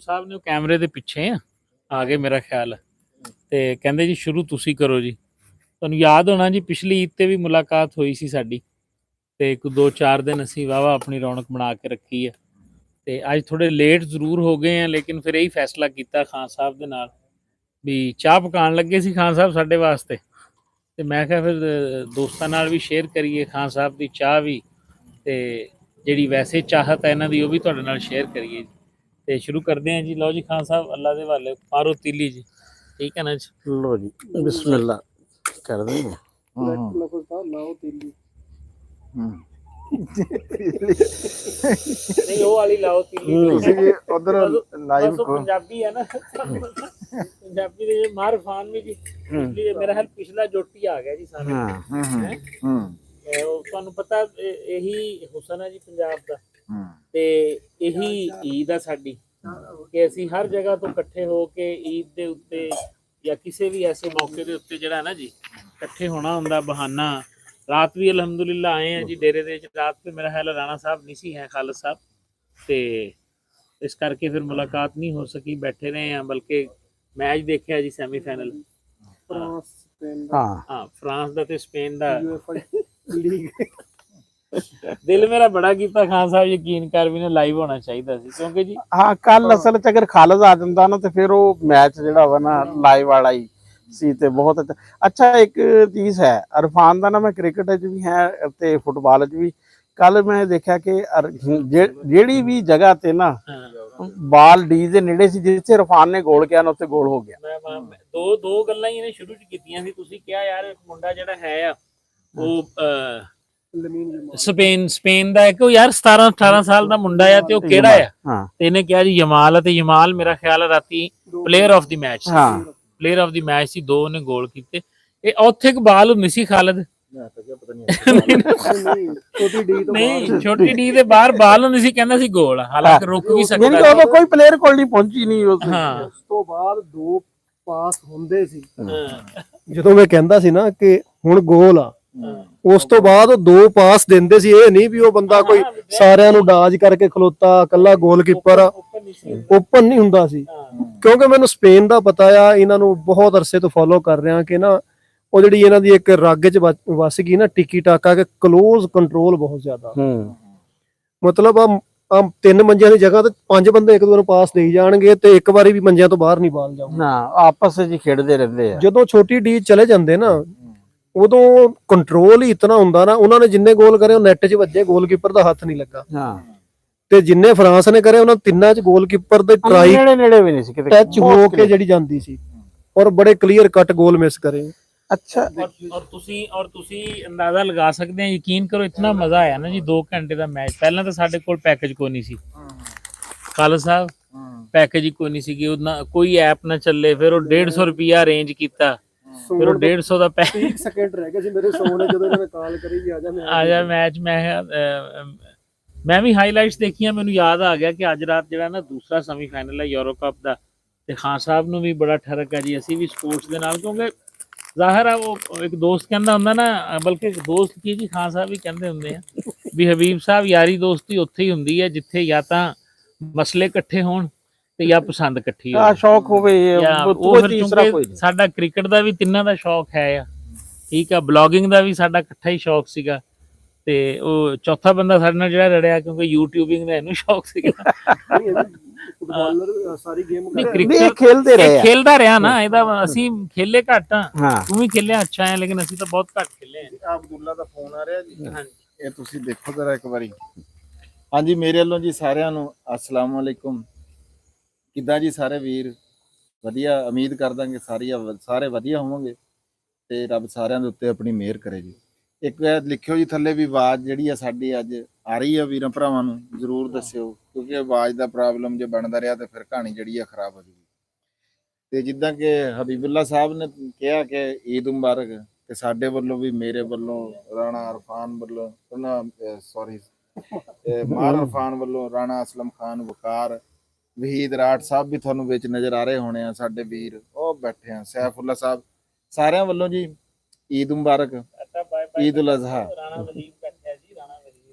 ਸਾਹਿਬ ਨੇ ਉਹ ਕੈਮਰੇ ਦੇ ਪਿੱਛੇ ਆ ਗਏ ਮੇਰਾ ਖਿਆਲ, ਤੇ ਕਹਿੰਦੇ ਜੀ ਸ਼ੁਰੂ ਤੁਸੀਂ ਕਰੋ ਜੀ। ਤੁਹਾਨੂੰ ਯਾਦ ਹੋਣਾ ਜੀ ਪਿਛਲੀ ਈਦ ਤੇ ਵੀ ਮੁਲਾਕਾਤ ਹੋਈ ਸੀ ਸਾਡੀ, ਤੇ ਇੱਕ 2-4 ਦਿਨ ਅਸੀਂ ਵਾਹਵਾ ਆਪਣੀ ਰੌਣਕ ਬਣਾ ਕੇ ਰੱਖੀ ਹੈ। ਤੇ ਅੱਜ ਥੋੜੇ ਲੇਟ ਜ਼ਰੂਰ ਹੋ ਗਏ ਆ, ਲੇਕਿਨ ਫਿਰ ਇਹੀ ਫੈਸਲਾ ਕੀਤਾ ਖਾਨ ਸਾਹਿਬ ਦੇ ਨਾਲ ਵੀ ਚਾਹ ਪਕਾਉਣ ਲੱਗੇ ਸੀ ਖਾਨ ਸਾਹਿਬ ਸਾਡੇ ਵਾਸਤੇ, ਤੇ ਮੈਂ ਕਿਹਾ ਫਿਰ ਦੋਸਤਾਂ ਨਾਲ ਵੀ ਸ਼ੇਅਰ ਕਰੀਏ ਖਾਨ ਸਾਹਿਬ ਦੀ ਚਾਹ ਵੀ, ਤੇ ਜਿਹੜੀ ਵੈਸੇ ਚਾਹਤ ਹੈ ਇਹਨਾਂ ਦੀ ਉਹ ਵੀ ਤੁਹਾਡੇ ਨਾਲ ਸ਼ੇਅਰ ਕਰੀਏ। ਤੇ ਸ਼ੁਰੂ ਕਰਦੇ ਹਾਂ ਜੀ। ਲਓ ਜੀ ਖਾਨ ਸਾਹਿਬ ਅੱਲਾ ਦੇ ਹਵਾਲੇ, ਮਾਰੋ ਤੀਲੀ ਜੀ, ਠੀਕ ਹੈ ਨਾ ਜੀ। लो जी बिस्मिल्लाह कर देंगे। ਲਾਓ ਤੀਲੀ। ਨਹੀਂ ਉਹ ਵਾਲੀ ਲਾਓ ਤੀਲੀ, उधर ਬਸ ਉਹ ਪੰਜਾਬੀ ਹੈ ਨਾ, ਪੰਜਾਬੀ ਦੇ ਮਾਰ ਫਾਨ ਵੀ ਜੀ ਪਿਛਲੀ ਮੇਰਾ ਹਾਲ ਪਿਛਲਾ ਜੋਟੀ ਆ ਗਿਆ ਜੀ ਸਾਰੇ। ਉਹ ਤੁਹਾਨੂੰ ਪਤਾ ਇਹੀ ਹੁਸਨ ਹੈ ਜੀ ਪੰਜਾਬ ਦਾ, ਤੇ ਇਹੀ ਈਦ ਆ ਸਾਡੀ ਕਿ ਅਸੀਂ ਹਰ ਜਗ੍ਹਾ ਤੋਂ ਇਕੱਠੇ ਹੋ ਕੇ ਈਦ ਦੇ ਉੱਤੇ ਜਾਂ ਕਿਸੇ ਵੀ ਐਸੇ ਮੌਕੇ ਦੇ ਉੱਤੇ ਜਿਹੜਾ ਨਾ ਜੀ ਇਕੱਠੇ ਹੋਣਾ ਹੁੰਦਾ ਬਹਾਨਾ। ਰਾਤ ਵੀ ਅਲਹਮਦੁਲਿल्लाह ਆਏ ਆ ਜੀ ਡੇਰੇ ਦੇ ਵਿੱਚ, ਰਾਤ ਤੇ ਮੇਰਾ ਖਿਆਲ ਰਾਣਾ ਸਾਹਿਬ ਨਹੀਂ ਸੀ ਹੈ, ਖਾਲਦ ਸਾਹਿਬ, ਤੇ ਇਸ ਕਰਕੇ ਫਿਰ ਮੁਲਾਕਾਤ ਨਹੀਂ ਹੋ ਸਕੀ, ਬੈਠੇ ਰਹੇ ਆ। ਬਲਕਿ ਮੈਚ ਦੇਖਿਆ ਜੀ ਸੈਮੀਫਾਈਨਲ ਫਰਾਂਸ ਦਾ ਤੇ ਸਪੇਨ ਦਾ। ਦਿਲ ਮੇਰਾ ਬੜਾ ਕੀਤਾ ਖਾਨ ਸਾਹਿਬ, ਯਕੀਨ ਕਰ ਵੀ ਨਾ ਲਾਈਵ ਹੋਣਾ ਚਾਹੀਦਾ ਸੀ, ਕਿਉਂਕਿ ਜੀ हाँ कल असल च अगर खालिद आ जाता ना तो फिर वो मैच ਜਿਹੜਾ ਵਾ ਨਾ ਲਾਈਵ ਵਾਲਾ ਹੀ ਸੀ ਤੇ ਬਹੁਤ ਅੱਛਾ। ਇੱਕ ਚੀਜ਼ ਹੈ ਇਰਫਾਨ ਦਾ ਨਾ, ਮੈਂ ਕ੍ਰਿਕਟ 'ਚ ਵੀ ਹੈ ਤੇ ਫੁੱਟਬਾਲ 'ਚ ਵੀ। ਕੱਲ ਮੈਂ ਦੇਖਿਆ ਕਿ ਜਿਹੜੀ ਵੀ ਜਗ੍ਹਾ ਤੇ ਨਾ ਬਾਲ ਡੀ ਦੇ ਨੇੜੇ ਸੀ, ਜਿੱਥੇ ਇਰਫਾਨ ਨੇ ਗੋਲ ਕਿਹਾ ਨਾ ਉੱਥੇ ਗੋਲ ਹੋ ਗਿਆ। ਮੈਂ ਦੋ ਗੱਲਾਂ ਹੀ ਇਹਨੇ ਸ਼ੁਰੂ 'ਚ ਕੀਤੀਆਂ ਸੀ। ਤੁਸੀਂ ਕਿਹਾ ਯਾਰ ਇੱਕ ਮੁੰਡਾ ਜਿਹੜਾ ਹੈ ਆ ਉਹ ਸਪੇਨ ਦਾ ਹੈ ਕਿ ਉਹ ਯਾਰ 17-18 ਸਾਲ ਦਾ ਮੁੰਡਾ ਆ, ਤੇ ਉਹ ਕਿਹੜਾ ਆ, ਤੇ ਇਹਨੇ ਕਿਹਾ ਜੀ ਯਮਾਲ ਆ, ਤੇ ਯਮਾਲ ਮੇਰਾ ਖਿਆਲ ਰਾਤੀ ਪਲੇਅਰ ਆਫ ਦੀ ਮੈਚ ਸੀ, ਪਲੇਅਰ ਆਫ ਦੀ ਮੈਚ ਸੀ, 2 ਉਹਨੇ ਗੋਲ ਕੀਤੇ। ਇਹ ਉੱਥੇ ਇੱਕ ਬਾਲ ਹੁੰਦੀ ਸੀ ਖਾਲਦ, ਨਹੀਂ ਛੋਟੀ ਡੀ ਦੇ ਬਾਹਰ ਬਾਲ ਹੁੰਦੀ ਸੀ, ਕਹਿੰਦਾ ਸੀ ਗੋਲ, ਹਾਲਾਂਕਿ ਰੁਕ ਵੀ ਸਕਦਾ ਉਦੋਂ ਕੋਈ ਪਲੇਅਰ ਕੋਲ ਨਹੀਂ ਪਹੁੰਚੀ ਨਹੀਂ ਉਸ ਤੋਂ ਬਾਅਦ 2 ਪਾਸ ਹੁੰਦੇ ਸੀ। ਜਦੋਂ ਮੈਂ ਕਹਿੰਦਾ ਸੀ ਨਾ ਕਿ ਹੁਣ ਗੋਲ ਆ, ਉਸ ਤੋਂ ਬਾਅਦ ਉਹ 2 ਪਾਸ ਦਿੰਦੇ ਸੀ। ਇਹ ਨਹੀਂ ਵੀ ਉਹ ਬੰਦਾ ਕੋਈ ਸਾਰਿਆਂ ਨੂੰ ਡਾਜ ਕਰਕੇ ਖਲੋਤਾ, ਕੱਲਾ ਗੋਲਕੀਪਰ ਓਪਨ ਨਹੀਂ ਹੁੰਦਾ ਸੀ। ਕਿਉਂਕਿ ਮੈਨੂੰ ਸਪੇਨ ਦਾ ਪਤਾ ਆ, ਇਹਨਾਂ ਨੂੰ ਬਹੁਤ ਅਰਸੇ ਤੋਂ ਫੋਲੋ ਕਰ ਰਿਹਾ ਕਿ ਨਾ ਉਹ ਜਿਹੜੀ ਇਹਨਾਂ ਦੀ ਇੱਕ ਰੱਗ 'ਚ ਵਸ ਗਈ ਨਾ ਟਿੱਕੀ ਟਾਕਾ, ਕਿ ਕਲੋਜ਼ ਕੰਟਰੋਲ ਬਹੁਤ ਜ਼ਿਆਦਾ। ਮਤਲਬ ਆ 3 ਮੰਜਿਆਂ ਦੀ ਜਗ੍ਹਾ ਤੇ 5 ਬੰਦੇ ਇੱਕ ਦੂਜੇ ਨੂੰ ਪਾਸ ਦੇਈ ਜਾਣਗੇ ਤੇ ਇੱਕ ਵਾਰੀ ਵੀ ਮੰਜਿਆਂ ਤੋਂ ਬਾਹਰ ਨਹੀਂ ਬਾਲ ਜਾਊਗਾ ਨਾ, ਆਪਸ ਵਿੱਚ ਖੇਡਦੇ ਰਹਿੰਦੇ ਆ। ਜਦੋਂ ਛੋਟੀ ਡੀ ਚਲੇ ਜਾਂਦੇ ਨਾ ਉਦੋਂ ਕੰਟਰੋਲ ਹੀ ਇਤਨਾ ਹੁੰਦਾ ਨਾ, ਉਹਨਾਂ ਨੇ ਜਿੰਨੇ ਗੋਲ ਕਰੇ ਉਹ ਨੈਟ 'ਚ ਵੱਜੇ, ਗੋਲਕੀਪਰ ਦਾ ਹੱਥ ਨਹੀਂ ਲੱਗਾ। ਤੇ ਜਿੰਨੇ ਫਰਾਂਸ ਨੇ ਕਰੇ ਉਹਨਾਂ ਤਿੰਨਾਂ 'ਚ ਗੋਲਕੀਪਰ ਦੇ ਟਰਾਈ ਨੇੜੇ ਵੀ ਨਹੀਂ ਸੀ, ਟੱਚ ਹੋ ਕੇ ਜਿਹੜੀ ਜਾਂਦੀ ਸੀ, ਔਰ ਬੜੇ ਕਲੀਅਰ ਕੱਟ ਗੋਲ ਮਿਸ ਕਰੇ। ਅੱਛਾ। ਔਰ ਤੁਸੀਂ ਅੰਦਾਜ਼ਾ ਲਗਾ ਸਕਦੇ ਆ, ਯਕੀਨ ਕਰੋ ਇਤਨਾ ਮਜ਼ਾ ਆਇਆ ਨਾ ਜੀ 2 ਘੰਟੇ ਦਾ ਮੈਚ। ਪਹਿਲਾਂ ਤਾਂ ਸਾਡੇ ਕੋਲ ਪੈਕੇਜ ਕੋਈ ਨਹੀਂ ਸੀ ਖਾਲਦ ਸਾਹਿਬ, ਪੈਕੇਜ ਹੀ ਕੋਈ ਨਹੀਂ ਸੀਗੀ, ਉਹਨਾਂ ਕੋਈ ਐਪ ਨਾ ਚੱਲੇ, ਫਿਰ ਉਹ 150 ਰੁਪਿਆ ਅਰੇਂਜ ਕੀਤਾ, ਫਿਰ ਉਹ 150 ਦਾ 30 ਸੈਕਿੰਡ ਰਹਿ ਗਏ ਸੀ ਮੇਰੇ ਸੋਨੇ, ਜਦੋਂ ਇਹਨਾਂ ਨੇ ਕਾਲ ਕਰੀ ਵੀ ਆ ਜਾ ਮੈਚ। ਮੈਂ ਵੀ ਹਾਈਲਾਈਟਸ ਦੇਖੀਆਂ, ਮੈਨੂੰ ਯਾਦ ਆ ਗਿਆ ਕਿ ਅੱਜ ਰਾਤ ਜਿਹੜਾ ਨਾ ਦੂਸਰਾ ਸੈਮੀਫਾਈਨਲ ਹੈ ਯੂਰੋ ਕੱਪ ਦਾ, ਤੇ ਖਾਨ ਸਾਹਿਬ ਨੂੰ ਵੀ ਬੜਾ ਠਰਕ ਹੈ ਜੀ, ਅਸੀਂ ਵੀ ਸਪੋਰਟਸ ਦੇ ਨਾਲ, ਕਿਉਂਕਿ ਜ਼ਾਹਿਰ ਆ ਉਹ ਇੱਕ ਦੋਸਤ ਕਹਿੰਦਾ ਹੁੰਦਾ ਨਾ, ਬਲਕਿ ਇੱਕ ਦੋਸਤ ਕੀ ਜੀ ਖਾਨ ਸਾਹਿਬ ਵੀ ਕਹਿੰਦੇ ਹੁੰਦੇ ਆ ਵੀ ਹਬੀਬ ਸਾਹਿਬ ਯਾਰੀ ਦੋਸਤੀ ਉੱਥੇ ਹੀ ਹੁੰਦੀ ਹੈ ਜਿੱਥੇ ਜਾਂ ਤਾਂ ਮਸਲੇ ਇਕੱਠੇ ਹੋਣ ਤੇ ਜਾਂ ਪਸੰਦ ਇਕੱਠੀ ਹੋਵੇ, ਸ਼ੌਕ ਹੋਵੇ। ਸਾਡਾ ਕ੍ਰਿਕਟ ਦਾ ਵੀ ਤਿੰਨਾਂ ਦਾ ਸ਼ੌਕ ਹੈ ਆ, ਠੀਕ ਆ, ਬਲੌਗਿੰਗ ਦਾ ਵੀ ਸਾਡਾ ਇਕੱਠਾ ਹੀ ਸ਼ੌਕ ਸੀਗਾ, ਤੇ ਉਹ ਚੌਥਾ ਬੰਦਾ ਸਾਡੇ ਨਾਲ ਜਿਹੜਾ ਲੜਿਆ ਕਿਉਂਕਿ ਯੂਟਿਊਬਿੰਗ ਦਾ ਇਹਨੂੰ ਸ਼ੌਕ ਸੀਗਾ। ਫੁੱਟਬਾਲਰ ਸਾਰੀ ਗੇਮ ਖੇਲਦਾ ਰਿਹਾ ਨਾ, ਇਹਦਾ ਅਸੀਂ ਖੇਲੇ ਘੱਟ ਆ, ਤੂੰ ਵੀ ਖੇਲਿਆ ਅੱਛਾ ਹੈ, ਲੇਕਿਨ ਅਸੀਂ ਤਾਂ ਬਹੁਤ ਘੱਟ ਖੇਲੇ ਆ। ਅਬਦੁੱਲਾ ਦਾ ਫੋਨ ਆ ਰਿਹਾ ਜੀ, ਹਾਂਜੀ ਇਹ ਤੁਸੀਂ ਦੇਖੋ ਜਰਾ ਇੱਕ ਵਾਰੀ। ਹਾਂਜੀ ਮੇਰੇ ਵੱਲੋਂ ਜੀ ਸਾਰਿਆਂ ਨੂੰ ਅਸਲਾਮ ਵਾਲੇਕੁਮ। ਕਿੱਦਾਂ ਜੀ ਸਾਰੇ ਵੀਰ? ਵਧੀਆ, ਉਮੀਦ ਕਰਦਾਂਗੇ ਸਾਰੇ ਵਧੀਆ ਹੋਵੋਗੇ ਤੇ ਰੱਬ ਸਾਰਿਆਂ ਦੇ ਉੱਤੇ ਆਪਣੀ ਮਿਹਰ ਕਰੇ ਜੀ। ਇੱਕ ਲਿਖਿਓ ਜੀ ਥੱਲੇ ਵੀ ਆਵਾਜ਼ ਜਿਹੜੀ ਆ ਸਾਡੀ ਅੱਜ ਆ ਰਹੀ ਆ ਵੀਰਾਂ ਭਰਾਵਾਂ ਨੂੰ ਜ਼ਰੂਰ ਦੱਸਿਓ, ਕਿਉਂਕਿ ਆਵਾਜ਼ ਦਾ ਪ੍ਰੋਬਲਮ ਜੇ ਬਣਦਾ ਰਿਹਾ ਤੇ ਫਿਰ ਕਹਾਣੀ ਜਿਹੜੀ ਆ ਖਰਾਬ ਹੋ ਜੂਗੀ। ਤੇ ਜਿੱਦਾਂ ਕਿ ਹਬੀਬੁੱਲਾ ਸਾਹਿਬ ਨੇ ਕਿਹਾ ਕਿ ਈਦ ਮੁਬਾਰਕ, ਤੇ ਸਾਡੇ ਵੱਲੋਂ ਵੀ, ਮੇਰੇ ਵੱਲੋਂ, ਰਾਣਾ ਇਰਫਾਨ ਵੱਲੋਂ, ਮਾਰ ਇਰਫਾਨ ਵੱਲੋਂ, ਰਾਣਾ ਅਸਲਮ ਖਾਨ, ਵਕਾਰ, ਵਹੀਦ ਰਾਠ ਸਾਹਿਬ ਵੀ ਤੁਹਾਨੂੰ ਵਿੱਚ ਨਜ਼ਰ ਆ ਰਹੇ ਹੋਣੇ ਆ, ਸਾਡੇ ਵੀਰ ਉਹ ਬੈਠੇ ਆ, ਸੈਫੁੱਲਾ ਸਾਹਿਬ, ਸਾਰਿਆਂ ਵੱਲੋਂ ਜੀ ਈਦ ਮੁਬਾਰਕ, ਈਦ ਉਲ ਅਜ਼ਹਾ।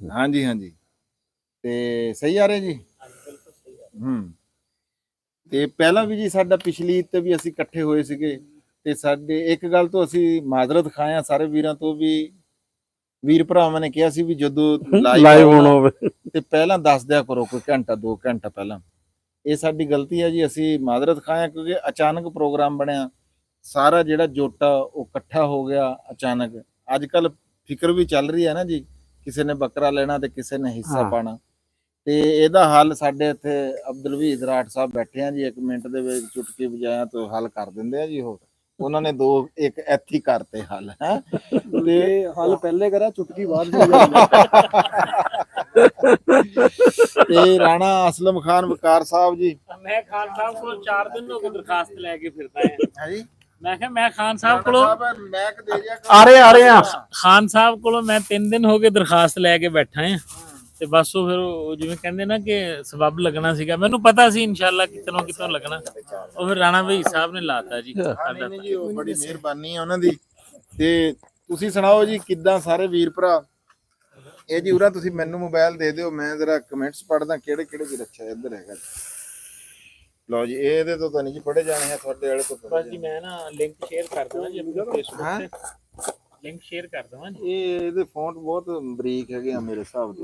ਹਾਂਜੀ ਹਾਂਜੀ, ਤੇ ਸਹੀ ਆ ਰਹੇ ਜੀ। ਤੇ ਪਹਿਲਾਂ ਵੀ ਜੀ ਸਾਡਾ ਪਿਛਲੀ ਈਦ ਤੇ ਵੀ ਅਸੀਂ ਇਕੱਠੇ ਹੋਏ ਸੀਗੇ, ਤੇ ਸਾਡੇ ਇੱਕ ਗੱਲ ਤੋਂ ਅਸੀਂ ਮਾਜ਼ਰਤ ਖਾਇਆ ਸਾਰੇ ਵੀਰਾਂ ਤੋਂ ਵੀ, ਵੀਰ ਭਰਾਵਾਂ ਨੇ ਕਿਹਾ ਸੀ ਵੀ ਜਦੋਂ ਲਾਈਵ ਹੋਣਾ ਹੋਵੇ ਤੇ ਪਹਿਲਾਂ ਦੱਸ ਦਿਆ ਕਰੋ, ਕੋਈ ਘੰਟਾ 2 ਘੰਟਾ ਪਹਿਲਾਂ। ਇਹ ਸਾਡੀ ਗਲਤੀ ਹੈ ਜੀ, ਅਸੀਂ ਮਾਜ਼ਰਤ ਖਾਇਆ ਕਿਉਂਕਿ ਅਚਾਨਕ ਪ੍ਰੋਗਰਾਮ ਬਣਿਆ, ਸਾਰਾ ਜਿਹੜਾ ਜੋਟਾ ਉਹ ਇਕੱਠਾ ਹੋ ਗਿਆ ਅਚਾਨਕ। ਅੱਜ ਕੱਲ ਫਿਕਰ ਵੀ ਚੱਲ ਰਹੀ ਹੈ ਨਾ ਜੀ, ਕਿਸੇ ਨੇ ਬੱਕਰਾ ਲੈਣਾ ਤੇ ਕਿਸੇ ਨੇ ਹਿੱਸਾ ਹਾਂ। ਪਾਣਾ, ਤੇ ਇਹਦਾ ਹੱਲ ਸਾਡੇ ਇੱਥੇ ਅਬਦੁਲ ਵਹੀਦ ਰਾਠ ਸਾਹਿਬ ਬੈਠੇ ਆ ਜੀ, 1 ਮਿੰਟ ਦੇ ਵਿੱਚ ਚੁਟਕੀ ਵਜਾਇਆ ਤੋਂ ਹੱਲ ਕਰ ਦਿੰਦੇ ਆ ਜੀ। ਉਹ ਉਹਨਾਂ ਨੇ 2 ਇੱਕ ਇੱਥੇ ਹੀ ਕਰਤੇ ਹੱਲ ਹੈ, ਤੇ ਹੱਲ ਪਹਿਲੇ ਕਰਾ, ਚੁਟਕੀ ਬਾਅਦ ਤੇ ਰਾਣਾ ਅਸਲਮ ਖਾਨ ਵਕਾਰ ਸਾਹਿਬ ਜੀ। ਮੈਂ ਖਾਨ ਸਾਹਿਬ ਕੋਲ 4 ਦਿਨ ਹੋ ਗਏ ਦਰਖਾਸਤ ਲੈ ਕੇ ਫਿਰਦਾ ਹਾਂ। ਹੈ ਜੀ, ਮੈਂ ਕਿਹਾ ਮੈਂ ਖਾਨ ਸਾਹਿਬ ਕੋਲੋਂ ਮੈਕ ਦੇ ਦਿਆ ਆ ਰਹੇ ਆ ਖਾਨ ਸਾਹਿਬ ਕੋਲੋਂ ਮੈਂ 3 ਦਿਨ ਹੋ ਗਏ ਦਰਖਾਸਤ ਲੈ ਕੇ ਬੈਠਾ ਹਾਂ, ਤੇ ਬਸ ਉਹ ਫਿਰ ਉਹ ਜਿਵੇਂ ਕਹਿੰਦੇ ਨਾ ਕਿ ਸਬਬ ਲੱਗਣਾ ਸੀਗਾ, ਮੈਨੂੰ ਪਤਾ ਸੀ ਇਨਸ਼ਾਅੱਲਾ ਕਿਤੋਂ ਲੱਗਣਾ, ਉਹ ਫਿਰ ਰਾਣਾ ਭਾਈ ਸਾਹਿਬ ਨੇ ਲਾਤਾ ਜੀ। ਨਹੀਂ ਜੀ, ਉਹ ਬੜੀ ਮਿਹਰਬਾਨੀ ਹੈ ਉਹਨਾਂ ਦੀ। ਤੇ ਤੁਸੀਂ ਸੁਣਾਓ ਜੀ, ਕਿੱਦਾਂ ਸਾਰੇ ਵੀਰ ਭਰਾ? ਇਹ ਜੀ ਉਰਾ ਤੁਸੀਂ ਮੈਨੂੰ ਮੋਬਾਈਲ ਦੇ ਦਿਓ, ਮੈਂ ਜ਼ਰਾ ਕਮੈਂਟਸ ਪੜਦਾ ਕਿਹੜੇ ਵੀਰ। ਅੱਛਾ ਇੱਧਰ ਹੈਗਾ ਜੀ, ਲਓ ਜੀ, ਇਹਦੇ ਤੋਂ ਤਾਂ ਨਹੀਂ ਜੀ ਪੜ੍ਹੇ ਜਾਣੇ ਆ, ਤੁਹਾਡੇ ਵਾਲੇ ਤੋਂ ਬਸ ਜੀ ਮੈਂ ਨਾ ਲਿੰਕ ਸ਼ੇਅਰ ਕਰ ਦਵਾਂ ਜੀ ਆਪਣੇ ਫੇਸਬੁੱਕ ਤੇ, ਲਿੰਕ ਸ਼ੇਅਰ ਕਰ ਦਵਾਂ ਜੀ। ਇਹਦੇ ਫੌਂਟ ਬਹੁਤ ਬਰੀਕ ਹੈਗੇ ਆ ਮੇਰੇ ਹਿਸਾਬ ਦੇ।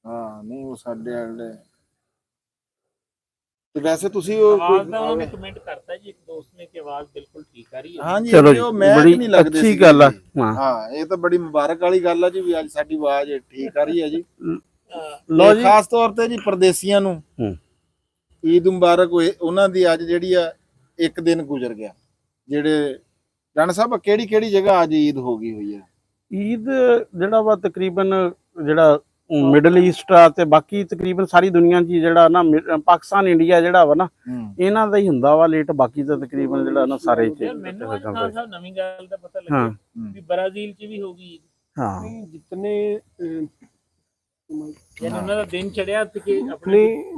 ਹਾਂ ਨਹੀਂ, ਉਹ ਸਾਡੇ ਵਾਲੇ ਤੇ ਵੈਸੇ ਤੁਸੀਂ ਉਹ ਆਵਾਜ਼ ਦਾ ਉਹਨੇ ਕਮੈਂਟ ਕਰਤਾ ਜੀ ਇੱਕ ਦੋਸਤ ਨੇ ਕਿ ਆਵਾਜ਼ ਬਿਲਕੁਲ ਠੀਕ ਆ ਰਹੀ ਹੈ। ਹਾਂਜੀ, ਚਲੋ ਜੀ, ਉਹ ਮੈਚ ਬੜੀ ਨਹੀਂ ਲੱਗਦੇ ਅੱਛੀ ਸੀਗੇ ਗੱਲ ਆ। ਜੀ। ਹਾਂ ਹਾਂ, ਇਹ ਤਾਂ ਬੜੀ ਮੁਬਾਰਕ ਵਾਲੀ ਗੱਲ ਆ ਜੀ ਵੀ ਅੱਜ ਸਾਡੀ ਆਵਾਜ਼ ਠੀਕ ਆ ਰਹੀ ਹੈ ਜੀ। ਲਓ ਜੀ, ਖਾਸ ਤੌਰ ਤੇ ਜੀ ਪਰਦੇਸੀਆਂ ਨੂੰ ਹੂੰ। ਈਦ ਮੁਬਾਰਕ ਹੋਏ। ਉਹਨਾਂ ਦੀ ਅੱਜ ਜਿਹੜੀ ਆ 1 ਦਿਨ ਗੁਜ਼ਰ ਗਿਆ। ਜਿਹੜੇ ਰਾਣਾ ਸਾਹਿਬ ਕਿਹੜੀ ਜਗ੍ਹਾ ਅੱਜ ਈਦ ਹੋ ਗਈ ਹੋਈ ਹੈ? ਈਦ ਜਿਹੜਾ ਵਾ ਤਕਰੀਬਨ ਜਿਹੜਾ ਮਿਡਲ ਈਸਟ ਆ ਤੇ ਬਾਕੀ ਤਕਰੀਬਨ ਸਾਰੀ ਦੁਨੀਆ 'ਚ ਜਿਹੜਾ ਨਾ ਪਾਕਿਸਤਾਨ ਇੰਡੀਆ ਜਿਹੜਾ ਵਾ ਨਾ ਇਹਨਾਂ ਦਾ ਹੀ ਹੁੰਦਾ ਵਾ ਲੇਟ, ਬਾਕੀ ਤਾਂ ਤਕਰੀਬਨ ਜਿਹੜਾ ਨਾ ਸਾਰੇ ਚ ਮੈਨੂੰ ਅੱਜ ਖਾਨ ਸਾਹਿਬ ਨਵੀਂ ਗੱਲ ਦਾ ਪਤਾ ਲੱਗਿਆ ਵੀ ਬ੍ਰਾਜ਼ੀਲ 'ਚ ਵੀ ਹੋ ਗਈ। ਹਾਂ ਜਿਤਨੇ ਉਹਨਾਂ ਦਾ ਦਿਨ ਚੜਿਆ ਕਿ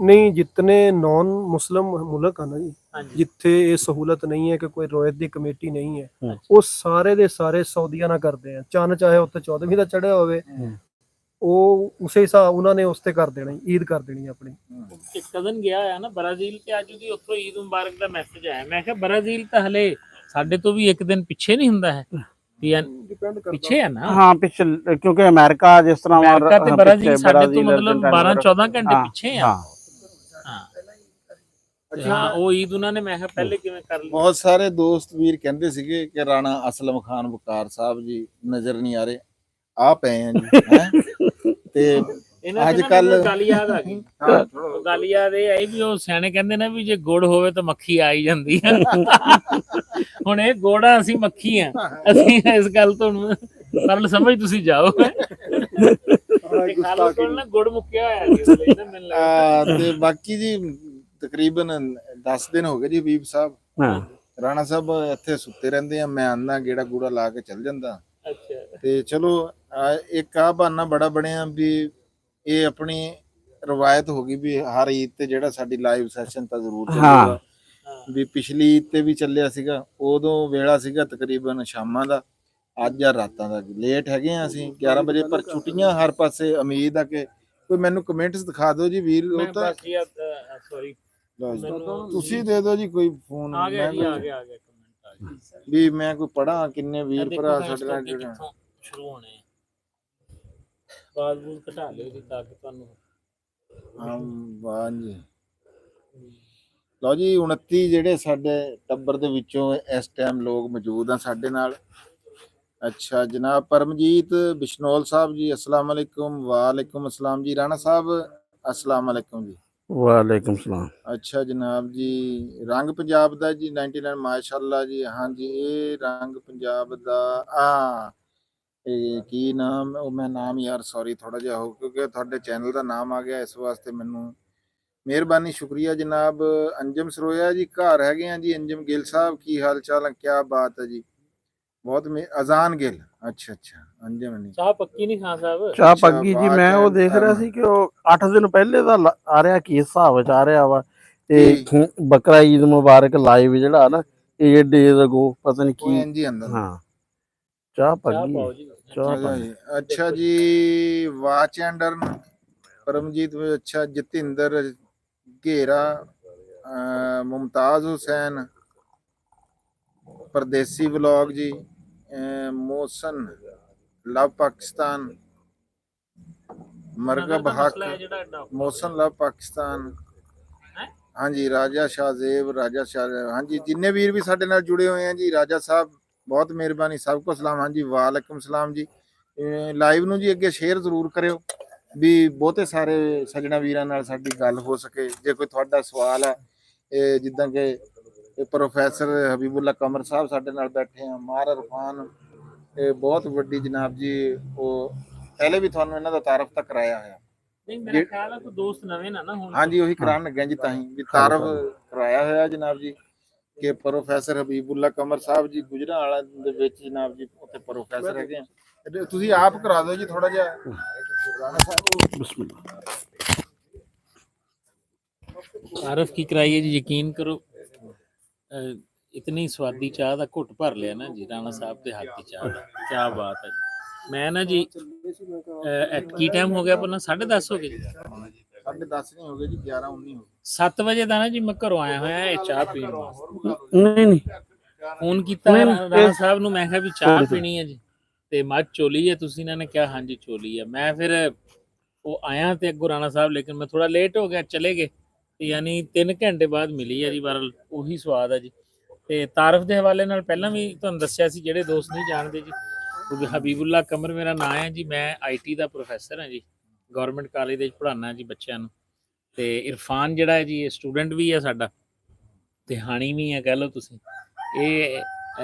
ਨਹੀਂ ਜਿਤਨੇ ਨॉन मुस्लिम मुल्क ਹਨ ਜੀ, ਜਿੱਥੇ ਇਹ ਸਹੂਲਤ ਨਹੀਂ ਹੈ ਕਿ ਕੋਈ ਰੋਇਤ ਦੀ ਕਮੇਟੀ ਨਹੀਂ ਹੈ, ਉਹ ਸਾਰੇ ਦੇ ਸਾਰੇ ਸਾਊਦੀਆ ਨਾਲ ਕਰਦੇ ਆ। ਚੰਨ ਚਾਹੇ ਉੱਤੇ 14ਵੀਂ ਦਾ ਚੜਿਆ ਹੋਵੇ, ਉਹ ਉਸੇ ਹਿਸਾਬ ਉਹਨਾਂ ਨੇ ਉਸ ਤੇ ਕਰ ਦੇਣਾ, ਈਦ ਕਰ ਦੇਣੀ ਆਪਣੀ। ਇੱਕ ਕਜ਼ਨ ਗਿਆ ਆ ਨਾ ਬ੍ਰਾਜ਼ੀਲ ਤੇ ਅੱਜ ਉਹਦੀ ਉੱਥੋਂ ਈਦ ਮੁਬਾਰਕ ਦਾ ਮੈਸੇਜ ਆਇਆ। ਮੈਂ ਕਿਹਾ ਬ੍ਰਾਜ਼ੀਲ ਤਾਂ ਹਲੇ ਸਾਡੇ ਤੋਂ ਵੀ 1 ਦਿਨ ਪਿੱਛੇ ਨਹੀਂ ਹੁੰਦਾ ਹੈ, ਪਿੱਛੇ ਹੈ ਨਾ। ਹਾਂ ਪਿੱਛੇ, ਕਿਉਂਕਿ ਅਮਰੀਕਾ ਜਿਸ ਤਰ੍ਹਾਂ ਅਮਰੀਕਾ ਤੇ ਬ੍ਰਾਜ਼ੀਲ ਸਾਡੇ ਤੋਂ ਮਤਲਬ 12-14 ਘੰਟੇ ਪਿੱਛੇ ਆ। ਹਾਂ ਉਹ ਈਦ ਉਹਨਾਂ ਨੇ ਮੈਂ ਕਿਹਾ ਪਹਿਲੇ ਕਿਵੇਂ ਕਰ ਲਈ। ਬਹੁਤ ਸਾਰੇ ਦੋਸਤ ਵੀਰ ਕਹਿੰਦੇ ਸੀਗੇ ਕਿ ਰਾਣਾ ਅਸਲਮ ਖਾਨ ਵਕਾਰ ਸਾਹਿਬ ਜੀ ਨਜ਼ਰ ਨਹੀਂ ਆ ਰਹੇ, ਆ ਪਏ ਆ ਜੀ ਹੈਂ? ਤੇ ਅੱਜ ਕੱਲ ਗੱਲ ਯਾਦ ਆ ਗਈ। ਗੱਲ ਯਾਦ ਇਹ ਆਈ ਵੀ ਉਹ ਸਿਆਣੇ ਕਹਿੰਦੇ ਨੇ ਵੀ ਜੇ ਗੁੜ ਹੋਵੇ ਤਾਂ ਮੱਖੀ ਆ ਹੀ ਜਾਂਦੀ ਆ। ਹੁਣ ਇਹ ਗੋੜਾ ਅਸੀਂ ਮੱਖੀ ਆ, ਅਸੀਂ ਇਸ ਗੱਲ ਤੋਂ ਸਰਲ ਸਮਝ ਤੁਸੀਂ ਜਾਓ। ਗੁੜ ਮੁੱਕਿਆ ਹੋਇਆ ਤੇ ਬਾਕੀ ਜੀ ਤਕਰੀਬਨ 10 ਦਿਨ ਹੋ ਗਏ ਜੀ ਹਬੀਬ ਸਾਹਿਬ। ਰਾਣਾ ਸਾਹਿਬ ਇੱਥੇ ਸੁੱਤੇ ਰਹਿੰਦੇ ਆ, ਮੈਂ ਆਉਂਦਾ ਗੇੜਾ ਗੂੜਾ ਲਾ ਕੇ ਚੱਲ ਜਾਂਦਾ। ਤੇ ਚਲੋ ਇੱਕ ਆ ਬਹਾਨਾ ਬੜਾ ਬਣਿਆ ਵੀ ਇਹ ਆਪਣੀ ਰਵਾਇਤ ਹੋ ਗਈ ਵੀ ਹਰ ਈਦ ਤੇ ਜਿਹੜਾ ਸਾਡੀ ਲਾਈਵ ਸੈਸ਼ਨ ਤਾਂ ਜ਼ਰੂਰ ਚੱਲੇਗਾ। ਵੀ ਪਿਛਲੀ ਈਦ ਤੇ ਵੀ ਚੱਲਿਆ ਸੀਗਾ, ਉਦੋਂ ਵੇਲਾ ਸੀਗਾ ਤਕਰੀਬਨ ਸ਼ਾਮਾਂ ਦਾ, ਅੱਜ ਆ ਰਾਤਾਂ ਦਾ। ਲੇਟ ਹੈਗੇ ਆ ਅਸੀਂ 11 ਵਜੇ, ਪਰ ਛੁੱਟੀਆਂ ਹਰ ਪਾਸੇ। ਉਮੀਦ ਆ ਕਿ ਕੋਈ ਮੈਨੂੰ ਕਮੈਂਟਸ ਦਿਖਾ ਦਿਓ ਜੀ ਵੀਰ। ਉਹ ਤਾਂ ਸੌਰੀ ਤੁਸੀਂ ਦੇ ਦਿਓ ਜੀ ਕੋਈ ਫੋਨ, ਆ ਗਿਆ ਕਮੈਂਟ ਵੀ ਮੈਂ ਕੋਈ ਪੜਾਂ ਕਿੰਨੇ ਵੀਰ ਭਰਾ ਸਾਡੇ ਨਾਲ ਜੁੜੇ ਸ਼ੁਰੂ ਹੋਣੇ। ਬਾਅਦ ਵਿੱਚ ਘਟਾ ਲਿਓ ਜੀ ਤਾਂ ਕਿ ਤੁਹਾਨੂੰ। ਹਾਂ ਵਾਹ ਜੀ, ਲਓ ਜੀ 29 ਜਿਹੜੇ ਸਾਡੇ ਟੱਬਰ ਦੇ ਵਿੱਚੋਂ ਇਸ ਟਾਈਮ ਲੋਕ ਮੌਜੂਦ ਆ ਸਾਡੇ ਨਾਲ। ਅੱਛਾ ਜਨਾਬ ਪਰਮਜੀਤ ਬਿਸ਼ਨੋਲ ਸਾਹਿਬ ਜੀ, अस्सलाम वालेकुम। वालेकुम अस्सलाम जी। राणा साहब अस्सलाम वालेकुम जी। ਵਾਲੇਕੁਮ ਸਲਾਮ। ਅੱਛਾ ਜਨਾਬ ਜੀ, ਰੰਗ ਪੰਜਾਬ ਦਾ ਜੀ 99 ਮਾਸ਼ਾਅੱਲਾ ਜੀ। ਹਾਂਜੀ ਇਹ ਰੰਗ ਪੰਜਾਬ ਦਾ ਆ ਇਹ ਕੀ ਨਾਮ, ਉਹ ਮੈਂ ਨਾਮ ਯਾਰ ਸੌਰੀ ਥੋੜਾ ਜਿਹਾ ਹੋ, ਕਿਉਂਕਿ ਤੁਹਾਡੇ ਚੈਨਲ ਦਾ ਨਾਮ ਆ ਗਿਆ ਇਸ ਵਾਸਤੇ ਮੈਨੂੰ ਮਿਹਰਬਾਨੀ ਸ਼ੁਕਰੀਆ ਜਨਾਬ। ਅੰਜਮ ਸਰੋਇਆ ਜੀ ਘਰ ਹੈਗੇ ਆ ਜੀ। ਅੰਜਮ ਗਿੱਲ ਸਾਹਿਬ ਕੀ ਹਾਲ ਚਾਲ ਹੈ? ਕਿਆ ਬਾਤ ਹੈ ਜੀ, ਬਹੁਤ ਅਜ਼ਾਨ ਗਿੱਲ। ਅੱਛਾ ਅੰਜਮ ਨਹੀਂ ਚਾਹ ਪੱਕੀ ਨਹੀਂ ਖਾਨ ਸਾਹਿਬ, ਚਾਹ ਪੱਕੀ ਜੀ। ਮੈਂ ਉਹ ਦੇਖ ਰਿਹਾ ਸੀ ਕਿ ਉਹ 8 ਦਿਨ ਪਹਿਲੇ ਦਾ ਆ ਰਿਹਾ, ਕੀ ਹਿਸਾਬ ਚ ਆ ਰਿਹਾ ਵਾ ਇਹ ਬਕਰਾ ਈਦ ਮੁਬਾਰਕ ਲਾਈਵ ਜਿਹੜਾ ਨਾ 8 ਡੇਜ਼ ਅਗੋ, ਪਤਾ ਨਹੀਂ ਕੀ। ਇੰਜ ਹੀ ਅੰਦਰ ਹਾਂ ਚਾਹ ਪੱਕੀ ਚਾਹ। ਅੱਛਾ ਜੀ ਵਾਚ ਐਂਡਰ ਪਰਮਜੀਤ। ਅੱਛਾ ਜਤਿੰਦਰ ਘੇਰਾ ਮੁਮਤਾਜ਼ ਹੁਸੈਨ, परदेसी व्लॉग जी, मोहसन लव पाकिस्तान, मरगब हक, मोहसन लव पाकिस्तान, हाँ जी राजा शाहजेब, हाँ जी जिन्ने वीर भी साडे नाल जुड़े हुए हैं जी, राजा साहब बहुत मेहरबानी, सबको सलाम। हाँ जी वालेकुम सलाम जी। लाइव नूं जी अगे शेयर जरूर करियो भी बहुते सारे सजना वीरां नाल साडी गल हो सके। जे कोई तुहाडा सवाल है जिद्दां कि प्रोफैसर हबीबुल्ला कमर साहब साडे नाल बैठे हैं, मार इरफान बहुत वड्डी जनाब जी, वो पहले भी तुहानूं इन्हां दा तारफ तक कराया होया। नहीं मेरा ख्याल है कोई दोस्त नवे ना हुण। हाँ जी वही करान लगे जी, ताही भी तारफ कराया होया जनाब जी कि प्रोफैसर हबीबुल्ला कमर साहब जी गुजरांवाला दे विच जनाब जी उत्थे प्रोफैसर हैगे आ। तुसीं आप करा दो जी थोड़ा जिहा राणा साहब। बिस्मिल्लाह। तारफ की कराइए जी, यकीन करो इतनी स्वादी चाह का घुट भर लिया ना जी राणा साहब के हाथ की चाह का, क्या बात है जी। मैं ना जी की टाइम हो गया अपना 10:30 हो गए, 10:30 नहीं हो गए जी, 11-19 हो गए। 7 ਵਜੇ ਦਾ ਨਾ ਜੀ ਮੈਂ ਘਰੋਂ ਆਇਆ ਹੋਇਆ ਇਹ ਚਾਹ ਪੀਣ ਵਾਸਤੇ। ਨਹੀਂ ਨਹੀਂ ਫੋਨ ਕੀਤਾ ਰਾਣਾ ਸਾਹਿਬ ਨੂੰ, ਮੈਂ ਕਿਹਾ ਵੀ ਚਾਹ ਪੀਣੀ ਹੈ ਜੀ ਤੇ ਮੱਝ ਚੋਲੀ ਹੈ, ਤੁਸੀਂ ਇਹਨਾਂ ਨੇ ਕਿਹਾ ਹਾਂਜੀ ਚੋਲੀ ਹੈ। ਮੈਂ ਫਿਰ ਉਹ ਆਇਆ ਤੇ ਅੱਗੋਂ ਰਾਣਾ ਸਾਹਿਬ ਲੇਕਿਨ ਮੈਂ ਥੋੜਾ ਲੇਟ ਹੋ ਗਿਆ, ਚਲੇ ਗਏ ਤੇ ਯਾਨੀ 3 ਘੰਟੇ ਬਾਅਦ ਮਿਲੀ ਹੈ ਜੀ ਬਰਲ ਉਹੀ ਸਵਾਦ ਹੈ ਜੀ। ਤੇ ਤਾਰਫ ਦੇ ਹਵਾਲੇ ਨਾਲ ਪਹਿਲਾਂ ਵੀ ਤੁਹਾਨੂੰ ਦੱਸਿਆ ਸੀ, ਜਿਹੜੇ ਦੋਸਤ ਨਹੀਂ ਜਾਣਦੇ ਜੀ, ਕਿਉਂਕਿ ਹਬੀਬੁੱਲਾ ਕਮਰ ਮੇਰਾ ਨਾਂ ਹੈ ਜੀ, ਮੈਂ IT ਦਾ ਪ੍ਰੋਫੈਸਰ ਹਾਂ ਜੀ, ਗਵਰਨਮੈਂਟ ਕਾਲਜ ਦੇ ਵਿੱਚ ਪੜ੍ਹਾਉਣਾ ਜੀ ਬੱਚਿਆਂ ਨੂੰ। ਤੇ ਇਰਫਾਨ ਜਿਹੜਾ ਹੈ ਜੀ ਇਹ ਸਟੂਡੈਂਟ ਵੀ ਹੈ ਸਾਡਾ ਤੇ ਹਾਣੀ ਵੀ ਹੈ ਕਹਿ ਲਓ ਤੁਸੀਂ, ਇਹ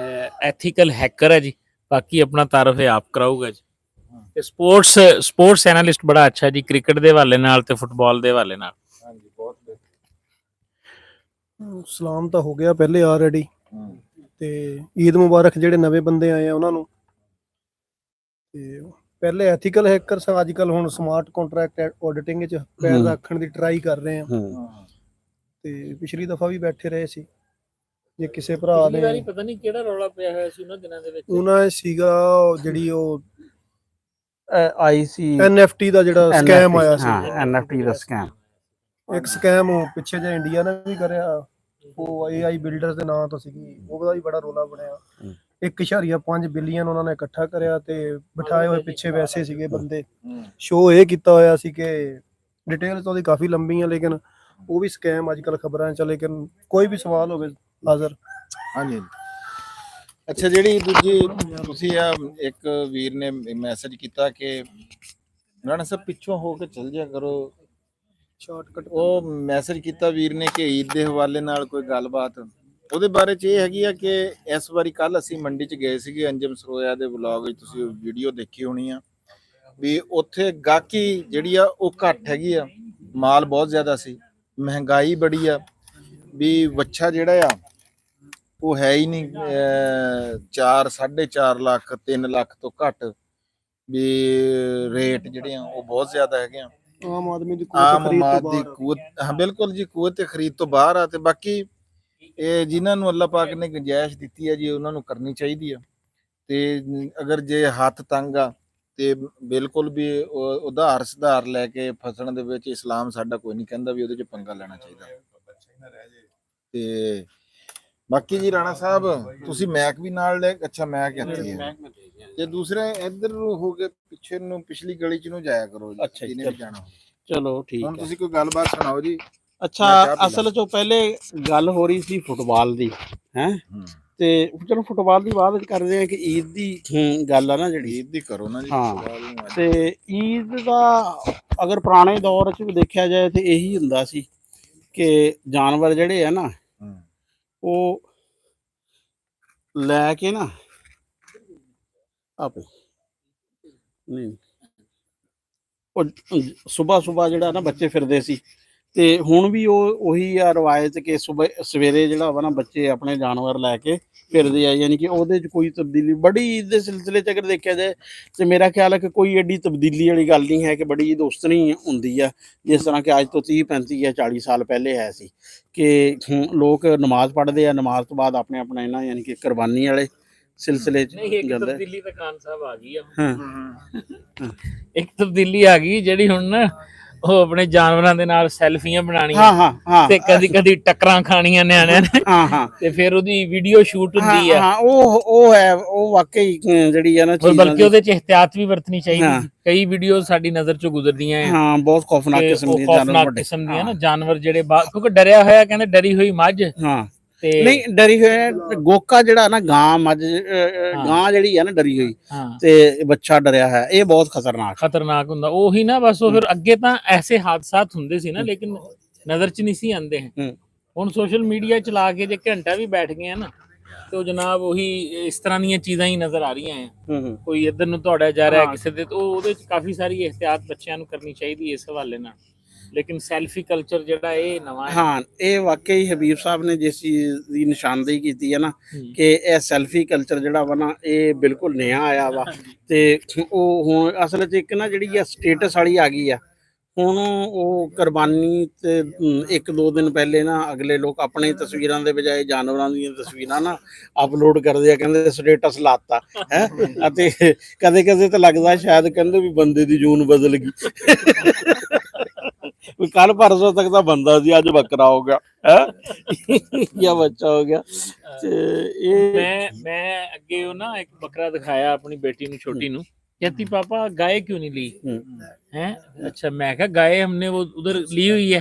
ਐਥੀਕਲ ਹੈਕਰ ਹੈ ਜੀ। ਬਾਕੀ ਆਪਣਾ ਤਾਰਫ ਇਹ ਆਪ ਕਰਾਊਗਾ ਜੀ। ਤੇ ਸਪੋਰਟਸ ਐਨਾਲਿਸਟ ਬੜਾ ਅੱਛਾ ਜੀ, ਕ੍ਰਿਕਟ ਦੇ ਹਵਾਲੇ ਨਾਲ ਤੇ ਫੁੱਟਬਾਲ ਦੇ ਹਵਾਲੇ ਨਾਲ। ਹਾਂਜੀ ਬਹੁਤ ਸਲਾਮ ਤਾਂ ਹੋ ਗਿਆ ਪਹਿਲੇ ਆਲਰੇਡੀ, ਤੇ ਈਦ ਮੁਬਾਰਕ ਜਿਹੜੇ ਨਵੇਂ ਬੰਦੇ ਆਏ ਆ ਉਹਨਾਂ ਨੂੰ। ਤੇ ਪਹਿਲੇ ਐਥੀਕਲ ਹੈਕਰ ਸਾਂ, ਅੱਜ ਕੱਲ ਹੁਣ ਸਮਾਰਟ ਕੰਟਰੈਕਟ ਆਡਿਟਿੰਗ ਚ ਪੈਰ ਰੱਖਣ ਦੀ ਟਰਾਈ ਕਰ ਰਹੇ ਆ। ਤੇ ਪਿਛਲੀ ਦਫਾ ਵੀ ਬੈਠੇ ਰਹੇ ਸੀ। ਜੇ ਕਿਸੇ ਭਰਾ ਨੇ ਪਤਾ ਨਹੀਂ ਕਿਹੜਾ ਰੌਲਾ ਪਿਆ ਹੋਇਆ ਸੀ ਉਹਨਾਂ ਦਿਨਾਂ ਦੇ ਵਿੱਚ, ਉਹਨਾਂ ਸੀਗਾ ਜਿਹੜੀ ਉਹ ਆਈ ਸੀ NFT ਦਾ ਜਿਹੜਾ ਸਕੈਮ ਆਇਆ ਸੀ। ਹਾਂ NFT ਦਾ ਸਕੈਮ, ਇੱਕ ਸਕੈਮ ਉਹ ਪਿੱਛੇ ਜੇ ਇੰਡੀਆ ਨੇ ਵੀ ਕਰਿਆ, ਉਹ AI ਬਿਲਡਰ ਦੇ ਨਾਂ ਤੋਂ ਸੀਗੀ, ਉਹਦਾ ਵੀ ਬੜਾ ਰੋਲਾ ਬਣਿਆ। 1.5 ਬਿਲੀਅਨ ਉਹਨਾਂ ਨੇ ਇਕੱਠਾ ਕਰਿਆ ਤੇ ਬਿਠਾਏ ਹੋਏ ਪਿੱਛੇ ਵੈਸੇ ਸੀਗੇ ਬੰਦੇ। ਸ਼ੋਅ ਇਹ ਕੀਤਾ ਹੋਇਆ ਸੀ ਕਿ ਡਿਟੇਲ ਤਾਂ ਉਹਦੀ ਕਾਫੀ ਲੰਬੀ ਆ, ਲੇਕਿਨ ਉਹ ਵੀ ਸਕੈਮ ਅੱਜ ਕੱਲ ਖਬਰਾਂ ਚ। ਲੇਕਿਨ ਕੋਈ ਵੀ ਸਵਾਲ ਹੋਵੇ ਹਾਜ਼ਰ। ਹਾਂਜੀ ਅੱਛਾ, ਜਿਹੜੀ ਦੂਜੀ ਤੁਸੀਂ ਆ ਇੱਕ ਵੀਰ ਨੇ ਮੈਸੇਜ ਕੀਤਾ ਕਿ ਰਾਣਾ ਸਾਹਿਬ ਪਿੱਛੋਂ ਹੋ ਕੇ ਚੱਲ ਜਾ ਕਰੋ, ਸ਼ਾਰਟਕਟ। ਉਹ ਮੈਸੇਜ ਕੀਤਾ ਵੀਰ ਨੇ ਕਿ ਈਦ ਦੇ ਹਵਾਲੇ ਨਾਲ ਕੋਈ ਗੱਲਬਾਤ, ਉਹਦੇ ਬਾਰੇ ਚ ਇਹ ਹੈਗੀ ਆ ਕਿ ਇਸ ਵਾਰੀ ਕੱਲ ਅਸੀਂ ਮੰਡੀ ਚ ਗਏ ਸੀਗੇ, ਅੰਜਮ ਸਰੋਇਆ ਦੇ ਵਲੌਗ ਵਿੱਚ ਤੁਸੀਂ ਵੀਡੀਓ ਦੇਖੀ ਹੋਣੀ ਆ ਵੀ ਉੱਥੇ ਗਾਹਕੀ ਜਿਹੜੀ ਆ ਉਹ ਘੱਟ ਹੈਗੀ ਆ, ਮਾਲ ਬਹੁਤ ਜ਼ਿਆਦਾ ਸੀ, ਮਹਿੰਗਾਈ ਬੜੀ ਆ, ਵੀ ਵੱਛਾ ਜਿਹੜਾ ਆ ਉਹ ਹੈ ਹੀ ਨਹੀਂ 4 4.5 ਲੱਖ 3 ਲੱਖ ਤੋਂ ਘੱਟ, ਵੀ ਰੇਟ ਜਿਹੜੇ ਆ ਉਹ ਬਹੁਤ ਜ਼ਿਆਦਾ ਹੈਗੇ ਆ। ਆਮ ਆਦਮੀ ਦੀ ਕੂਵਤ, ਹਾਂ ਬਿਲਕੁਲ ਜੀ, ਕੂਵਤ ਤੇ ਖਰੀਦ ਤੋਂ ਬਾਹਰ ਆ। ਤੇ ਬਾਕੀ ਇਹ ਜਿਨ੍ਹਾਂ ਨੂੰ ਅੱਲਾਹ ਪਾਕ ਨੇ ਗੁੰਜਾਇਸ਼ ਦਿੱਤੀ ਹੈ ਜੀ, ਉਹਨਾਂ ਨੂੰ ਕਰਨੀ ਚਾਹੀਦੀ ਆ। ਤੇ ਅਗਰ ਜੇ ਹੱਥ ਤੰਗ ਆ ਤੇ ਬਿਲਕੁਲ ਵੀ ਉਧਾਰ ਸੁਧਾਰ ਲੈ ਕੇ ਫਸਣ ਦੇ ਵਿੱਚ ਇਸਲਾਮ ਸਾਡਾ ਕੋਈ ਨਹੀਂ ਕਹਿੰਦਾ ਵੀ ਉਹਦੇ 'ਚ ਪੰਗਾ ਲੈਣਾ ਚਾਹੀਦਾ। ਤੇ ਬਾਕੀ ਜੀ ਰਾਣਾ ਸਾਹਿਬ ਤੁਸੀਂ ਮੈਕ ਵੀ ਨਾਲ ਲੈ, ਅੱਛਾ ਮੈਕ ਇੱਥੇ ਹੈ ਤੇ ਦੂਸਰੇ ਇੱਧਰ ਹੋ ਕੇ ਪਿੱਛੇ ਨੂੰ ਪਿਛਲੀ ਗਲੀ 'ਚ ਨੂੰ ਜਾਇਆ ਕਰੋ ਜੀ, ਜਿਹਨੇ ਵੀ ਜਾਣਾ। ਚਲੋ ਠੀਕ ਹੁਣ ਤੁਸੀਂ ਕੋਈ ਗੱਲਬਾਤ ਸੁਣਾਓ ਜੀ। ਅੱਛਾ, ਅਸਲ ਚੋਂ ਪਹਿਲੇ ਗੱਲ ਹੋ ਰਹੀ ਸੀ ਫੁੱਟਬਾਲ ਦੀ, ਹੈ ਤੇ ਚਲੋ ਫੁੱਟਬਾਲ ਦੀ ਬਾਅਦ ਵਿੱਚ ਕਰਦੇ ਆ ਕਿ ਈਦ ਦੀ ਗੱਲ ਆ ਨਾ, ਜਿਹੜੀ ਈਦ ਦੀ ਕਰੋ ਨਾ ਜੀ। ਹਾਂ, ਤੇ ਈਦ ਦਾ ਅਗਰ ਪੁਰਾਣੇ ਦੌਰ 'ਚ ਵੀ ਦੇਖਿਆ ਜਾਏ ਤੇ ਇਹੀ ਹੁੰਦਾ ਸੀ ਕਿ ਜਾਨਵਰ ਜਿਹੜੇ ਆ ਨਾ ਉਹ ਲੈ ਕੇ ਨਾ ਆਪੇ ਨਹੀਂ, ਉਹ ਸੁਬਾਹ ਜਿਹੜਾ ਨਾ ਬੱਚੇ ਫਿਰਦੇ ਸੀ। ਤੇ ਹੁਣ ਵੀ ਉਹ ਉਹੀ ਆ ਰਵਾਇਤ ਕਿ ਸਵੇਰੇ ਜਿਹੜਾ ਵਾ ਨਾ ਬੱਚੇ ਆਪਣੇ ਜਾਨਵਰ ਲੈ ਕੇ ਫਿਰਦੇ ਆ, ਯਾਨੀ ਕਿ ਉਹਦੇ 'ਚ ਕੋਈ ਤਬਦੀਲੀ ਬੜੀ ਈਦ ਦੇ ਸਿਲਸਿਲੇ 'ਚ ਅਗਰ ਦੇਖਿਆ ਜਾਏ ਤੇ ਮੇਰਾ ਖਿਆਲ ਹੈ ਕਿ ਕੋਈ ਐਡੀ ਤਬਦੀਲੀ ਵਾਲੀ ਗੱਲ ਨਹੀਂ ਹੈ, ਕਿ ਬੜੀ ਈਦ ਉਸ ਤਰ੍ਹਾਂ ਹੀ ਹੁੰਦੀ ਆ ਜਿਸ ਤਰ੍ਹਾਂ ਕਿ ਅੱਜ ਤੋਂ 30 35 ਜਾਂ 40 ਸਾਲ ਪਹਿਲੇ ਹੈ ਸੀ, ਕਿ ਲੋਕ ਨਮਾਜ਼ ਪੜ੍ਹਦੇ ਆ, ਨਮਾਜ਼ ਤੋਂ ਬਾਅਦ ਆਪਣੇ ਆਪਣਾ ਇਹਨਾਂ ਯਾਨੀ ਕਿ ਕੁਰਬਾਨੀ ਵਾਲੇ ਸਿਲਸਿਲੇ 'ਚ ਜਾਂਦਾ। ਤਬਦੀਲੀ ਤਾਂ ਖਾਨ ਸਾਹਿਬ ਆ ਗਈ ਆ, ਇੱਕ ਤਬਦੀਲੀ ਆ ਗਈ ਜਿਹੜੀ ਹੁਣ ਨਾ ਉਹ ਆਪਣੇ ਜਾਨਵਰਾਂ ਦੇ ਨਾਲ ਸੈਲਫੀਆਂ ਬਣਾਉਣੀਆਂ ਹਾਂ ਹਾਂ ਹਾਂ ਤੇ ਕਦੀ ਕਦੀ ਟੱਕਰਾਂ ਖਾਣੀਆਂ ਨਿਆਣਿਆਂ ਨੇ ਹਾਂ ਹਾਂ ਤੇ ਫਿਰ ਉਹਦੀ ਵੀਡੀਓ ਸ਼ੂਟ ਹੁੰਦੀ ਹਾਂ ਆ। ਹਾਂ ਉਹ ਹੈ, ਉਹ ਵਾਕਈ ਜਿਹੜੀ ਆ ਨਾ ਔਰ ਚੀਜ਼ਾਂ ਬਲਕਿ ਉਹਦੇ ਚ ਇਹਤਿਆਤ ਵੀ ਵਰਤਣੀ ਚਾਹੀਦੀ ਹਾਂ। ਜੀ। ਕਈ ਵੀਡੀਓ ਸਾਡੀ ਨਜ਼ਰ ਚੋਂ ਗੁਜ਼ਰਦੀਆਂ ਆ ਹਾਂ ਬਹੁਤ ਖੌਫਨਾਕ ਤੇ ਕਿਸਮ ਉਹ ਦੀ ਜਾਨਵਰ ਖੌਫਨਾਕ ਵੱਡੇ ਕਿਸਮ ਦੀਆਂ ਨਾ ਜਾਨਵਰ ਜਿਹੜੇ ਕਿਉਂਕਿ ਡਰਿਆ ਹੋਇਆ, ਕਹਿੰਦੇ ਡਰੀ ਹੋਈ ਮੱਝ ਹਾਂ ਤੇ ਨਹੀਂ ਡਰੀ ਹੋਈ ਗੋਕਾ ਜਿਹੜਾ ਨਾ ਗਾਂ ਮੱਝ ਗਾਂ ਜਿਹੜੀ ਆ ਨਾ ਡਰੀ ਹੋਈ ਹਾਂ ਤੇ ਬੱਚਾ ਡਰਿਆ ਹੈ, ਇਹ ਬਹੁਤ ਖਤਰਨਾਕ ਹੁੰਦਾ। ਉਹੀ ਨਾ ਬਸ ਉਹ ਫਿਰ ਅੱਗੇ ਤਾਂ ਐਸੇ ਹਾਦਸਾਤ ਹੁੰਦੇ ਸੀ ਨਾ, ਲੇਕਿਨ ਨਜ਼ਰ ਚ ਨਹੀਂ ਸੀ ਆਉਂਦੇ। ਹੁਣ ਸੋਸ਼ਲ ਮੀਡੀਆ ਚਲਾ ਕੇ ਜੇ ਘੰਟਾ ਵੀ ਬੈਠ ਗਏ ਆ ਨਾ ਤੇ ਉਹ ਜਨਾਬ ਉਹੀ ਇਸ ਤਰ੍ਹਾਂ ਦੀਆਂ ਚੀਜ਼ਾਂ ਹੀ ਨਜ਼ਰ ਆ ਰਹੀਆਂ ਆ। ਕੋਈ ਇੱਧਰ ਨੂੰ ਦੌੜਿਆ ਜਾ ਰਿਹਾ ਕਿਸੇ ਦੇ, ਉਹਦੇ ਚ ਕਾਫੀ ਸਾਰੀ ਇਹਤਿਆਤ ਬੱਚਿਆਂ ਨੂੰ ਕਰਨੀ ਚਾਹੀਦੀ ਹੈ ਇਸ ਹਵਾਲੇ ਨਾਲ। ਲੇਕਿਨ ਸੈਲਫੀ ਕਲਚਰ ਜਿਹੜਾ ਇਹ ਨਵਾਂ ਹੈ। ਹਾਂ ਇਹ ਵਾਕਈ ਹਬੀਬ ਸਾਹਿਬ ਨੇ ਜਿਸ ਚੀਜ਼ ਦੀ ਨਿਸ਼ਾਨਦੇਹੀ ਕੀਤੀ ਹੈ ਨਾ ਕਿ ਇਹ ਸੈਲਫੀ ਕਲਚਰ ਜਿਹੜਾ ਵਾ ਨਾ ਇਹ ਬਿਲਕੁਲ ਨया ਆਇਆ ਵਾ ਤੇ ਉਹ ਹੁਣ ਅਸਲ 'ਚ ਇੱਕ ਨਾ ਜਿਹੜੀ ਆ ਸਟੇਟਸ ਵਾਲੀ ਆ ਗਈ ਆ। ਹੁਣ ਉਹ ਕੁਰਬਾਨੀ ਤੇ 1-2 ਦਿਨ ਪਹਿਲੇ ਨਾ ਅਗਲੇ ਲੋਕ ਆਪਣੀ ਤਸਵੀਰਾਂ ਦੇ ਬਜਾਏ ਜਾਨਵਰਾਂ ਦੀਆਂ ਤਸਵੀਰਾਂ ਨਾ ਅਪਲੋਡ ਕਰਦੇ ਆ, ਕਹਿੰਦੇ ਸਟੇਟਸ ਲਾਤਾ ਹੈ ਅਤੇ ਕਦੇ ਕਦੇ ਤਾਂ ਲੱਗਦਾ ਸ਼ਾਇਦ ਕਹਿੰਦੇ ਵੀ ਬੰਦੇ ਦੀ ਜੂਨ ਬਦਲ ਗਈ। ਕੱਲ ਪਰਸੋਂ ਤੱਕ ਤਾਂ ਬੰਦਾ ਸੀ, ਅੱਜ ਬੱਕਰਾ ਹੋ ਗਿਆ ਹੈ ਜਾਂ ਬੱਚਾ ਹੋ ਗਿਆ। ਤੇ ਇਹ ਮੈਂ ਅੱਗੇ ਉਹ ਨਾ ਇੱਕ ਬੱਕਰਾ ਦਿਖਾਇਆ ਆਪਣੀ ਬੇਟੀ ਨੂੰ, ਛੋਟੀ ਨੂੰ, कहती पापा गाय क्यों नहीं ली हैं। अच्छा मैं कहा गाय हमने वो उधर ली हुई है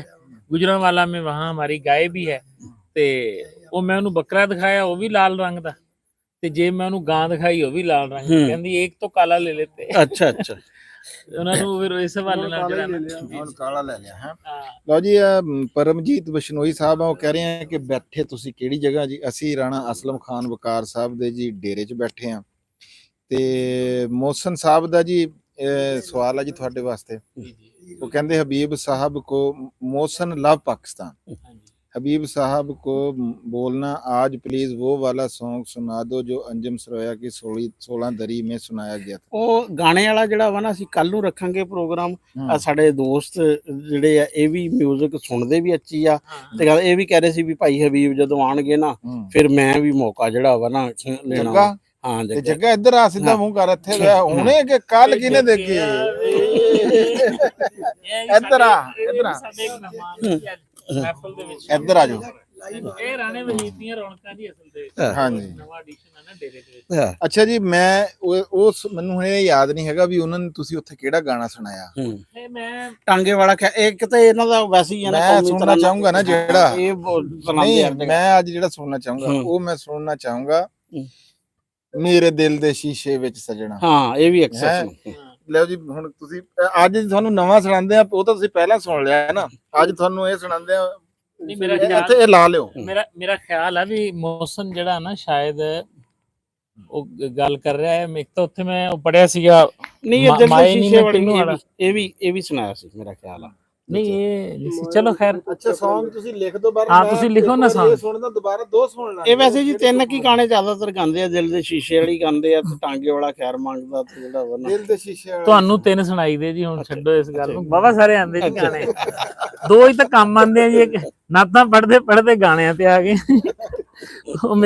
गुजरांवाला में, वहां हमारी गाय भी है। ते वो मैं उन्हें बकरा दिखाया वो भी लाल रंग दा, ते जे मैं उन्हें गां दिखाई वो भी लाल रंग दी। कहंदी एक तो काला ले लेते। अच्छा अच्छा ਉਹਨਾਂ ਨੂੰ ਫਿਰ ਇਸ ਹਵਾਲੇ ਨਾਲ ਜਿਹੜਾ ਹੁਣ ਕਾਲਾ ਲੈ ਲਿਆ ਹੈ। ਲਓ ਜੀ ਪਰਮਜੀਤ ਬਿਸ਼ਨੋਈ ਸਾਹਿਬ ਆ, ਉਹ ਕਹਿ ਰਹੇ ਆ ਕਿ ਬੈਠੇ ਤੁਸੀਂ ਕਿਹੜੀ ਜਗ੍ਹਾ ਜੀ? ਅਸੀਂ ਰਾਣਾ ਅਸਲਮ ਖਾਨ ਵਕਾਰ ਸਾਹਿਬ ਦੇ ਜੀ ਡੇਰੇ 'ਚ ਬੈਠੇ ਆ। ਤੇ ਮੋਹਸਨ ਸਾਹਿਬ ਦਾ ਜੀ ਸਵਾਲ ਹੈ ਜੀ ਤੁਹਾਡੇ ਵਾਸਤੇ। ਉਹ ਕਹਿੰਦੇ ਹਬੀਬ ਸਾਹਿਬ ਕੋ ਮੋਹਸਨ ਲਵ ਪਾਕਿस्तान, हबीब साहब को बोलना आज प्लीज वो वाला सॉन्ग सुना दो जो अंजुम सरोया की 16 दरी में सुनाया गया था। ਉਹ ਗਾਣੇ ਵਾਲਾ ਜਿਹੜਾ ਵਾ ਨਾ ਅਸੀਂ ਕੱਲ ਨੂੰ ਰੱਖਾਂਗੇ ਪ੍ਰੋਗਰਾਮ। ਸਾਡੇ ਦੋਸਤ ਜਿਹੜੇ ਆ ਇਹ ਵੀ 뮤직 ਸੁਣਦੇ ਵੀ ਅੱਛੀ ਆ ਤੇ ਗੱਲ ਇਹ ਵੀ ਕਹਿ ਰਹੇ ਸੀ ਵੀ ਭਾਈ ਹਬੀਬ ਜਦੋਂ ਆਣਗੇ ਨਾ ਫਿਰ ਮੈਂ ਵੀ ਮੌਕਾ ਜਿਹੜਾ ਵਾ ਨਾ ਲੈਣਾ। ਹਾਂ ਤੇ ਜੱਗਾ ਇੱਧਰ ਆ, ਸਿੱਧਾ ਮੂੰਹ ਕਰ, ਇੱਥੇ ਹੁਣੇ ਕਿ ਕੱਲ ਕਿਨੇ ਦੇਖੀ? ਇੱਧਰ ਆ ਇੱਧਰ ਆ ਮਹਿਫਲ ਦੇ ਵਿੱਚ ਇੱਧਰ ਆ ਜਾਓ। ਇਹ ਰਾਣੇ ਵਜੀਦ ਦੀਆਂ ਰੌਣਕਾਂ ਦੀ ਅਸਲ ਦੇ ਹਾਂਜੀ ਨਵਾਂ ਐਡੀਸ਼ਨ ਹੈ ਨਾ ਡੇਰੇ ਦੇ ਵਿੱਚ। ਅੱਛਾ ਜੀ, ਮੈਂ ਉਸ ਮੈਨੂੰ ਹੁਣ ਇਹ ਯਾਦ ਨਹੀਂ ਹੈਗਾ ਵੀ ਉਹਨਾਂ ਨੇ ਤੁਸੀਂ ਉੱਥੇ ਕਿਹੜਾ ਗਾਣਾ ਸੁਣਾਇਆ। ਇਹ ਮੈਂ ਟਾਂਗੇ ਵਾਲਾ ਇੱਕ ਤੇ ਇਹਨਾਂ ਦਾ ਵੈਸੇ ਹੀ ਹੈ ਨਾ, ਮੈਂ ਸੁਣਨਾ ਚਾਹੂੰਗਾ ਨਾ ਜਿਹੜਾ ਇਹ ਨਹੀਂ ਮੈਂ ਅੱਜ ਜਿਹੜਾ ਸੁਣਨਾ ਚਾਹੂੰਗਾ ਉਹ ਮੈਂ ਸੁਣਨਾ ਚਾਹੂੰਗਾ ਮੇਰੇ ਦਿਲ ਦੇ ਸ਼ੀਸ਼ੇ ਵਿੱਚ ਸਜਣਾ। ਹਾਂ ਇਹ ਵੀ ਐਕਸੈਪਸ਼ਨ। ਲਓ ਜੀ ਹੁਣ ਤੁਸੀਂ ਅੱਜ ਤੁਹਾਨੂੰ ਨਵਾਂ ਸੁਣਾਉਂਦੇ ਆ, ਉਹ ਤਾਂ ਤੁਸੀਂ ਪਹਿਲਾਂ ਸੁਣ ਲਿਆ ਹੈ ਨਾ, ਅੱਜ ਤੁਹਾਨੂੰ ਇਹ ਸੁਣਾਉਂਦੇ ਆ। ਨਹੀਂ ਮੇਰਾ ਇੱਥੇ ਇਹ ਲਾ ਲਿਓ। ਮੇਰਾ ਖਿਆਲ ਹੈ ਵੀ ਮੌਸਮ ਜਿਹੜਾ ਨਾ ਸ਼ਾਇਦ ਉਹ ਗੱਲ ਕਰ ਰਿਹਾ ਹੈ। ਇੱਕ ਤਾਂ ਉੱਥੇ ਮੈਂ ਉਹ ਪੜਿਆ ਸੀਗਾ ਨਹੀਂ ਇਹ ਦਿਲ ਦੇ ਸ਼ੀਸ਼ੇ ਵਾਲੀ ਇਹ ਵੀ ਸੁਣਾਇਆ ਸੀ ਮੇਰਾ ਖਿਆਲ ਆ। ਨਹੀਂ ਇਹ ਚਲੋ ਖੈਰ। ਅੱਛਾ ਸੌਂਗ ਤੁਸੀਂ ਲਿਖ ਦੋ ਬਾਅਦ। ਹਾਂ ਤੁਸੀਂ ਲਿਖੋ ਨਾ ਸੌਂਗ। ਸੁਣਦਾ ਦੁਬਾਰਾ ਦੋ ਸੁਣਨਾ। ਇਹ ਵੈਸੇ ਜੀ 3 ਕੀ ਗਾਣੇ ਜ਼ਿਆਦਾਤਰ ਗਾਉਂਦੇ ਆ, ਦਿਲ ਦੇ ਸ਼ੀਸ਼ੇ ਵਾਲੀ ਗਾਉਂਦੇ ਆ ਤੇ ਟਾਂਗੇ ਵਾਲਾ ਖੈਰ ਮੰਗਦਾ ਤੇ ਜਿਹੜਾ ਵਾ ਨਾ ਦਿਲ ਦੇ ਸ਼ੀਸ਼ੇ ਵਾਲਾ। ਤੁਹਾਨੂੰ 3 ਸੁਣਾਈ ਦੇ ਜੀ, ਹੁਣ ਛੱਡੋ ਇਸ ਗੱਲ ਨੂੰ। ਬਾਬਾ ਸਾਰੇ ਆਂਦੇ ਜੀ ਗਾਣੇ, 2 ਹੀ ਤਾਂ ਕੰਮ ਆਂਦੇ ਆ ਜੀ। ਨਾਤਾਂ ਪੜਦੇ ਗਾਣਿਆਂ ਤੇ ਆ ਗਏ। ਉਹ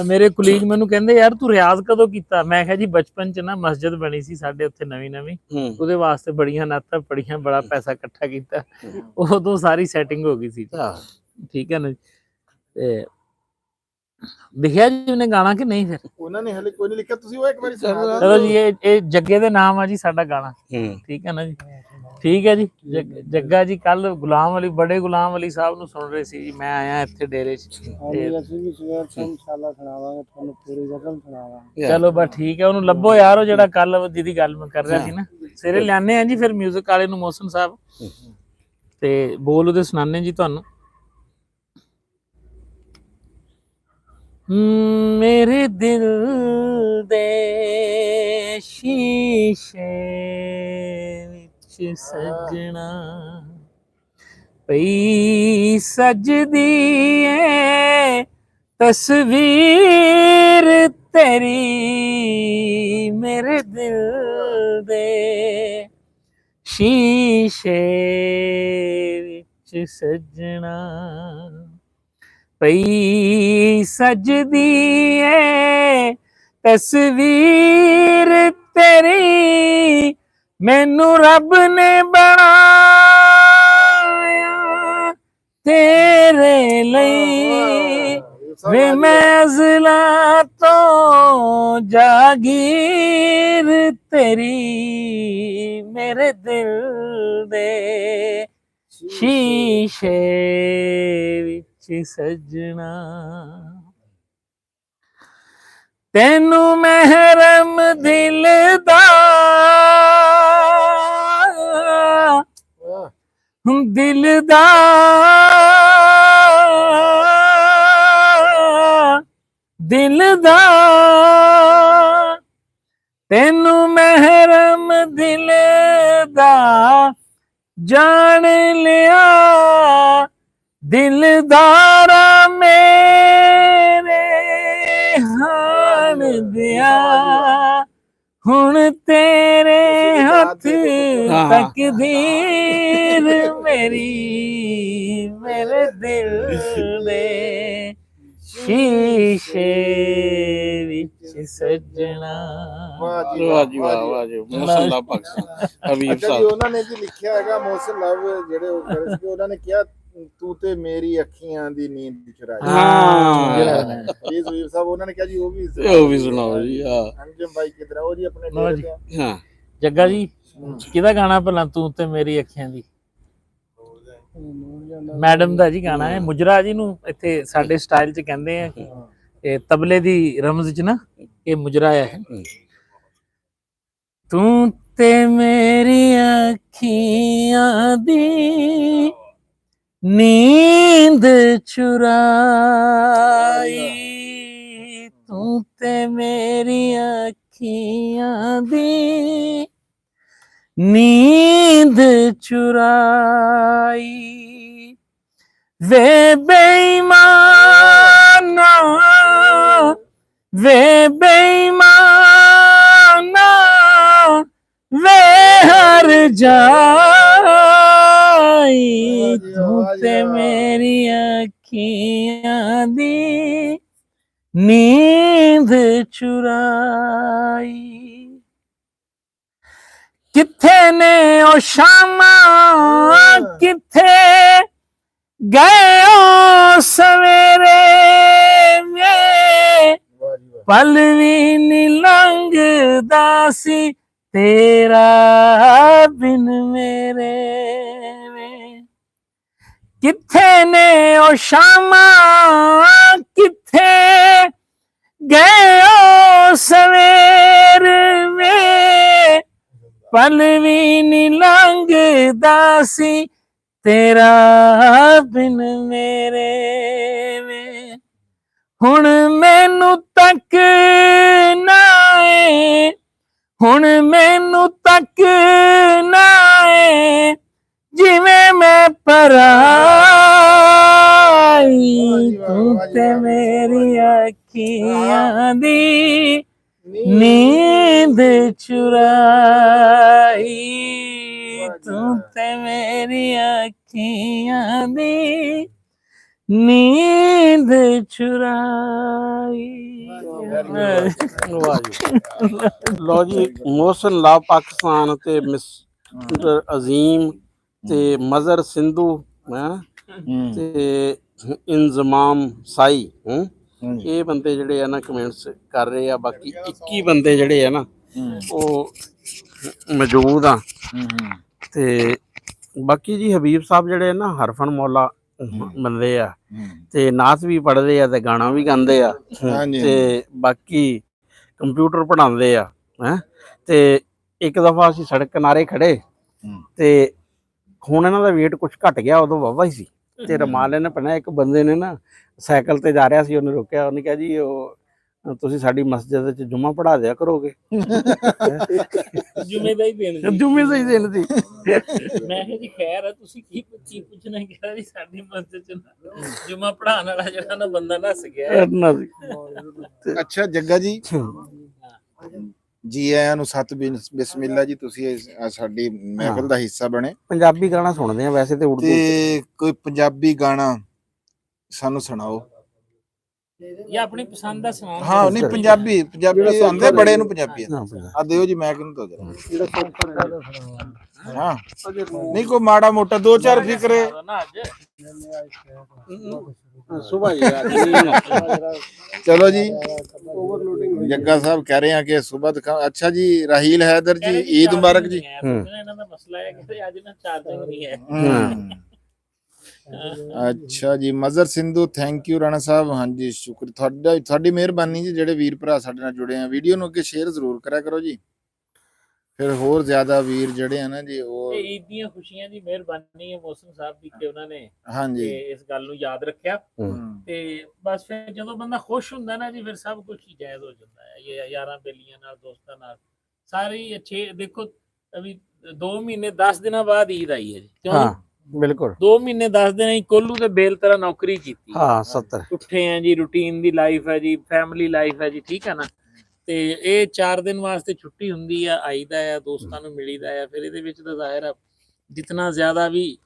ਮੇਰੇ ਕੁਲੀਗ ਮੈਨੂੰ ਕਹਿੰਦੇ ਯਾਰ ਤੂੰ ਰਿਆਜ਼ ਕਦੋਂ ਕੀਤਾ? ਮੈਂ ਕਿਹਾ ਜੀ ਬਚਪਨ ਚ ਨਾ ਮਸਜਿਦ ਬਣੀ ਸੀ ਸਾਡੇ ਉੱਥੇ ਨਵੀਂ ਉਹਦੇ ਵਾਸਤੇ ਬੜੀਆਂ ਨਾਤਾਂ ਪੜੀਆਂ, ਬੜਾ ਪੈਸਾ ਇਕੱਠਾ ਕੀਤਾ, ਉਦੋਂ ਸਾਰੀ ਸੈਟਿੰਗ ਹੋ ਗਈ ਸੀ। ਠੀਕ ਹੈ ਨਾ ਜੀ। ਤੇ ਲਿਖਿਆ ਜੀ ਉਹਨੇ ਗਾਣਾ ਕਿ ਨਹੀਂ? ਫਿਰ ਉਹਨਾਂ ਨੇ ਹਲੇ ਕੋਈ ਨਹੀਂ ਲਿਖਿਆ, ਤੁਸੀਂ ਉਹ ਇੱਕ ਵਾਰੀ ਸੁਣਾ ਦਿਓ। ਚਲੋ ਜੀ ਇਹ ਜੱਗੇ ਦੇ ਨਾਮ ਆ ਜੀ ਸਾਡਾ ਗਾਣਾ। ਠੀਕ ਹੈ ਨਾ ਜੀ। ਠੀਕ ਹੈ ਜੀ। ਜੱਗਾ ਜੀ ਕੱਲ ਗੁਲਾਮ ਅਲੀ ਬੜੇ ਗੁਲਾਮ ਅਲੀ ਸਾਹਿਬ ਨੂੰ ਸੁਣ ਰਹੇ ਸੀ ਜੀ। ਮੈਂ ਆਇਆ ਇੱਥੇ ਡੇਰੇ 'ਚ ਚਲੋ ਬਸ ਠੀਕ ਹੈ। ਉਹਨੂੰ ਲੱਭੋ ਯਾਰ, ਉਹ ਜਿਹੜਾ ਕੱਲ ਜਿਹਦੀ ਗੱਲ ਮੈਂ ਕਰ ਰਿਹਾ ਸੀ ਨਾ, ਸਵੇਰੇ ਲਿਆਨੇ ਆ ਜੀ ਫਿਰ 뮤직 ਵਾਲੇ ਨੂੰ ਮੋਹਸਨ ਸਾਹਿਬ ਤੇ ਬੋਲ ਉਹਦੇ ਸੁਣਾਣੇ ਜੀ ਤੁਹਾਨੂੰ। ਮੇਰੇ ਦਿਲ ਦੇ ਸ਼ੀਸ਼ੇ ਵਿੱਚ ਸਜਣਾ ਪਈ ਸਜਦੀ ਏ ਤਸਵੀਰ ਤੇਰੀ, ਮੇਰੇ ਦਿਲ ਦੇ ਸ਼ੀਸ਼ੇ ਵਿੱਚ ਸਜਣਾ ਪਈ ਸਜਦੀ ਏ ਤਸਵੀਰ ਤੇਰੀ, ਮੈਨੂੰ ਰੱਬ ਨੇ ਬਣਾ ਤੇਰੇ ਲਈ ਵੇ ਮੈਂ ਅਜ਼ਲਾਂ ਤੋਂ ਜਾਗੀਰ ਤੇਰੀ ਮੇਰੇ ਦਿਲ ਦੇ ਸ਼ੀਸ਼ੇ ਵਿੱਚ ਸਜਣਾ ਤੈਨੂੰ ਮਹਿਰਮ ਦਿਲ ਦਾ ਤੈਨੂੰ ਮਹਿਰਮ ਦਿਲ ਦਾ ਜਾਣ ਲਿਆ ਦਿਲਦਾਰਾ ਮੇਰੇ ਹਾਣ ਦਿਆ ਹੁਣ ਤੇਰੇ ਹੱਥ ਤਕਦੀਰ ਮੇਰੀ ਮੇਰੇ ਦਿਲ ਦੇ ਸ਼ੀਸ਼ੇ ਵਿੱਚ ਸਜਣਾ ਵਾਹ ਜੀ ਵਾਹ ਜੀ ਵਾਹ ਵਾਹ ਜੀ ਮੋਹਸਿਨ ਲਵ ਪਾਕਿਸਤਾਨ ਹਬੀਬ ਅੱਛਾ ਜੀ ਸਾਹਿਬ ਉਹਨਾਂ ਨੇ ਜੀ ਲਿਖਿਆ ਹੈਗਾ ਮੋਹਸਿਨ ਲਵ ਜਿਹੜੇ ਉਹ ਕਰੇ ਸੀ ਉਹਨਾਂ ਨੇ ਕਿਹਾ ਤੂੰ ਤੇ ਮੇਰੀ ਅੱਖੀਆਂ ਦੀ ਨੀਂਦ ਚੁਰਾਈ ਜੀ ਜ਼ੁਬੀਰ ਸਾਹਿਬ ਉਹਨਾਂ ਨੇ ਕਿਹਾ ਜੀ ਉਹ ਵੀ ਸੁਣਾਓ ਜੀ ਅੰਜਮ ਭਾਈ ਕਿਧਰ ਉਹ ਜੀ ਆਪਣੇ ਲਓ ਡੇਰੇ ਜੀ। ਤੇ ਹਾਂ ਜੱਗਾ ਜੀ ਕਿਹਦਾ ਗਾਣਾ ਭਲਾ ਤੂੰ ਤੇ ਮੇਰੀ ਅੱਖੀਆਂ ਦੀ ਮੈਡਮ ਦਾ ਜੀ ਗਾਣਾ ਹੈ ਮੁਜਰਾ ਜੀ ਨੂੰ ਇੱਥੇ ਸਾਡੇ ਸਟਾਈਲ 'ਚ ਕਹਿੰਦੇ ਆ ਕਿ ਇਹ ਤਬਲੇ ਦੀ ਰਮਜ਼ 'ਚ ਨਾ ਇਹ ਮੁਜਰਾ ਹੈ ਤੂੰ ਤੇ ਮੇਰੀ ਅੱਖੀਆਂ ਦੀ ਨੀਂਦ ਚੁਰਾਈ ਤੂੰ ਤੇ ਮੇਰੀ ਅੱਖੀਆਂ ਦੀ ਨੀਂਦ ਚੁਰਾਈ ਵੇ ਬੇਈਮਾਨਾ ਵੇ ਹਰ ਜਾਈ ਤੂੰ ਤੇ ਮੇਰੀ ਅੱਖੀਆਂ ਦੀ ਨੀਂਦ ਚੁਰਾਈ ਕਿੱਥੇ ਨੇ ਉਹ ਸ਼ਾਮਾਂ ਕਿੱਥੇ ਗਏ ਉਹ ਸਵੇਰੇ ਵੇ ਪਲ ਵੀ ਨੀ ਲੰਘਦਾ ਸੀ ਤੇਰਾ ਬਿਨ ਮੇਰੇ ਵੇ ਕਿੱਥੇ ਨੇ ਉਹ ਸ਼ਾਮਾਂ ਕਿੱਥੇ ਗਏ ਉਹ ਸਵੇਰ ਵੇ ਪਲ ਵੀ ਨੀ ਲੰਘਦਾ ਸੀ ਤੇਰਾ ਬਿਨ ਮੇਰੇ ਵੇ ਹੁਣ ਮੈਨੂੰ ਤੱਕ ਨਾ ਏ ਹੁਣ ਮੈਨੂੰ ਤੱਕ ਨਾ ਏ ਜਿਵੇਂ ਮੈਂ ਪਰਾਈ ਤੂੰ ਤੇ ਮੇਰੀ ਅੱਖੀਆਂ ਦੀ ਨੀਂਦ ਚੁਰਾਈ ਤੂੰ ਤੇ ਮੇਰੀ ਅੱਖੀਆਂ ਦੀ ਨੀਂਦ ਚੁਰਾਈ ਵਾਹ ਜੀ ਲੋ ਜੀ ਮੋਹਸਿਨ ਲਵ ਪਾਕਿਸਤਾਨ ਤੇ ਮਿਸਟਰ ਅਜ਼ੀਮ ਤੇ ਮਜ਼ਰ ਸਿੰਧੂ ਤੇ ਇੰਜ਼ਮਾਮ ਸਾਈ ਇਹ ਬੰਦੇ ਜਿਹੜੇ ਆ ਨਾ ਕਮੈਂਟਸ ਕਰ ਰਹੇ ਆ ਬਾਕੀ 21 ਬੰਦੇ ਜਿਹੜੇ ਆ ਨਾ ਉਹ ਮੌਜੂਦ ਆ ਤੇ ਬਾਕੀ ਜੀ ਹਬੀਬ ਸਾਹਿਬ ਜਿਹੜੇ ਨਾ ਹਰਫਨ ਮੌਲਾ ਬੰਦੇ ਆ ਤੇ ਨਾਤ ਵੀ ਪੜ੍ਹਦੇ ਆ ਤੇ ਗਾਣਾ ਵੀ ਗਾਉਂਦੇ ਆ ਤੇ ਬਾਕੀ ਕੰਪਿਊਟਰ ਪੜ੍ਹਾਉਂਦੇ ਆ ਤੇ ਇੱਕ ਦਫਾ ਅਸੀਂ ਸੜਕ ਕਿਨਾਰੇ ਖੜੇ ਤੇ ਹੁਣ ਇਹਨਾਂ ਦਾ weight ਕੁਝ ਘਟ ਗਿਆ ਉਦੋਂ ਵਾਵਾ ਹੀ ਸੀ ਤੇ ਰਮਾਲ ਨੇ ਪਹਿਲਾਂ ਇੱਕ ਬੰਦੇ ਨੇ ਨਾ ਸਾਈਕਲ ਤੇ ਜਾ ਰਿਹਾ ਸੀ ਉਹਨੇ ਰੋਕਿਆ ਉਹਨੇ ਕਿਹਾ ਜੀ ਉਹ ਤੁਸੀਂ ਸਾਡੀ ਮਸਜਿਦ ਵਿੱਚ ਜੁਮਾ ਪੜ੍ਹਾ ਦਿਆ ਕਰੋਗੇ ਜੁਮੇ ਦਾ ਹੀ ਦੇਣ ਜੁਮੇ ਦਾ ਹੀ ਦਿਨ ਸੀ ਮੈਂ ਕਿਹਾ ਜੀ ਖੈਰ ਹੈ ਤੁਸੀਂ ਕੀ ਪੁੱਛਣਾ ਕਿਹਾ ਜੀ ਸਾਡੀ ਮਸਜਿਦ ਚ ਜੁਮਾ ਪੜਾਉਣ ਵਾਲਾ ਜਿਹੜਾ ਨਾ ਬੰਦਾ ਨੱਸ ਗਿਆ ਅੱਛਾ ਜੱਗਾ ਜੀ ਜੀ ਆਇਆਂ ਨੂੰ ਸਤ ਬਿਸਮਿਲ੍ਲਾ ਜੀ ਤੁਸੀਂ ਸਾਡੀ ਮਹਿਫਿਲ ਦਾ ਹਿੱਸਾ ਬਣੇ ਪੰਜਾਬੀ ਗਾਣਾ ਸੁਣਦੇ ਆ ਵੈਸੇ ਤੇ ਉਰਦੂ ਤੇ ਕੋਈ ਪੰਜਾਬੀ ਗਾਣਾ ਸਾਨੂੰ ਸੁਣਾਓ ਜਾਂ ਆਪਣੀ ਪਸੰਦ ਦਾ ਸੁਣਾਓ ਹਾਂ ਨਹੀਂ ਪੰਜਾਬੀ ਆਂਦੇ ਬੜੇ ਨੂੰ ਪੰਜਾਬੀ ਆ ਦਿਓ ਜੀ ਮੈਂ ਕਿਹਨੂੰ ਤੋਂ ਹਾਂ ਨਹੀਂ ਕੋਈ ਮਾੜਾ ਮੋਟਾ ਦੋ ਚਾਰ ਫਿਕਰੇ ਸੁਬਾਹ ਹੀ ਰਾਤ ਨੂੰ चलो जी जग्गा साहब कह रहे हैं कि सुबह दिखा। अच्छा जी राहील हैदर जी ईद मुबारक जी। ਇਹਨਾਂ ਦਾ ਮਸਲਾ ਹੈ ਕਿ ਅੱਜ ਨਾ ਚਾਰਜਿੰਗ ਨਹੀਂ ਹੈ। ਅੱਛਾ ਜੀ ਮਜ਼ਰ ਸਿੰਧੂ ਥੈਂਕ ਯੂ ਰਾਣਾ ਸਾਹਿਬ। ਹਾਂਜੀ ਸ਼ੁਕਰ ਤੁਹਾਡੀ ਮਿਹਰਬਾਨੀ ਜੀ ਜਿਹੜੇ ਵੀਰ ਭਰਾ ਸਾਡੇ ਨਾਲ ਜੁੜੇ ਆ। ਵੀਡੀਓ ਨੂੰ ਅੱਗੇ ਸ਼ੇਅਰ ਜ਼ਰੂਰ ਕਰਿਆ ਕਰੋ ਜੀ, ਫਿਰ ਹੋਰ ਜ਼ਿਆਦਾ ਵੀਰ ਜਿਹੜੇ ਆ ਨਾ ਜੀ ਉਹ ਇਹ ਈਦ ਦੀਆਂ ਖੁਸ਼ੀਆਂ ਦੀ ਮਿਹਰਬਾਨੀ ਹੈ ਮੌਸਮ ਸਾਹਿਬ ਦੀ ਕਿ ਉਹਨਾਂ ਨੇ ਹਾਂਜੀ ਇਸ ਗੱਲ ਨੂੰ ਯਾਦ ਰੱਖਿਆ। ਤੇ ਬਸ ਫਿਰ ਜਦੋਂ ਬੰਦਾ ਖੁਸ਼ ਹੁੰਦਾ ਨਾ ਜੀ ਫਿਰ ਸਭ ਕੁਝ ਹੀ ਜਾਇਜ਼ ਹੋ ਜਾਂਦਾ ਹੈ। ਇਹ ਯਾਰਾਂ ਬੇਲੀਆਂ ਨਾਲ ਦੋਸਤਾਂ ਨਾਲ ਸਾਰੇ ਅੱਛੇ। ਦੇਖੋ ਅਭੀ 2 ਮਹੀਨੇ 10 ਦਿਨਾਂ ਬਾਅਦ ਈਦ ਆਈ ਹੈ ਜੀ। ਹਾਂ ਬਿਲਕੁਲ 2 ਮਹੀਨੇ 10 ਦਿਨ ਹੀ ਕੋਲੂ ਤੇ ਬੇਲ ਤਰ੍ਹਾਂ ਨੌਕਰੀ ਕੀਤੀ। ਹਾਂ 70 ਉੱਠੇ ਆ ਜੀ, ਰੂਟੀਨ ਦੀ ਲਾਈਫ ਹੈ ਜੀ, ਫੈਮਿਲੀ ਲਾਈਫ ਹੈ ਜੀ, ਠੀਕ ਹੈ ਨਾ। ਤੇ ਇਹ 4 ਦਿਨ ਵਾਸਤੇ ਛੁੱਟੀ ਹੁੰਦੀ ਆ, ਆਈਦਾ ਆ, ਦੋਸਤਾਂ ਨੂੰ ਮਿਲੀਦਾ ਆ। ਫਿਰ ਇਹਦੇ ਵਿੱਚ ਤਾਂ ਜ਼ਾਹਿਰ ਆ ਜਿੰਨਾ ਜ਼ਿਆਦਾ ਵੀ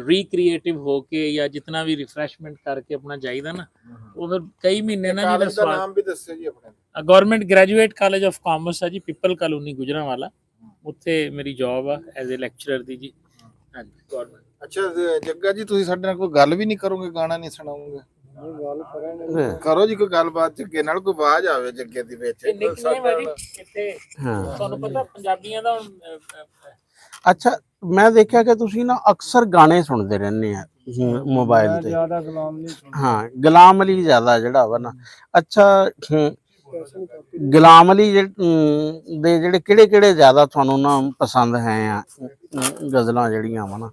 ਰੀਕ੍ਰੀਏਟਿਵ ਹੋ ਕੇ ਜਾਂ ਜਿੰਨਾ ਵੀ ਰਿਫਰੈਸ਼ਮੈਂਟ ਕਰਕੇ ਆਪਣਾ ਜਾਈਦਾ ਨਾ ਉਹ ਫਿਰ ਕਈ ਮਹੀਨੇ ਨਾ ਜਿਹਦਾ ਸਵਾਲ। ਨਾਮ ਵੀ ਦੱਸਿਓ ਜੀ ਆਪਣੇ। Government graduate college of commerce ਆ ਜੀ, ਪਿੱਪਲ ਕਲੋਨੀ ਗੁਜਰਾਂਵਾਲਾ। ਉੱਥੇ ਮੇਰੀ ਜੌਬ ਆ ਐਜ਼ ਅ ਲੈਕਚਰਰ ਦੀ ਜੀ। ਹਾਂਜੀ ਗਵਰਨਮੈਂਟ। ਅੱਛਾ ਜੱਗਾ ਜੀ ਤੁਸੀਂ ਸਾਡੇ ਨਾਲ ਕੋਈ ਗੱਲ ਵੀ ਨਹੀਂ ਕਰੋਗੇ, ਗਾਣਾ ਨਹੀਂ ਸੁਣਾਓਗੇ? ਗੱਲ ਕਰਾਂਗੇ ਕਰੋ ਜੀ ਕੋਈ ਗੱਲਬਾਤ ਜੱਗੇ ਨਾਲ, ਕੋਈ ਆਵਾਜ਼ ਆਵੇ ਜੱਗੇ ਦੀ ਵਿੱਚ। ਇੱਥੇ ਤੁਹਾਨੂੰ ਪਤਾ ਪੰਜਾਬੀਆਂ ਦਾ ਅੱਛਾ ਮੈਂ ਦੇਖਿਆ ਕਿ ਤੁਸੀਂ ਨਾ ਅਕਸਰ ਗਾਣੇ ਸੁਣਦੇ ਰਹਿੰਦੇ ਆ ਮੋਬਾਈਲ ਤੇ। ਜ਼ਿਆਦਾ ਗੁਲਾਮ ਨਹੀਂ ਸੁਣਦਾ। ਹਾਂ ਗੁਲਾਮ ਅਲੀ ਜ਼ਿਆਦਾ ਜਿਹੜਾ ਵਾ ਨਾ। ਅੱਛਾ ਗੁਲਾਮ ਅਲੀ ਦੇ ਜਿਹੜੇ ਕਿਹੜੇ ਕਿਹੜੇ ਜ਼ਿਆਦਾ ਤੁਹਾਨੂੰ ਨਾ ਪਸੰਦ ਹੈ ਆ ਗਜ਼ਲਾਂ ਜਿਹੜੀਆਂ ਵਾ ਨਾ?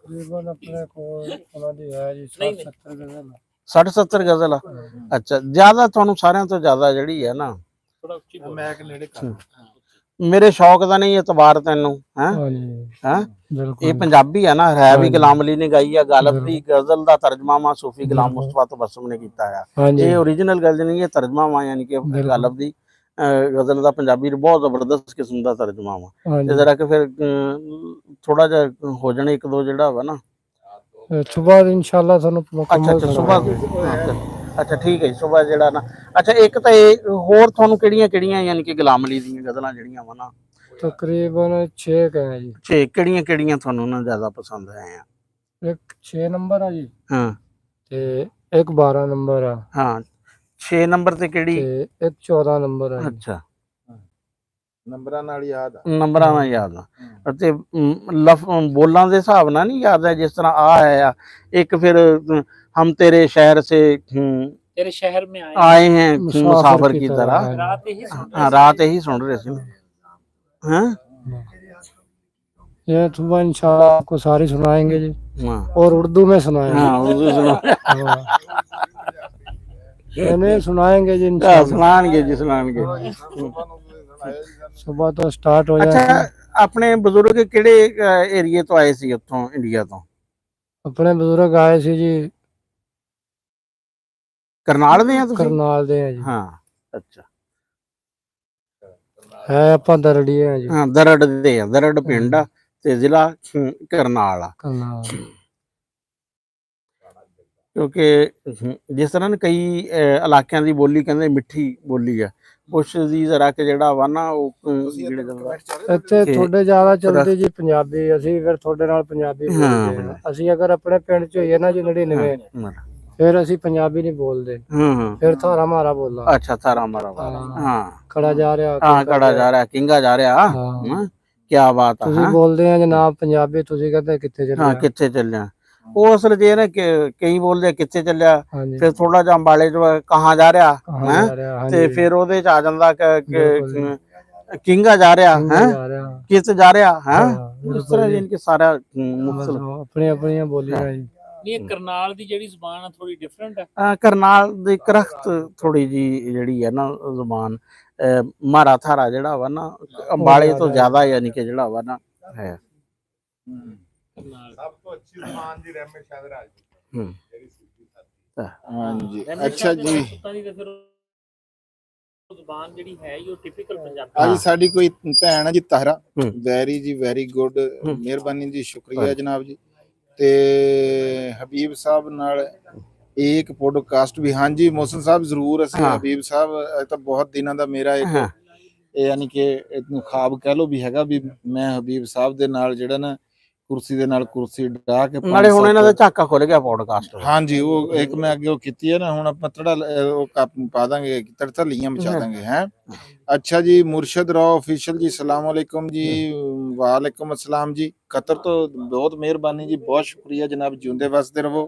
ਤਕਰੀਬਨ ਆਪਣੇ ਕੋਲ ਉਹਨਾਂ ਦੀ ਹੈ ਜੀ 60-70 ਗਜ਼ਲ। 60-70 ਗਜ਼ਲ ਆ। ਅੱਛਾ ਜ਼ਿਆਦਾ ਤੁਹਾਨੂੰ ਸਾਰਿਆਂ ਤੋਂ ਜ਼ਿਆਦਾ ਜਿਹੜੀ ਹੈ ਨਾ ਥੋੜਾ ਉੱਚੀ ਬੋਲੋ। ਮੈਂ ਕਿ ਨੇੜੇ ਕਰ ਮੇਰੇ ਸ਼ੌਕ ਦਾ ਨਹੀਂ ਇਤਬਾਰ ਤੈਨੂੰ ਹੈ ਹੈ ਬਿਲਕੁਲ ਇਹ ਪੰਜਾਬੀ ਹੈ ਨਾ। ਹੈ ਵੀ ਗੁਲਾਮ ਅਲੀ ਨੇ ਗਾਈ ਆ। ਗਾਲਬ ਦੀ ਗਜ਼ਲ ਦਾ ਤਰਜਮਾ ਸੂਫੀ ਗੁਲਾਮ ਮੁਸਤਫਾ ਤਬਸਮ ਨੇ ਕੀਤਾ ਆ। ਇਹ ਓਰੀਜਨਲ ਗਜ਼ਲ ਨਹੀਂ, ਇਹ ਤਰਜਮਾ ਯਾਨੀ ਕਿ ਗਾਲਬ ਦੀ ਗਜ਼ਲ ਦਾ ਪੰਜਾਬੀ ਬਹੁਤ ਜ਼ਬਰਦਸਤ ਕਿਸਮ ਦਾ ਤਰਜਮਾ ਵਾ। ਤੇ ਜ਼ਰਾ ਕਿ ਫਿਰ ਥੋੜਾ ਜਿਹਾ ਹੋ ਜਾਣੇ ਇੱਕ ਦੋ ਜਿਹੜਾ ਵਾ ਨਾ ਸੁਬਾਹ ਇਨਸ਼ਾਅੱਲਾ ਤੁਹਾਨੂੰ ਅੱਛਾ ਸੁਬਾਹ। ਅੱਛਾ ਠੀਕ ਹੈ ਜੀ ਸੁਬਾਹ ਜਿਹੜਾ ਨਾ। ਅੱਛਾ ਇੱਕ ਤਾਂ ਇਹ ਹੋਰ ਤੁਹਾਨੂੰ ਕਿਹੜੀਆਂ ਕਿਹੜੀਆਂ ਯਾਨੀ ਕਿ ਗੁਲਾਮ ਅਲੀ ਦੀਆਂ ਗਜ਼ਲਾਂ ਜਿਹੜੀਆਂ ਵਾ ਨਾ? ਤਕਰੀਬਨ 6 ਹੈ ਜੀ। 6 ਕਿਹੜੀਆਂ ਕਿਹੜੀਆਂ ਤੁਹਾਨੂੰ ਨਾ ਜ਼ਿਆਦਾ ਪਸੰਦ ਹੈ ਆ? ਇੱਕ 6 ਨੰਬਰ ਆ ਜੀ ਹਾਂ ਤੇ ਇੱਕ 12 ਨੰਬਰ ਆ। ਹਾਂ 6 ਨੰਬਰ ਤੇ ਕਿਹੜੀ? ਤੇ ਇੱਕ 14 ਨੰਬਰ ਆ। ਅੱਛਾ ਨੰਬਰਾਂ ਨਾਲ ਯਾਦ ਆ। ਨੰਬਰਾਂ ਨਾਲ ਯਾਦ ਆ ਅਤੇ ਬੋਲਾਂ ਦੇ ਹਿਸਾਬ ਨਾਲ ਨਹੀਂ ਯਾਦ ਹੈ। ਜਿਸ ਤਰ੍ਹਾਂ ਆ ਹੈ ਆ ਇੱਕ ਫਿਰ ਹਮ ਤੇਰੇ ਸ਼ਹਿਰ ਸੇ तेरे शहर में आए हैं मुसाफिर की तरह। हाँ रात यही सुन रहे थे। हाँ ये सुबह इंशाल्लाह आपको सारी सुनाएंगे जी और उर्दू में सुनाएंगे। हाँ उर्दू सुना यानी सुनाएंगे जी सुनाएंगे जी सुनाएंगे। सुबह तो स्टार्ट हो जाए। अच्छा अपने बुजुर्ग किहड़े एरिए तो आए सी उत्थों इंडिया तो? अपने बुजुर्ग आए सी जी करनाल दे हैं तुसीं? करनाल दे हैं जी। हाँ अच्छा है ਆਪਾਂ ਦਰੜੀਏ ਆ ਜੀ। हाँ दरड़ दे हैं। दरड़ पिंड आ ते जिला करनाल आ। ਕਰਨਾਲ ਕਿਉਂਕਿ ਜਿਸ ਤਰ੍ਹਾਂ ਨਾ ਕਈ ਇਲਾਕਿਆਂ ਦੀ ਬੋਲੀ ਕਹਿੰਦੇ ਮਿੱਠੀ ਬੋਲੀ ਆ, ਕੁਛ ਦੀ ਜ਼ਰਾ ਕਿ ਜਿਹੜਾ ਵਾ ਨਾ ਉਹ ਜਿਹੜੇ ਇੱਥੇ ਤੁਹਾਡੇ ਜ਼ਿਆਦਾ ਚੱਲਦੀ ਜੀ ਪੰਜਾਬੀ। ਅਸੀਂ ਫਿਰ ਤੁਹਾਡੇ ਨਾਲ ਪੰਜਾਬੀ ਬੋਲਦੇ ਆ। ਅਸੀਂ ਅਗਰ ਆਪਣੇ ਪਿੰਡ ਚ ਹੋਈਏ ਨਾ ਜੀ 99 ਫਿਰ ਅਸੀਂ ਪੰਜਾਬੀ ਨਹੀਂ ਬੋਲਦੇ। ਫਿਰ ਥਾਰਾ ਮਾਰਾ ਬੋਲਦਾ। ਅੱਛਾ ਥਾਰਾ ਮਾਰਾ ਹਾਂ ਕੜਾ ਜਾ ਰਿਹਾ। ਹਾਂ ਕੜਾ ਜਾ ਰਿਹਾ, ਕਿੰਗਾ ਜਾ ਰਿਹਾ। ਕੀ ਬਾਤ ਆ। ਤੁਸੀਂ ਬੋਲਦੇ ਆ ਜਨਾਬ ਪੰਜਾਬੀ, ਤੁਸੀਂ ਕਹਿੰਦੇ ਕਿੱਥੇ ਚੱਲਿਆ? ਹਾਂ ਕਿੱਥੇ ਚੱਲਿਆ। ਉਹ ਅਸਲ ਜੇ ਨਾ ਕਈ ਬੋਲਦੇ ਕਿੱਥੇ ਚੱਲਿਆ, ਫਿਰ ਥੋੜਾ ਜਿਹਾ ਅੰਬਾਲੇ ਚ ਕਹਾਂ ਜਾ ਰਿਹਾ ਹੈ ਤੇ ਫਿਰ ਉਹਦੇ ਚ ਆ ਜਾਂਦਾ ਕਿੰਗਾ ਜਾ ਰਿਹਾ ਹੈ, ਕਿਸ ਜਾ ਰਿਹਾ ਹੈ। ਇਸ ਤਰ੍ਹਾਂ ਜਿਨਕੇ ਸਾਰਾ ਆਪਣੀ ਆਪਣੀਆਂ ਬੋਲੀਆਂ ਜੀ। ਇਹ ਕਰਨਾਲ ਦੀ ਜਿਹੜੀ ਜ਼ੁਬਾਨ ਆ ਥੋੜੀ ਡਿਫਰੈਂਟ ਆ। ਕਰਨਾਲ ਦੀ ਕਰਖਤ ਥੋੜੀ ਜੀ ਜਿਹੜੀ ਹੈ ਨਾ ਜ਼ੁਬਾਨ ਮਾਰਾ ਥਾਰਾ ਜਿਹੜਾ ਵਾ ਨਾ ਅੰਬਾਲੇ ਤੋਂ ਜ਼ਿਆਦਾ ਯਾਨੀ ਕਿ ਜਿਹੜਾ ਵਾ ਨਾ ਹੈ। ਸਭ ਤੋਂ ਅੱਛੀ ਜ਼ੁਬਾਨ ਦੀ ਰਹਿਮਤ ਸ਼ਾਇਦ ਰਾਜਪੂਤ ਹਾਂਜੀ। ਅੱਛਾ ਜੀ ਜ਼ੁਬਾਨ ਜਿਹੜੀ ਹੈ ਉਹ ਟਿਪੀਕਲ ਪੰਜਾਬੀ। ਅੱਜ ਸਾਡੀ ਕੋਈ ਭੈਣ ਹੈ ਜੀ ਤਾਹਰਾ, ਵੈਰੀ ਜੀ ਵੈਰੀ ਗੁੱਡ, ਮਿਹਰਬਾਨੀ ਜੀ, ਸ਼ੁਕਰੀਆ ਜਨਾਬ ਜੀ। ਤੇ ਹਬੀਬ ਸਾਹਿਬ ਨਾਲ ਇੱਕ ਪੋਡਕਾਸਟ ਵੀ। ਹਾਂਜੀ ਮੋਹਸਨ ਸਾਹਿਬ ਜ਼ਰੂਰ। ਅਸੀਂ ਹਬੀਬ ਸਾਹਿਬ ਤਾਂ ਬਹੁਤ ਦਿਨਾਂ ਦਾ ਮੇਰਾ ਇੱਕ ਯਾਨੀ ਕਿ ਇਹਨੂੰ ਖਾਬ ਕਹਿ ਲੋ ਵੀ ਹੈਗਾ ਵੀ ਮੈਂ ਹਬੀਬ ਸਾਹਿਬ ਦੇ ਨਾਲ ਜਿਹੜਾ ਨਾ ਕੁਰਸੀ ਦੇ ਨਾਲ ਕੁਰਸੀ ਢਾ ਕੇ ਨਾਲੇ ਹੁਣ ਇਹਨਾਂ ਦਾ ਝਾਕਾ ਖੁੱਲ ਗਿਆ ਪੋਡਕਾਸਟ ਦਾ। ਹਾਂਜੀ ਉਹ ਇੱਕ ਮੈਂ ਅੱਗੇ ਉਹ ਕੀਤੀ ਹੈ ਨਾ, ਹੁਣ ਆਪਾਂ ਤੜਾ ਉਹ ਪਾ ਦਾਂਗੇ, ਤੜਤਾ ਲੀਆਂ ਮਚਾ ਦਾਂਗੇ ਹੈ। अच्छा जी, मुर्शद राव ऑफिशियल जी, सलाम अलैकुम जी, वालेकुम अस्सलाम जी। कतर तो बहुत मेहरबानी जी, बहुत शुक्रिया जनाब, जिंदे वास्ते रहो।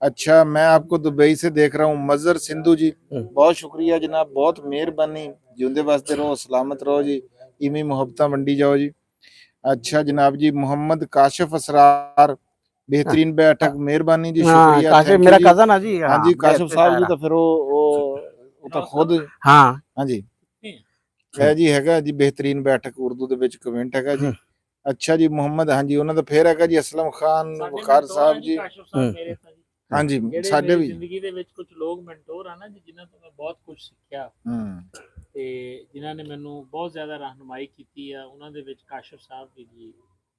अच्छा, मैं आपको दुबई से देख रहा हूँ, मजर सिंधु जी, बहुत शुक्रिया जनाब, बहुत मेहरबानी, जिंदे वास्ते रहो, सलामत रहो जी, इमी मोहब्बत मंडी जाओ जी। अच्छा जनाब जी, मोहम्मद काशिफ असरार, बेहतरीन बैठक, मेहरबानी जी, शुक्रिया, काशिफ thank you मेरा जी। कजन है जी। हाँ जी, काशिफ साहब जी, तो फिर वो तो खुद हाँ हाँ जी ਹੈ ਜੀ, ਹੈਗਾ ਜੀ बेहतरीन बैठक, ਉਰਦੂ ਦੇ ਵਿੱਚ ਕਮੈਂਟ ਹੈਗਾ ਜੀ। ਅੱਛਾ ਜੀ, ਮੁਹੰਮਦ, ਹਾਂਜੀ ਉਹਨਾਂ ਦਾ ਫੇਰ ਹੈਗਾ ਜੀ, ਅਸਲਮ ਖਾਨ ਵਕਾਰ ਸਾਹਿਬ ਜੀ, ਹਾਂਜੀ ਸਾਡੇ ਵੀ ਜ਼ਿੰਦਗੀ ਦੇ ਵਿੱਚ ਕੁਝ ਲੋਕ ਮੈਂਟੋਰ ਆ ਨਾ ਜੀ, ਜਿਨ੍ਹਾਂ ਤੋਂ ਮੈਂ ਬਹੁਤ ਕੁਝ ਸਿੱਖਿਆ ਤੇ ਜਿਨ੍ਹਾਂ ਨੇ ਮੈਨੂੰ ਬਹੁਤ ਜ਼ਿਆਦਾ ਰਹਿਨੁਮਾਈ ਕੀਤੀ ਆ, ਉਹਨਾਂ ਦੇ ਵਿੱਚ ਕਾਸ਼ਿਫ ਸਾਹਿਬ ਵੀ ਜੀ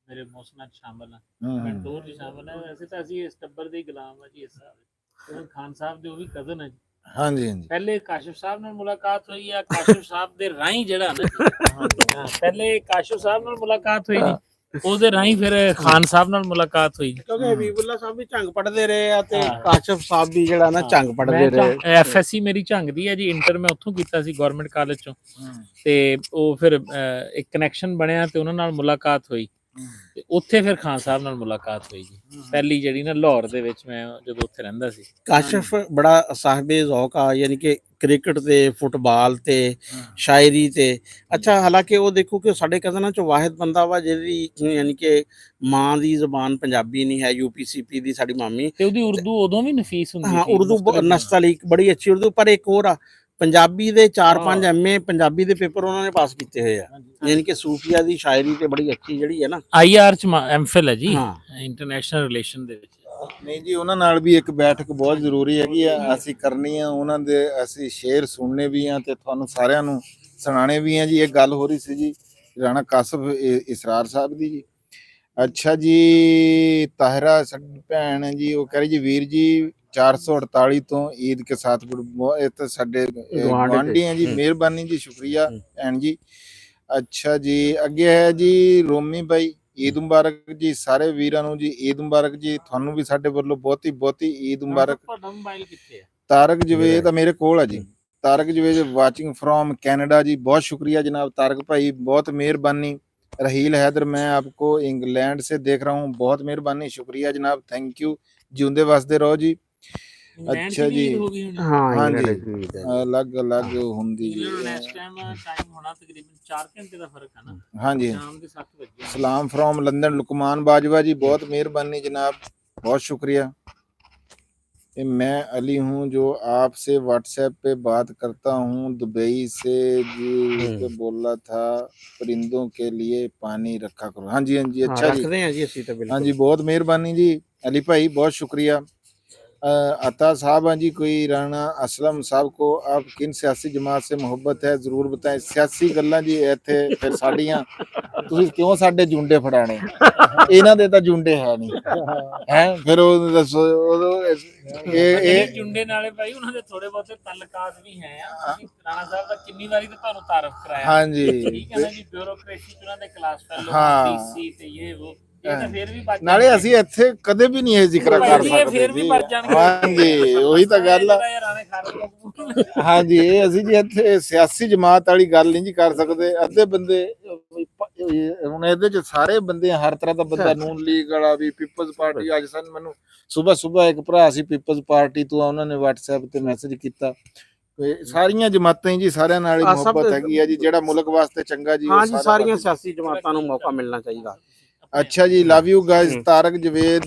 ਮੇਰੇ ਮੌਸਮਾਂ 'ਚ ਸ਼ਾਮਲ ਆ, ਮੈਂਟੋਰ ਜੀ ਸ਼ਾਮਲ ਆ। ਵੈਸੇ ਤਾਂ ਅਸੀਂ ਇਸ ਟੱਬਰ ਦੇ ਹੀ ਗੁਲਾਮ ਆ ਜੀ, ਇਸ ਸਾਹਿਬ ਖਾਨ ਸਾਹਿਬ ਦੇ ਉਹ ਵੀ ਕਜ਼ਨ ਹੈ ਜੀ। ਹਾਂਜੀ ਹਾਂਜੀ ਪਹਿਲੇ ਕਾਸ਼ਿਫ ਸਾਹਿਬ ਨਾਲ ਮੁਲਾਕਾਤ ਹੋਈ ਆ, ਕਾਸ਼ਿਫ ਸਾਹਿਬ ਦੇ ਰਾਹੀਂ ਜਿਹੜਾ ਨਾ ਪਹਿਲੇ ਕਾਸ਼ਿਫ ਸਾਹਿਬ ਨਾਲ ਮੁਲਾਕਾਤ ਹੋਈ ਜੀ, ਉਹਦੇ ਰਾਹੀਂ ਫਿਰ ਖਾਨ ਸਾਹਿਬ ਨਾਲ ਮੁਲਾਕਾਤ ਹੋਈ। ਕਿਉਂਕਿ ਹਬੀਬੁੱਲਾ ਸਾਹਿਬ ਵੀ ਝੰਗ ਪੜਦੇ ਰਹੇ ਆ ਤੇ ਕਾਸ਼ਿਫ ਸਾਹਿਬ ਵੀ ਜਿਹੜਾ ਨਾ ਝੰਗ ਪੜਦੇ ਰਹੇ। ਐਫਐਸਸੀ ਮੇਰੀ ਝੰਗ ਦੀ ਹੈ ਜੀ, ਇੰਟਰ ਮੈਂ ਉੱਥੋਂ ਕੀਤਾ ਸੀ ਗਵਰਨਮੈਂਟ ਕਾਲਜ ਚੋਂ, ਤੇ ਉਹ ਫਿਰ ਇੱਕ ਕਨੈਕਸ਼ਨ ਬਣਿਆ ਤੇ ਉਹਨਾਂ ਨਾਲ ਮੁਲਾਕਾਤ ਹੋਈ, ਤੇ ਉੱਥੇ ਫਿਰ ਖਾਨ ਸਾਹਿਬ ਨਾਲ ਮੁਲਾਕਾਤ ਹੋਈ ਜੀ, ਪਹਿਲੀ ਜਿਹੜੀ ਨਾ ਲਾਹੌਰ ਦੇ ਵਿੱਚ ਮੈਂ ਜਦੋਂ ਉੱਥੇ ਰਹਿੰਦਾ ਸੀ। ਕਾਸ਼ਿਫ ਬੜਾ ਸਾਹਿਬੇ ਜ਼ੌਕ ਆ, ਯਾਨੀ ਕਿ ਕ੍ਰਿਕਟ ਤੇ ਫੁੱਟਬਾਲ ਤੇ ਸ਼ਾਇਰੀ ਤੇ। ਅੱਛਾ, ਹਾਲਾਂਕਿ ਉਹ ਦੇਖੋ ਕਿ ਸਾਡੇ ਕਜ਼ਨਾਂ ਚੋਂ ਵਾਹਿਦ ਬੰਦਾ ਵਾ ਜਿਹਦੀ ਯਾਨੀ ਕਿ ਮਾਂ ਦੀ ਜ਼ਬਾਨ ਪੰਜਾਬੀ ਨਹੀਂ ਹੈ, ਯੂਪੀਸੀਪੀ ਦੀ ਸਾਡੀ ਮਾਮੀ, ਤੇ ਉਹਦੀ ਉਰਦੂ ਉਦੋਂ ਵੀ ਨਫੀਸ ਹੁੰਦੀ ਸੀ। ਹਾਂ ਉਰਦੂ ਨਸਤਾਲੀਕ ਬੜੀ ਅੱਛੀ ਉਰਦੂ, ਪਰ ਇੱਕ ਹੋਰ ਆ ਪੰਜਾਬੀ ਦੇ 4-5 ਐਮਏ ਪੰਜਾਬੀ ਦੇ ਪੇਪਰ ਉਹਨਾਂ ਨੇ ਪਾਸ ਕੀਤੇ ਹੋਏ ਆ, ਯਾਨੀ ਕਿ ਸੂਫੀਆ ਦੀ ਸ਼ਾਇਰੀ ਤੇ ਬੜੀ ਅੱਛੀ ਜਿਹੜੀ ਹੈ ਨਾ। ਆਈਆਰ ਚ ਐਮਫਿਲ ਹੈ ਜੀ, ਇੰਟਰਨੈਸ਼ਨਲ ਰਿਲੇਸ਼ਨ ਦੇ ਵਿੱਚ। ਨਹੀਂ ਜੀ, ਉਹਨਾਂ ਨਾਲ ਵੀ ਇੱਕ ਬੈਠਕ ਬਹੁਤ ਜ਼ਰੂਰੀ ਹੈਗੀ ਆ, ਅਸੀਂ ਕਰਨੀ ਆ, ਉਹਨਾਂ ਦੇ ਅਸੀਂ ਸ਼ੇਰ ਸੁਣਨੇ ਵੀ ਆ ਤੇ ਤੁਹਾਨੂੰ ਸਾਰਿਆਂ ਨੂੰ ਸੁਣਾਣੇ ਵੀ ਆ ਜੀ। ਇਹ ਗੱਲ ਹੋ ਰਹੀ ਸੀ ਜੀ ਰਾਣਾ ਕਾਸਿਫ ਇਸਰਾਰ ਸਾਹਿਬ ਦੀ ਜੀ। ਅੱਛਾ ਜੀ, ਤਾਹਿਰਾ ਸਾਡੀ ਭੈਣ ਹੈ ਜੀ, ਉਹ ਕਹਿ ਰਹੀ ਜੀ ਵੀਰ ਜੀ 448 ਤੋਂ ਈਦ ਕੇ ਸਾਥ ਇਹ ਤਾਂ ਸਾਡੇ ਗੁਆਂਢੀ ਹੈ ਜੀ, ਮਿਹਰਬਾਨੀ ਜੀ, ਸ਼ੁਕਰੀਆ ਭੈਣ ਜੀ। ਅੱਛਾ ਜੀ, ਅੱਗੇ ਹੈ ਜੀ ਰੋਮੀ ਬਾਈ, ਈਦ ਮੁਬਾਰਕ ਜੀ ਸਾਰੇ ਵੀਰਾਂ ਨੂੰ ਜੀ, ਈਦ ਮੁਬਾਰਕ ਜੀ, ਤੁਹਾਨੂੰ ਵੀ ਸਾਡੇ ਵੱਲੋਂ ਬਹੁਤੀ ਬਹੁਤੀ ਈਦ ਮੁਬਾਰਕ। ਤੁਹਾਡਾ ਮੋਬਾਈਲ ਕਿੱਥੇ ਹੈ? ਤਾਰਕ ਜਵੇਦ ਮੇਰੇ ਕੋਲ ਹੈ ਜੀ, Tariq Javed watching from Canada जी, बहुत शुक्रिया जनाब तारक भाई, बहुत मेहरबानी। रहील हैदर, मैं आपको इंग्लैंड से देख रहा हूँ, बहुत मेहरबानी, शुक्रिया जनाब, थैंक यू, जिंदे वास्ते रहो जी। अच्छा जी, हाँ जी, अलग अलग होंगी जी, ਇਸ ਟਾਈਮ ਟਾਈਮ ਹੋਣਾ ਤਕਰੀਬਨ 4 ਘੰਟੇ ਦਾ ਫਰਕ ਹੈ ਨਾ। हाँ जी। ਸ਼ਾਮ ਦੇ 7 ਵਜੇ। सलाम फ्रॉम लंदन, लुकमान बाजवा जी, बहुत मेहरबानी जनाब, बहुत शुक्रिया। मैं अली हूँ जो आपसे व्हाट्सएप पे बात करता हूँ, दुबई से जी, तो बोला था परिंदों के लिए पानी रखा करो। हाँ जी हाँ जी, अच्छा जी, हाँ जी, बहुत मेहरबानी जी अली भाई, बहुत शुक्रिया। अता साहब, हाँ जी, कोई राणा असलम साहब को आप किन सियासी जमात से मोहब्बत है जरूर बताएं। सियासी गल्लां जी ਇੱਥੇ ਫਿਰ ਸਾਡੀਆਂ ਤੁਸੀਂ ਕਿਉਂ ਸਾਡੇ ਜੁੰਡੇ ਫੜਾਣੇ, ਇਹਨਾਂ ਦੇ ਤਾਂ ਜੁੰਡੇ ਹੈ ਨਹੀਂ ਹੈ, ਫਿਰ ਉਹ ਦੱਸੋ ਇਹ ਜੁੰਡੇ ਨਾਲੇ ਭਾਈ ਉਹਨਾਂ ਦੇ ਥੋੜੇ ਬਹੁਤੇ ਤਾਲੁਕਾਤ ਵੀ ਹੈ ਆ। ਰਾਣਾ ਸਾਹਿਬ ਦਾ ਕਿੰਨੀ ਵਾਰੀ ਤਾਂ ਤੁਹਾਨੂੰ ਤਾਰਫ ਕਰਾਇਆ। ਹਾਂ ਜੀ, ਠੀਕ ਹੈ ਨਾ ਜੀ, ਬਿਊਰੋਕ੍ਰੇਸੀ ਚ ਉਹਨਾਂ ਦੇ ਕਲਾਸ ਫੈਲੋ, ਹਾਂ। ਡੀਸੀ ਤੇ ਇਹ ਉਹ, ਇਹ ਤਾਂ ਫੇਰ ਵੀ ਬਚ ਨਾਲੇ ਅਸੀਂ ਇੱਥੇ ਕਦੇ ਵੀ ਨਹੀਂ ਇਹ ਜ਼ਿਕਰ ਕਰ ਸਕਦੇ ਫੇਰ ਵੀ ਜੀ। ਬਚ ਜਾਣਗੇ। ਹਾਂ ਜੀ, ਉਹੀ ਤਾਂ ਗੱਲ ਆ। ਰਾਣੇ ਖਾਨ ਹਾਂ ਜੀ, ਇਹ ਅਸੀਂ ਜੀ ਇੱਥੇ ਸਿਆਸੀ ਜਮਾਤ ਵਾਲੀ ਗੱਲ ਨਹੀਂ ਜੀ ਕਰ ਸਕਦੇ। ਅੱਧੇ ਬੰਦੇ ਹੁਣ ਇਹਦੇ ਚ ਸਾਰੇ ਬੰਦੇ ਹਰ ਤਰ੍ਹਾਂ ਦਾ ਬੰਦਾ, ਨੂਨ ਲੀਗ ਵਾਲਾ ਵੀ, ਪੀਪਲਜ਼ ਪਾਰਟੀ। ਅੱਜ ਸਾਨੂੰ ਮੈਨੂੰ ਸਵੇਰ ਇੱਕ ਭਰਾ ਸੀ ਪੀਪਲਜ਼ ਪਾਰਟੀ ਤੋਂ, ਉਹਨਾਂ ਨੇ WhatsApp ਤੇ ਮੈਸੇਜ ਕੀਤਾ। ਸਾਰੀਆਂ ਜਮਾਤਾਂ ਹੀ ਜੀ, ਸਾਰਿਆਂ ਨਾਲ ਹੀ ਮੁਹੱਬਤ ਹੈਗੀ ਆ ਜੀ, ਜਿਹੜਾ ਮੁਲਕ ਵਾਸਤੇ ਚੰਗਾ ਜੀ। ਹਾਂ ਜੀ, ਸਾਰੀਆਂ ਸਿਆਸੀ ਜਮਾਤਾਂ ਨੂੰ ਮੌਕਾ ਮਿਲਣਾ ਚਾਹੀਦਾ। अच्छा जी, love you guys. Tariq Javed,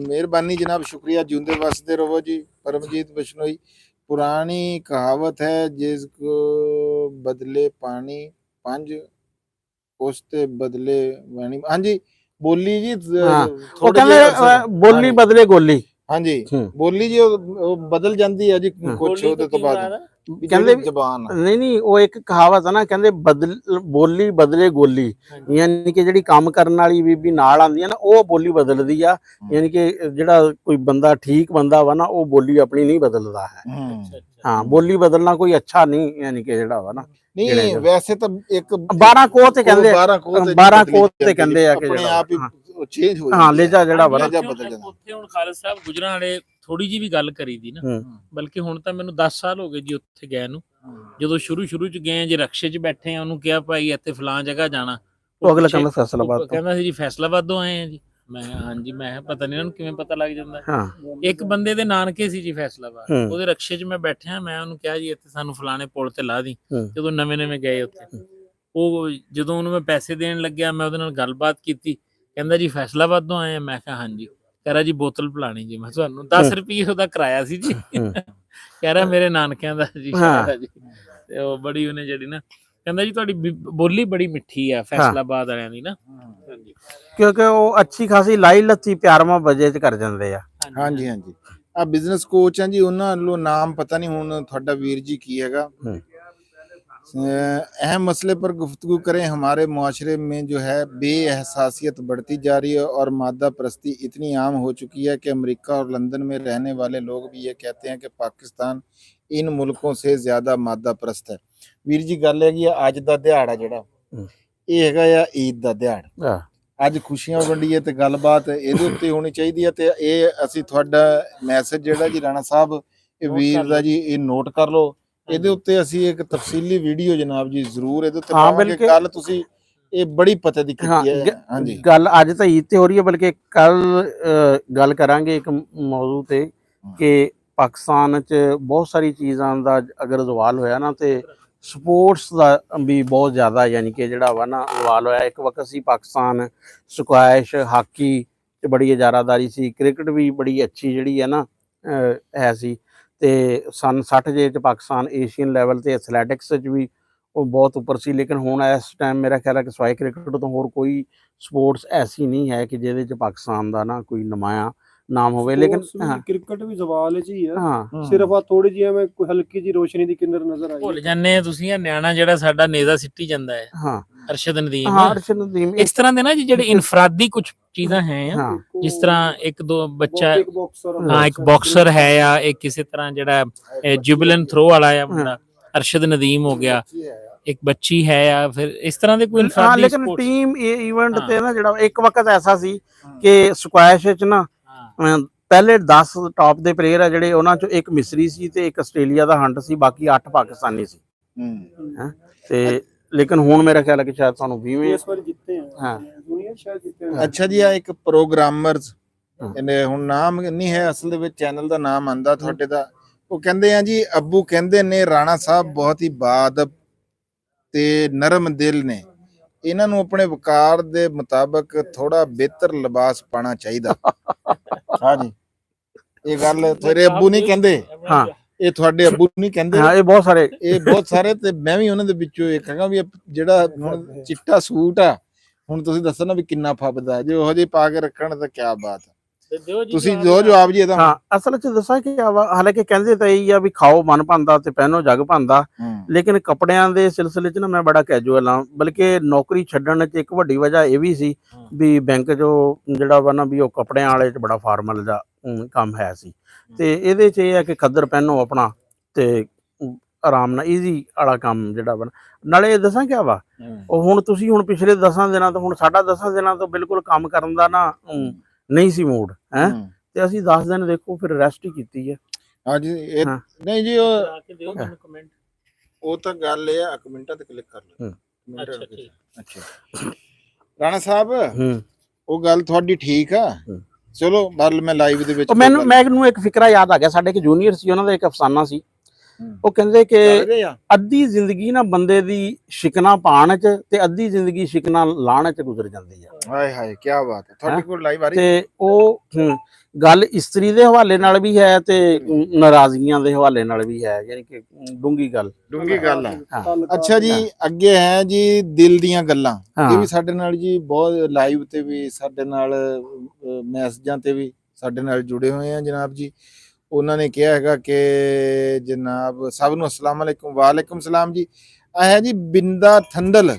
मेहरबानी जनाब, शुक्रिया, जिंदे वसदे रहो जी। परमजीत बिश्नोई, पुरानी कहावत है जिसको बदले पानी पंज उसते बदले वाणी। हाँ जी, बोली जी, ਉਹ ਕਹਿੰਦੇ ਬੋਲੀ ਬਦਲੇ ਗੋਲੀ। हाँ जी, बोली जी ਉਹ ਬਦਲ ਜਾਂਦੀ ਹੈ ਜੀ ਕੁਛ ਉਹਦੇ ਤੋਂ ਬਾਅਦ, ਕਹਿੰਦੇ ਜ਼ਬਾਨ ਨਹੀਂ ਉਹ ਇੱਕ ਕਹਾਵਤ ਹੈ ਨਾ, ਕਹਿੰਦੇ ਬੋਲੀ ਬਦਲੇ ਗੋਲੀ, ਯਾਨੀ ਕਿ ਜਿਹੜੀ ਕੰਮ ਕਰਨ ਵਾਲੀ ਬੀਬੀ ਨਾਲ ਆਉਂਦੀ ਹੈ ਨਾ, ਉਹ ਬੋਲੀ ਬਦਲਦੀ ਆ। ਯਾਨੀ ਕਿ ਜਿਹੜਾ ਕੋਈ ਬੰਦਾ ਠੀਕ ਬੰਦਾ ਵਾ ਨਾ, ਉਹ ਬੋਲੀ ਆਪਣੀ ਨਹੀਂ ਬਦਲਦਾ ਹੈ। ਹਾਂ, ਬੋਲੀ ਬਦਲਣਾ ਕੋਈ ਅੱਛਾ ਨਹੀਂ, ਯਾਨੀ ਕਿ ਜਿਹੜਾ ਵਾ ਨਾ ਨਹੀਂ, ਵੈਸੇ ਤਾਂ ਇੱਕ 12 ਕੋਹ ਤੇ ਕਹਿੰਦੇ, 12 ਕੋਹ ਤੇ ਕਹਿੰਦੇ ਆ ਕਿ ਆਪਣੇ ਆਪ ਹੀ ਉਹ ਚੇਂਜ ਹੋ ਹਾਂ ਲਹਿਜਾ ਜਿਹੜਾ ਵਾ ਨਾ ਲਹਿਜਾ ਬਦਲ ਜਾਂਦਾ। ਉੱਥੇ ਹੁਣ ਖਾਲਸਾ ਸਾਹਿਬ ਗੁਜਰਾਂ ਵਾਲੇ ਥੋੜੀ ਜੀ ਵੀ ਗੱਲ ਕਰੀ ਦੀ ਨਾ, ਹੂੰ। ਬਲਕਿ ਹੁਣ ਤਾਂ ਮੈਨੂੰ 10 ਸਾਲ ਹੋ ਗਏ ਜੀ ਉੱਥੇ ਗਏ ਨੂੰ। ਜਦੋਂ ਸ਼ੁਰੂ ਚ ਗਏ ਜੇ ਰਕਸ਼ੇ 'ਚ ਬੈਠੇ ਆ, ਉਹਨੂੰ ਕਿਹਾ ਭਾਈ ਇੱਥੇ ਫਲਾਂ ਜਗ੍ਹਾ ਜਾਣਾ, ਉਹ ਅਗਲਾ ਪਿੱਛੇ- ਕਹਿੰਦਾ ਫੈਸਲਾਬਾਦ ਉਹ ਤੋਂ। ਕਹਿੰਦਾ ਸੀ ਜੀ ਫੈਸਲਾਬਾਦੋਂ ਆਏ ਆ ਜੀ। ਮੈਂ ਕਿਹਾ ਹਾਂਜੀ, ਮੈਂ ਕਿਹਾ ਪਤਾ ਨਹੀਂ ਇਹਨਾਂ ਨੂੰ ਕਿਵੇਂ ਪਤਾ ਲੱਗ ਜਾਂਦਾ। ਹਾਂ ਇੱਕ ਬੰਦੇ ਦੇ ਨਾਨਕੇ ਸੀ ਜੀ ਫੈਸਲਾਬਾਦ, ਹੂੰ। ਉਹਦੇ ਰਕਸ਼ੇ 'ਚ ਮੈਂ ਬੈਠਿਆ, ਮੈਂ ਉਹਨੂੰ ਕਿਹਾ ਜੀ ਇੱਥੇ ਸਾਨੂੰ ਫਲਾਣੇ ਪੁਲ ਤੇ ਲਾ ਦੀ। ਹੂੰ। ਜਦੋਂ ਨਵੇਂ ਗਏ ਉੱਥੇ, ਉਹ ਜਦੋਂ ਉਹਨੂੰ ਮੈਂ ਪੈਸੇ ਦੇਣ ਲੱਗਿਆ, ਮੈਂ ਉਹਦੇ ਨਾਲ ਗੱਲਬਾਤ ਕੀਤੀ, ਕਹਿੰਦਾ ਜੀ ਫੈਸਲਾਬਾਦੋਂ ਆਏ ਆ। ਮੈਂ ਕਿਹਾ ਹਾਂਜੀ। ਕਹਿ ਰਿਹਾ ਜੀ ਬੋਤਲ ਪਿਲਾਣੀ ਜੀ। ਮੈਂ ਤੁਹਾਨੂੰ 10 ਰੁਪਏ ਉਹਦਾ ਕਿਰਾਇਆ ਸੀ ਜੀ। ਕਹਿ ਰਿਹਾ ਮੇਰੇ ਨਾਨਕਿਆਂ ਦਾ ਜੀ ਸ਼ਹਿਰ ਆ ਜੀ। ਤੇ ਉਹ ਬੜੀ ਉਹਨੇ ਜਿਹੜੀ ਨਾ, ਕਹਿੰਦਾ ਜੀ ਤੁਹਾਡੀ ਬੋਲੀ ਬੜੀ ਮਿੱਠੀ ਆ ਫੈਸਲਾਬਾਦ ਵਾਲਿਆਂ ਦੀ ਨਾ। ਹਾਂਜੀ, ਕਿਉਂਕਿ ਉਹ ਅੱਛੀ ਖਾਸੀ ਲਾਈ ਲੱਤੀ ਪਿਆਰਮਾ ਬਜੇ 'ਚ ਕਰ ਜਾਂਦੇ ਆ। ਹਾਂਜੀ ਹਾਂਜੀ। ਆ ਬਿਜ਼ਨਸ ਕੋਚ ਆ ਜੀ, ਉਹਨਾਂ ਵੱਲੋਂ ਨਾਮ ਪਤਾ ਨਹੀਂ ਹੁਣ ਤੁਹਾਡਾ ਵੀਰ जी की हैगा। अहम मसले पर गुफ्तगू करें। हमारे मुआशरे में जो है बेएहसासियत बढ़ती जा रही है और मादा परस्ती इतनी आम हो चुकी है कि अमेरिका और लंदन में रहने वाले लोग भी ये कहते हैं कि पाकिस्तान इन मुल्कों से ज़्यादा मादा परस्त है। ਵੀਰ ਜੀ ਗੱਲ ਹੈਗੀ ਆ, ਅੱਜ ਦਾ ਦਿਹਾੜਾ ਜਿਹੜਾ ਇਹ ਹੈਗਾ ਆ ਈਦ ਦਾ ਦਿਹਾੜਾ। ਅੱਜ ਖੁਸ਼ੀਆਂ ਵੰਡੀਏ ਤੇ ਗੱਲਬਾਤ ਇਹਦੇ ਉੱਤੇ ਹੋਣੀ ਚਾਹੀਦੀ ਹੈ। ਤੇ ਇਹ ਅਸੀਂ ਤੁਹਾਡਾ ਮੈਸੇਜ ਜਿਹੜਾ ਜੀ ਰਾਣਾ ਸਾਹਿਬ ਇਹ ਵੀਰ ਦਾ ਜੀ ਇਹ ਨੋਟ ਕਰ ਲਓ। ਇਹਦੇ ਉੱਤੇ ਅਸੀਂ ਇੱਕ ਤਫਸੀਲੀ ਵੀਡੀਓ ਜਨਾਬ ਜੀ ਜ਼ਰੂਰ ਇਹਦੇ ਉੱਤੇ ਪਾਵਾਂਗੇ। ਕੱਲ ਤੁਸੀਂ ਇਹ ਬੜੀ ਪਤੇ ਦੀ ਕੀਤੀ ਹੈ। ਹਾਂਜੀ, ਗੱਲ ਅੱਜ ਤਾਂ ਈਦ ਤੇ ਹੋ ਰਹੀ ਹੈ, ਬਲਕਿ ਕੱਲ ਗੱਲ ਕਰਾਂਗੇ ਇੱਕ ਮੌਜੂ ਤੇ ਕਿ ਪਾਕਿਸਤਾਨ 'ਚ ਬਹੁਤ ਸਾਰੀ ਚੀਜ਼ਾਂ ਦਾ ਅਗਰ ਜ਼ਵਾਲ ਹੋਇਆ ਨਾ ਤੇ ਸਪੋਰਟਸ ਦਾ ਵੀ ਬਹੁਤ ਜ਼ਿਆਦਾ ਯਾਨੀ ਕਿ ਜਿਹੜਾ ਵਾ ਨਾ ਜ਼ਵਾਲ ਹੋਇਆ। ਇੱਕ ਵਕਤ ਸੀ ਪਾਕਿਸਤਾਨ ਸਕੁਐਸ਼ ਹਾਕੀ 'ਚ ਬੜੀ ਇਜਾਰਾਦਾਰੀ ਸੀ, ਕ੍ਰਿਕਟ ਵੀ ਬੜੀ ਅੱਛੀ ਜਿਹੜੀ ਹੈ ਨਾ ਹੈ ਸੀ। ਤੇ ਸਨ 60 ਜੇ 'ਚ ਪਾਕਿਸਤਾਨ ਏਸ਼ੀਅਨ ਲੈਵਲ ਤੇ ਐਥਲੈਟਿਕਸ 'ਚ ਵੀ ਉਹ ਬਹੁਤ ਉੱਪਰ ਸੀ। ਲੇਕਿਨ ਹੁਣ ਇਸ ਟਾਈਮ ਮੇਰਾ ਖਿਆਲ ਹੈ ਕਿ ਸਵਾਈ ਕ੍ਰਿਕਟ ਤੋਂ ਹੋਰ ਕੋਈ ਸਪੋਰਟਸ ਐਸੀ ਨਹੀਂ ਹੈ ਕਿ ਜਿਹਦੇ 'ਚ ਪਾਕਿਸਤਾਨ ਦਾ ਨਾ ਕੋਈ ਨੁਮਾਇਆ ਨਾਮ ਹੋਵੇ। ਲੇਕਿਨ ਕ੍ਰਿਕਟ ਵੀ ਜ਼ਵਾਲ 'ਚ ਹੀ ਹੈ। ਹਾਂ ਸਿਰਫ ਆ ਥੋੜੀ ਜਿਹੀ ਐਵੇਂ ਕੋਈ ਹਲਕੀ ਜੀ ਰੋਸ਼ਨੀ ਦੀ ਕਿੰਨਰ ਨਜ਼ਰ ਆਈ। ਭੁੱਲ ਜਾਂਦੇ ਆ ਤੁਸੀਂ, ਆ ਨਿਆਣਾ ਜਿਹੜਾ ਸਾਡਾ ਨੇਜ਼ਾ ਸਿੱਟੀ ਜਾਂਦਾ ਹੈ, ਹਾਂ ਅਰਸ਼ਦ ਨਦੀਮ। ਹਾਂ ਅਰਸ਼ਦ ਨਦੀਮ ਇਸ ਤਰ੍ਹਾਂ ਦੇ ਨਾ ਜੀ ਜਿਹੜੇ ਇਨਫਰਾਦੀ ਕੁਝ ਚੀਜ਼ਾਂ ਹੈ, ਹਾਂ ਜਿਸ ਤਰ੍ਹਾਂ ਇੱਕ ਦੋ ਬੱਚਾ, ਇੱਕ ਬਾਕਸਰ, ਹਾਂ ਇੱਕ ਬਾਕਸਰ ਹੈ ਆ, ਇੱਕ ਕਿਸੇ ਤਰ੍ਹਾਂ ਜਿਹੜਾ ਜਿਬਲਨ ਥਰੋ ਵਾਲਾ ਆ ਮੁੰਡਾ ਅਰਸ਼ਦ ਨਦੀਮ ਹੋ ਗਿਆ, ਇੱਕ ਬੱਚੀ ਹੈ ਆ, ਫਿਰ ਇਸ ਤਰ੍ਹਾਂ ਦੇ ਕੋਈ ਹਾਂ। ਇਨਫਰਾਦੀ ਲੇਕਿਨ ਸਪੋਰਟਸ। ਟੀਮ ਇਵੈਂਟ ਤੇ ਨਾ ਜਿਹੜਾ ਇੱਕ ਵਕਤ ਐਸਾ ਸੀ ਕਿ ਸਕੁਐਸ਼ ਵਿੱਚ ਨਾ ਪਹਿਲੇ 10 ਟਾਪ ਦੇ ਪਲੇਅਰ ਆ ਜਿਹੜੇ, ਉਹਨਾਂ ਚੋਂ ਇੱਕ ਮਿਸਰੀ ਸੀ ਤੇ ਇੱਕ ਆਸਟ੍ਰੇਲੀਆ ਦਾ ਹੰਟ ਸੀ, ਬਾਕੀ 8 ਪਾਕਿਸਤਾਨੀ ਸੀ। ਤੇ ਲੇਕਿਨ ਹੁਣ ਮੇਰਾ ਖਿਆਲ ਹੈ ਕਿ ਸ਼ਾਇਦ ਤੁਹਾਨੂੰ 20ਵੇਂ ਇਸ ਵਾਰ ਜਿੱਤੇ ਆ। ਹਾਂ ਦੁਨੀਆ ਸ਼ਾਇਦ ਜਿੱਤੇ। ਅੱਛਾ ਜੀ, ਆ ਇੱਕ ਪ੍ਰੋਗਰਾਮਰਸ ਇਹਨੇ ਹੁਣ ਨਾਮ ਨਹੀਂ ਹੈ ਅਸਲ ਦੇ ਵਿੱਚ, ਚੈਨਲ ਦਾ ਨਾਮ ਆਂਦਾ ਤੁਹਾਡੇ ਦਾ। ਉਹ ਕਹਿੰਦੇ ਆ ਜੀ, ਅੱਬੂ ਕਹਿੰਦੇ ਨੇ ਰਾਣਾ ਸਾਹਿਬ ਬਹੁਤ ਹੀ ਬਾਅਦਬ ਤੇ ਨਰਮ ਦਿਲ ਨੇ, ਇਹਨਾਂ ਨੂੰ ਆਪਣੇ ਵਕਾਰ ਦੇ ਮੁਤਾਬਕ ਥੋੜਾ ਬਿਹਤਰ ਲਿਬਾਸ ਪਾਣਾ ਚਾਹੀਦਾ। ਹਾਂਜੀ, ਇਹ ਗੱਲ ਤੇਰੇ ਅੱਬੂ ਨਹੀਂ ਕਹਿੰਦੇ, ਹਾਂ ਇਹ ਤੁਹਾਡੇ ਅੱਬੂ ਨਹੀਂ ਕਹਿੰਦੇ, ਹਾਂ ਇਹ ਬਹੁਤ ਸਾਰੇ ਤੇ ਮੈਂ ਵੀ ਉਹਨਾਂ ਦੇ ਵਿੱਚੋਂ ਇੱਕ ਹੈਗਾ। ਵੀ ਜਿਹੜਾ ਹੁਣ ਚਿੱਟਾ ਸੂਟ ਆ, ਹੁਣ ਤੁਸੀਂ ਦੱਸੋ ਨਾ ਵੀ ਕਿੰਨਾ ਫੱਬਦਾ, ਜੇ ਉਹੋ ਜਿਹੇ ਪਾ ਕੇ ਰੱਖਣ ਤਾਂ ਕਿਆ ਬਾਤ ਹੈ। ਤੁਸੀਂ ਜੋ ਜਵਾਬ ਜੀ ਇਹਦਾ। ਹਾਂ ਅਸਲ 'ਚ ਦੱਸਾਂ ਕਿ ਹਾਲਾਂਕਿ ਕਹਿੰਦੇ ਤਾਂ ਇਹੀ ਆ ਵੀ ਖਾਓ ਮਨ ਭਾਂਦਾ ਤੇ ਪਹਿਨੋ ਜਗ ਭਾਂਦਾ, ਲੇਕਿਨ ਕੱਪੜਿਆਂ ਦੇ ਸਿਲਸਿਲੇ 'ਚ ਨਾ ਮੈਂ ਬੜਾ ਕੈਜੂਅਲ ਹਾਂ। ਬਲਕਿ ਨੌਕਰੀ ਛੱਡਣ 'ਚ ਇੱਕ ਵੱਡੀ ਵਜ੍ਹਾ ਇਹ ਵੀ ਸੀ ਵੀ ਬੈਂਕ 'ਚੋਂ ਜਿਹੜਾ ਵਾ ਨਾ ਵੀ ਉਹ ਕੱਪੜਿਆਂ ਵਾਲੇ 'ਚ ਬੜਾ ਫਾਰਮਲ ਦਾ ਕੰਮ ਹੈ ਸੀ। ਤੇ ਇਹਦੇ 'ਚ ਇਹ ਹੈ ਕਿ ਖੱਦਰ ਪਹਿਨੋ ਆਪਣਾ ਤੇ ਆਰਾਮ ਨਾਲ ਈਜ਼ੀ ਵਾਲਾ ਕੰਮ ਜਿਹੜਾ ਵਾ। ਨਾਲੇ ਦੱਸਾਂ ਕਿਆ ਵਾ, ਉਹ ਹੁਣ ਤੁਸੀਂ ਹੁਣ ਪਿਛਲੇ 10 ਦਿਨਾਂ ਤੋਂ, ਹੁਣ ਸਾਡਾ 10 ਦਿਨਾਂ ਤੋਂ ਬਿਲਕੁਲ ਕੰਮ ਕਰਨ ਦਾ ਨਾ ਨਹੀਂ ਸੀ ਮੂਡ ਹੈ, ਤੇ ਅਸੀਂ 10 ਦਿਨ ਦੇਖੋ ਫਿਰ ਰੈਸਟ ਹੀ ਕੀਤੀ ਹੈ। ਹਾਂਜੀ ਇਹ ਨਹੀਂ ਜੀ, ਉਹ ਤਾਂ ਗੱਲ ਇਹ ਆ, ਕਮੈਂਟਾਂ ਤੇ ਕਲਿੱਕ ਕਰ ਲਓ। ਅੱਛਾ ਰਾਣਾ ਸਾਹਿਬ, ਉਹ ਗੱਲ ਤੁਹਾਡੀ ਠੀਕ ਆ। ਚਲੋ ਬਾਅਦ ਮੈਂ ਲਾਈਵ ਦੇ ਵਿੱਚ ਮੈਨੂੰ ਇੱਕ ਫਿਕਰਾ ਯਾਦ ਆ ਗਿਆ। ਸਾਡੇ ਇੱਕ ਜੂਨੀਅਰ ਸੀ, ਉਹਨਾਂ ਦਾ ਇੱਕ ਅਫਸਾਨਾ ਸੀ। ਉਹ ਕਹਿੰਦੇ ਕਿ ਅੱਧੀ ਜ਼ਿੰਦਗੀ ਨਾ ਬੰਦੇ ਦੀ ਸ਼ਿਕਨਾ ਪਾਣ 'ਚ ਤੇ ਅੱਧੀ ਜ਼ਿੰਦਗੀ ਸ਼ਿਕਨਾ ਲਾਣ 'ਚ ਗੁਜ਼ਰ ਜਾਂਦੀ ਆ। ਹਾਏ ਹਾਏ ਕੀ ਬਾਤ ਹੈ, ਤੁਹਾਡੇ ਕੋਲ ਲਾਈਵ ਆ ਰਹੀ ਤੇ ਉਹ ਗੱਲ ਇਸਤਰੀ ਦੇ ਹਵਾਲੇ ਨਾਲ ਵੀ ਹੈ ਤੇ ਨਾਰਾਜ਼ਗੀਆਂ ਦੇ ਹਵਾਲੇ ਨਾਲ ਵੀ ਹੈ, ਯਾਨੀ ਕਿ ਡੂੰਗੀ ਗੱਲ ਆ। ਅੱਛਾ ਜੀ, ਅੱਗੇ ਹੈ ਜੀ ਦਿਲ ਦੀਆਂ ਗੱਲਾਂ। ਇਹ ਵੀ ਸਾਡੇ ਨਾਲ ਜੀ ਬਹੁਤ ਲਾਈਵ ਤੇ ਵੀ ਸਾਡੇ ਨਾਲ ਮੈਸੇਜਾਂ ਤੇ ਵੀ ਸਾਡੇ ਨਾਲ ਜੁੜੇ ਹੋਏ ਆ ਜਨਾਬ ਜੀ। ਉਹਨਾਂ ਨੇ ਕਿਹਾ ਹੈਗਾ ਕਿ ਜਨਾਬ ਸਭ ਨੂੰ ਅਸਲਾਮ ਅਲੈਕੁਮ। ਵਾਲੇਕੁਮ ਸਲਾਮ ਜੀ। ਆ ਹੈ ਜੀ ਬਿੰਦਾ ਥੰਦਲ,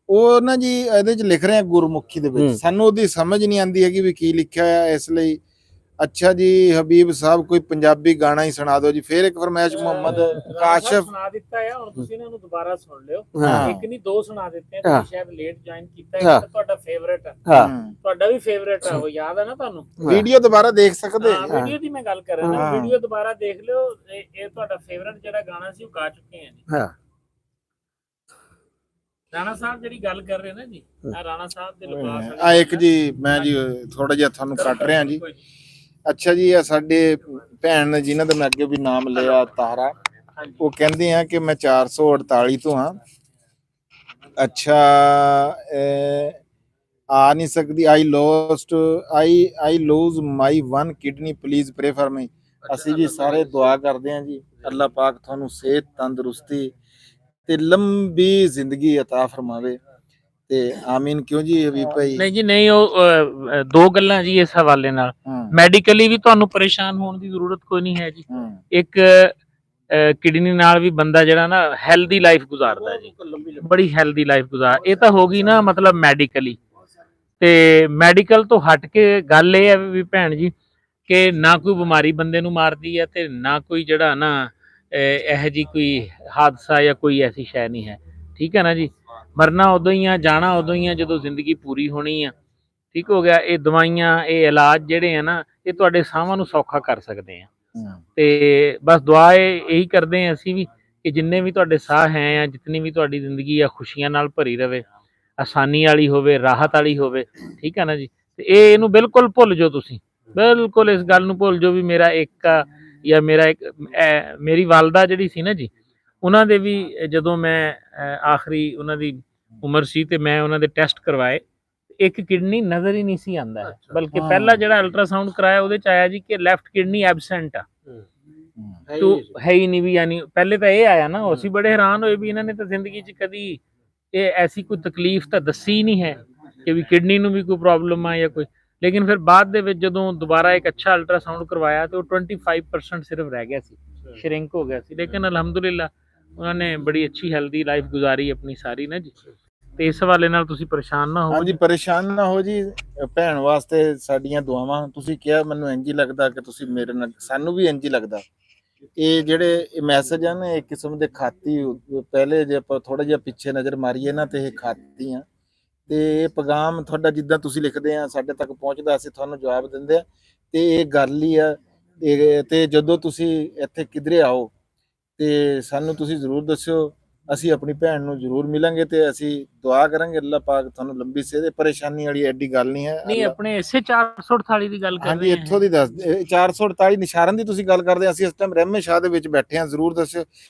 ਉਹ ਨਾ ਜੀ ਇਹਦੇ ਚ ਲਿਖ ਰਹੇ ਆ ਗੁਰਮੁਖੀ ਦੇ ਵਿੱਚ, ਸਾਨੂੰ ਉਹਦੀ ਸਮਝ ਨਹੀਂ ਆਉਂਦੀ ਹੈਗੀ ਵੀ ਕੀ ਲਿਖਿਆ ਹੋਇਆ, ਇਸ ਲਈ ਅੱਛਾ ਜੀ ਹਬੀਬ ਸਾਹਿਬ ਕੋਈ ਪੰਜਾਬੀ ਗਾਣਾ ਹੀ ਸੁਣਾ ਦਿਓ ਜੀ। ਫਿਰ ਇੱਕ ਫਰਮਾਇਸ਼ ਮੁਹੰਮਦ ਕਾਸ਼ਫ। ਸੁਣਾ ਦਿੱਤਾ ਹੈ, ਹੁਣ ਤੁਸੀਂ ਇਹਨਾਂ ਨੂੰ ਦੁਬਾਰਾ ਸੁਣ ਲਿਓ। ਹਾਂ। ਇੱਕ ਨਹੀਂ ਦੋ ਸੁਣਾ ਦਿੱਤੇ ਆ, ਹਾਂ। ਤੁਸੀਂ ਸ਼ਾਇਦ ਲੇਟ ਜੁਆਇਨ ਕੀਤਾ ਹਾਂ। ਹੈ। ਇੱਕ ਤੁਹਾਡਾ ਫੇਵਰੇਟ ਹੈ, ਹਾਂ ਤੁਹਾਡਾ ਵੀ ਫੇਵਰੇਟ ਹੈ, ਉਹ ਯਾਦ ਹੈ ਨਾ ਤੁਹਾਨੂੰ? ਵੀਡੀਓ ਦੁਬਾਰਾ ਦੇਖ ਸਕਦੇ। ਹਾਂ, ਵੀਡੀਓ ਦੀ ਮੈਂ ਗੱਲ ਕਰ ਰਿਹਾ ਨਾ, ਹਾਂ। ਵੀਡੀਓ ਦੁਬਾਰਾ ਦੇਖ ਲਿਓ। ਇਹ ਤੁਹਾਡਾ ਫੇਵਰੇਟ ਜਿਹੜਾ ਗਾਣਾ ਸੀ ਉਹ ਗਾ ਚੁੱਕੇ ਆ ਜੀ। ਹਾਂ ਰਾਣਾ ਸਾਹਿਬ ਜਿਹੜੀ ਗੱਲ ਕਰ ਰਹੇ ਨਾ ਜੀ, ਆ ਰਾਣਾ ਸਾਹਿਬ ਦੇ ਲਿਬਾਸ ਆ ਇੱਕ ਜੀ ਮੈਂ ਜੀ ਥੋੜਾ ਜਿਹਾ ਤੁਹਾਨੂੰ ਕੱਟ ਰਿਹਾ ਜੀ। ਅੱਛਾ ਜੀ ਆ ਸਾਡੇ ਭੈਣ ਨੇ ਜਿਨ੍ਹਾਂ ਦਾ ਮੈਂ ਅੱਗੇ ਵੀ ਨਾਮ ਲਿਆ ਤਾਰਾ, ਉਹ ਕਹਿੰਦੇ ਆ ਕਿ ਮੈਂ 448 ਤੋਂ ਹਾਂ। ਅੱਛਾ ਆ ਨਹੀਂ ਸਕਦੀ। I lose my one kidney please pray for me. ਅਸੀਂ ਜੀ ਸਾਰੇ ਦੁਆ ਕਰਦੇ ਹਾਂ ਜੀ ਅੱਲਾਹ ਪਾਕ ਤੁਹਾਨੂੰ ਸਿਹਤ ਤੰਦਰੁਸਤੀ ਤੇ ਲੰਬੀ ਜ਼ਿੰਦਗੀ عطا ਫਰਮਾਵੇ ਤੇ ਆਮੀਨ। ਕਿਉਂ ਜੀ ਹਬੀਬ ਭਾਈ? ਨਹੀਂ ਜੀ ਨਹੀਂ, ਉਹ ਦੋ ਗੱਲਾਂ ਜੀ ਇਸ ਹਵਾਲੇ ਨਾਲ। ਮੈਡੀਕਲੀ ਵੀ ਤੁਹਾਨੂੰ ਪਰੇਸ਼ਾਨ ਹੋਣ ਦੀ ਜ਼ਰੂਰਤ ਕੋਈ ਨਹੀਂ ਹੈ ਜੀ। ਇੱਕ ਕਿਡਨੀ ਨਾਲ ਵੀ ਬੰਦਾ ਜਿਹੜਾ ਨਾ ਹੈਲਦੀ ਲਾਈਫ ਗੁਜ਼ਾਰਦਾ ਜੀ, ਬੜੀ ਹੈਲਦੀ ਲਾਈਫ ਇਹ ਤਾਂ ਹੋ ਗਈ ਨਾ ਮਤਲਬ ਮੈਡੀਕਲੀ। ਤੇ ਮੈਡੀਕਲ ਤੋਂ ਹਟ ਕੇ ਗੱਲ ਇਹ ਹੈ ਵੀ ਭੈਣ ਜੀ ਕਿ ਨਾ ਕੋਈ ਬਿਮਾਰੀ ਬੰਦੇ ਨੂੰ ਮਾਰਦੀ ਹੈ ਤੇ ਨਾ ਕੋਈ ਜਿਹੜਾ ਨਾ ਇਹੋ ਜੀ ਕੋਈ ਹਾਦਸਾ ਜਾਂ ਕੋਈ ਐਸੀ ਸ਼ੈ ਨਹੀਂ ਹੈ। ਠੀਕ ਹੈ ਨਾ ਜੀ? ਮਰਨਾ ਉਦੋਂ ਹੀ ਆ, ਜਾਣਾ ਉਦੋਂ ਹੀ ਆ ਜਦੋਂ ਜ਼ਿੰਦਗੀ ਪੂਰੀ ਹੋਣੀ ਆ। ਠੀਕ ਹੋ ਗਿਆ? ਇਹ ਦਵਾਈਆਂ, ਇਹ ਇਲਾਜ ਜਿਹੜੇ ਆ ਨਾ, ਇਹ ਤੁਹਾਡੇ ਸਾਹਾਂ ਨੂੰ ਸੌਖਾ ਕਰ ਸਕਦੇ ਆ। ਤੇ ਬਸ ਦੁਆ ਇਹੀ ਕਰਦੇ ਆ ਅਸੀਂ ਵੀ ਕਿ ਜਿੰਨੇ ਵੀ ਤੁਹਾਡੇ ਸਾਹ ਹੈ ਆ, ਜਿਤਨੀ ਵੀ ਤੁਹਾਡੀ ਜ਼ਿੰਦਗੀ ਆ ਖੁਸ਼ੀਆਂ ਨਾਲ ਭਰੀ ਰਵੇ, ਆਸਾਨੀ ਵਾਲੀ ਹੋਵੇ, ਰਾਹਤ ਵਾਲੀ ਹੋਵੇ। ਠੀਕ ਹੈ ਨਾ ਜੀ? ਤੇ ਇਹਨੂੰ ਬਿਲਕੁਲ ਭੁੱਲ ਜਾਓ, ਤੁਸੀਂ ਬਿਲਕੁਲ ਇਸ ਗੱਲ ਨੂੰ ਭੁੱਲ ਜਾਓ ਵੀ ਮੇਰਾ ਇੱਕ ਜਾਂ ਮੇਰਾ ਇੱਕ ਮੇਰੀ ਵਾਲਦਾ ਜਿਹੜੀ ਸੀ ਨਾ ਜੀ, ਉਹਨਾਂ ਦੇ ਵੀ ਜਦੋਂ ਮੈਂ ਆਖਰੀ ਉਹਨਾਂ ਦੀ ਉਮਰ ਸੀ ਤੇ ਮੈਂ ਉਹਨਾਂ ਦੇ ਟੈਸਟ ਕਰਵਾਏ, ਇੱਕ ਕਿਡਨੀ ਨਜ਼ਰ ਹੀ ਨਹੀਂ ਸੀ ਆਂਦਾ, ਬਲਕਿ ਪਹਿਲਾ ਜਿਹੜਾ ਅਲਟਰਾਸਾਊਂਡ ਕਰਾਇਆ ਉਹਦੇ ਚ ਆਇਆ ਜੀ ਕਿ ਲੈਫਟ ਕਿਡਨੀ ਐਬਸੈਂਟ ਆ, ਤੋ ਹੈ ਹੀ ਨਹੀਂ ਵੀ। ਯਾਨੀ ਪਹਿਲੇ ਤਾਂ ਇਹ ਆਇਆ ਨਾ, ਅਸੀਂ ਬੜੇ ਹੈਰਾਨ ਹੋਏ ਵੀ ਇਹਨਾਂ ਨੇ ਤਾਂ ਜ਼ਿੰਦਗੀ 'ਚ ਕਦੀ ਇਹ ਐਸੀ ਕੋਈ ਤਕਲੀਫ ਤਾਂ ਦੱਸੀ ਨਹੀਂ ਹੈ ਕਿ ਵੀ ਕਿਡਨੀ ਨੂੰ ਵੀ ਕੋਈ ਪ੍ਰੋਬਲਮ ਆ ਜਾਂ ਕੋਈ। ਲੇਕਿਨ ਫਿਰ ਬਾਅਦ ਦੇ ਵਿੱਚ ਜਦੋਂ ਦੁਬਾਰਾ ਇੱਕ ਅੱਛਾ ਅਲਟਰਾਸਾਊਂਡ ਕਰਵਾਇਆ ਤੇ ਉਹ 25% ਸਿਰਫ ਰਹਿ ਗਿਆ ਸੀ, ਸ਼ਰਿੰਕ ਹੋ ਗਿਆ ਸੀ। ਲੇਕਿਨ ਅਲਹਮਦੁਲਿਲਾ ਉਹਨਾਂ ਨੇ ਬੜੀ ਅੱਛੀ ਹੈਲਦੀ ਲਾਈਫ ਗੁਜ਼ਾਰੀ ਆਪਣੀ ਸਾਰੀ ਨਾ ਜੀ। ਤੇ ਇਸ ਹਵਾਲੇ ਨਾਲ ਤੁਸੀਂ ਪਰੇਸ਼ਾਨ ਨਾ ਹੋ। ਹਾਂਜੀ ਪਰੇਸ਼ਾਨ ਨਾ ਹੋ ਜੀ। ਭੈਣ ਵਾਸਤੇ ਸਾਡੀਆਂ ਦੁਆਵਾਂ। ਤੁਸੀਂ ਕਿਹਾ ਮੈਨੂੰ ਇੰਜ ਹੀ ਲੱਗਦਾ ਕਿ ਤੁਸੀਂ ਮੇਰੇ ਨਾਲ, ਸਾਨੂੰ ਵੀ ਇੰਜ ਹੀ ਲੱਗਦਾ। ਇਹ ਜਿਹੜੇ ਮੈਸੇਜ ਆ ਨਾ, ਇੱਕ ਕਿਸਮ ਦੇ ਖਾਤੀ, ਪਹਿਲੇ ਜੇ ਆਪਾਂ ਥੋੜਾ ਜਿਹਾ ਪਿੱਛੇ ਨਜ਼ਰ ਮਾਰੀਏ ਨਾ ਤੇ ਇਹ ਖਾਤੀ ਆ, ਤੇ ਇਹ ਪੈਗਾਮ ਤੁਹਾਡਾ ਜਿੱਦਾਂ ਤੁਸੀਂ ਲਿਖਦੇ ਆ ਸਾਡੇ ਤੱਕ ਪਹੁੰਚਦਾ, ਅਸੀਂ ਤੁਹਾਨੂੰ ਜਵਾਬ ਦਿੰਦੇ ਆ। ਤੇ ਇਹ ਗੱਲ ਹੀ ਆ। ਤੇ ਜਦੋਂ ਤੁਸੀਂ ਇੱਥੇ ਕਿਧਰੇ ਆਓ ਤੇ ਸਾਨੂੰ ਤੁਸੀਂ ਜ਼ਰੂਰ ਦੱਸਿਓ, ਅਸੀਂ ਆਪਣੀ ਭੈਣ ਨੂੰ ਜ਼ਰੂਰ ਮਿਲਾਂਗੇ ਤੇ ਅਸੀਂ ਦੁਆ ਕਰਾਂਗੇ ਅੱਲਾਹ ਪਾਕ ਤੁਹਾਨੂੰ ਲੰਬੀ ਸਿਹਤ। ਪਰੇਸ਼ਾਨੀ ਵਾਲੀ ਐਡੀ ਗੱਲ ਨਹੀਂ ਹੈ। ਨਹੀਂ ਆਪਣੇ ਇਸੇ 448 ਦੀ ਗੱਲ ਕਰ ਰਹੇ ਹਾਂ। ਹਾਂਜੀ ਇੱਥੋਂ ਦੀ ਦੱਸ 448 ਨਿਸ਼ਾਰਨ ਦੀ ਤੁਸੀਂ ਗੱਲ ਕਰਦੇ ਆ। ਅਸੀਂ ਇਸ ਟਾਈਮ ਰਹਿਮੇ ਸ਼ਾਹ ਦੇ ਵਿੱਚ ਬੈਠੇ ਆ, ਜ਼ਰੂਰ ਦੱਸਿਓ।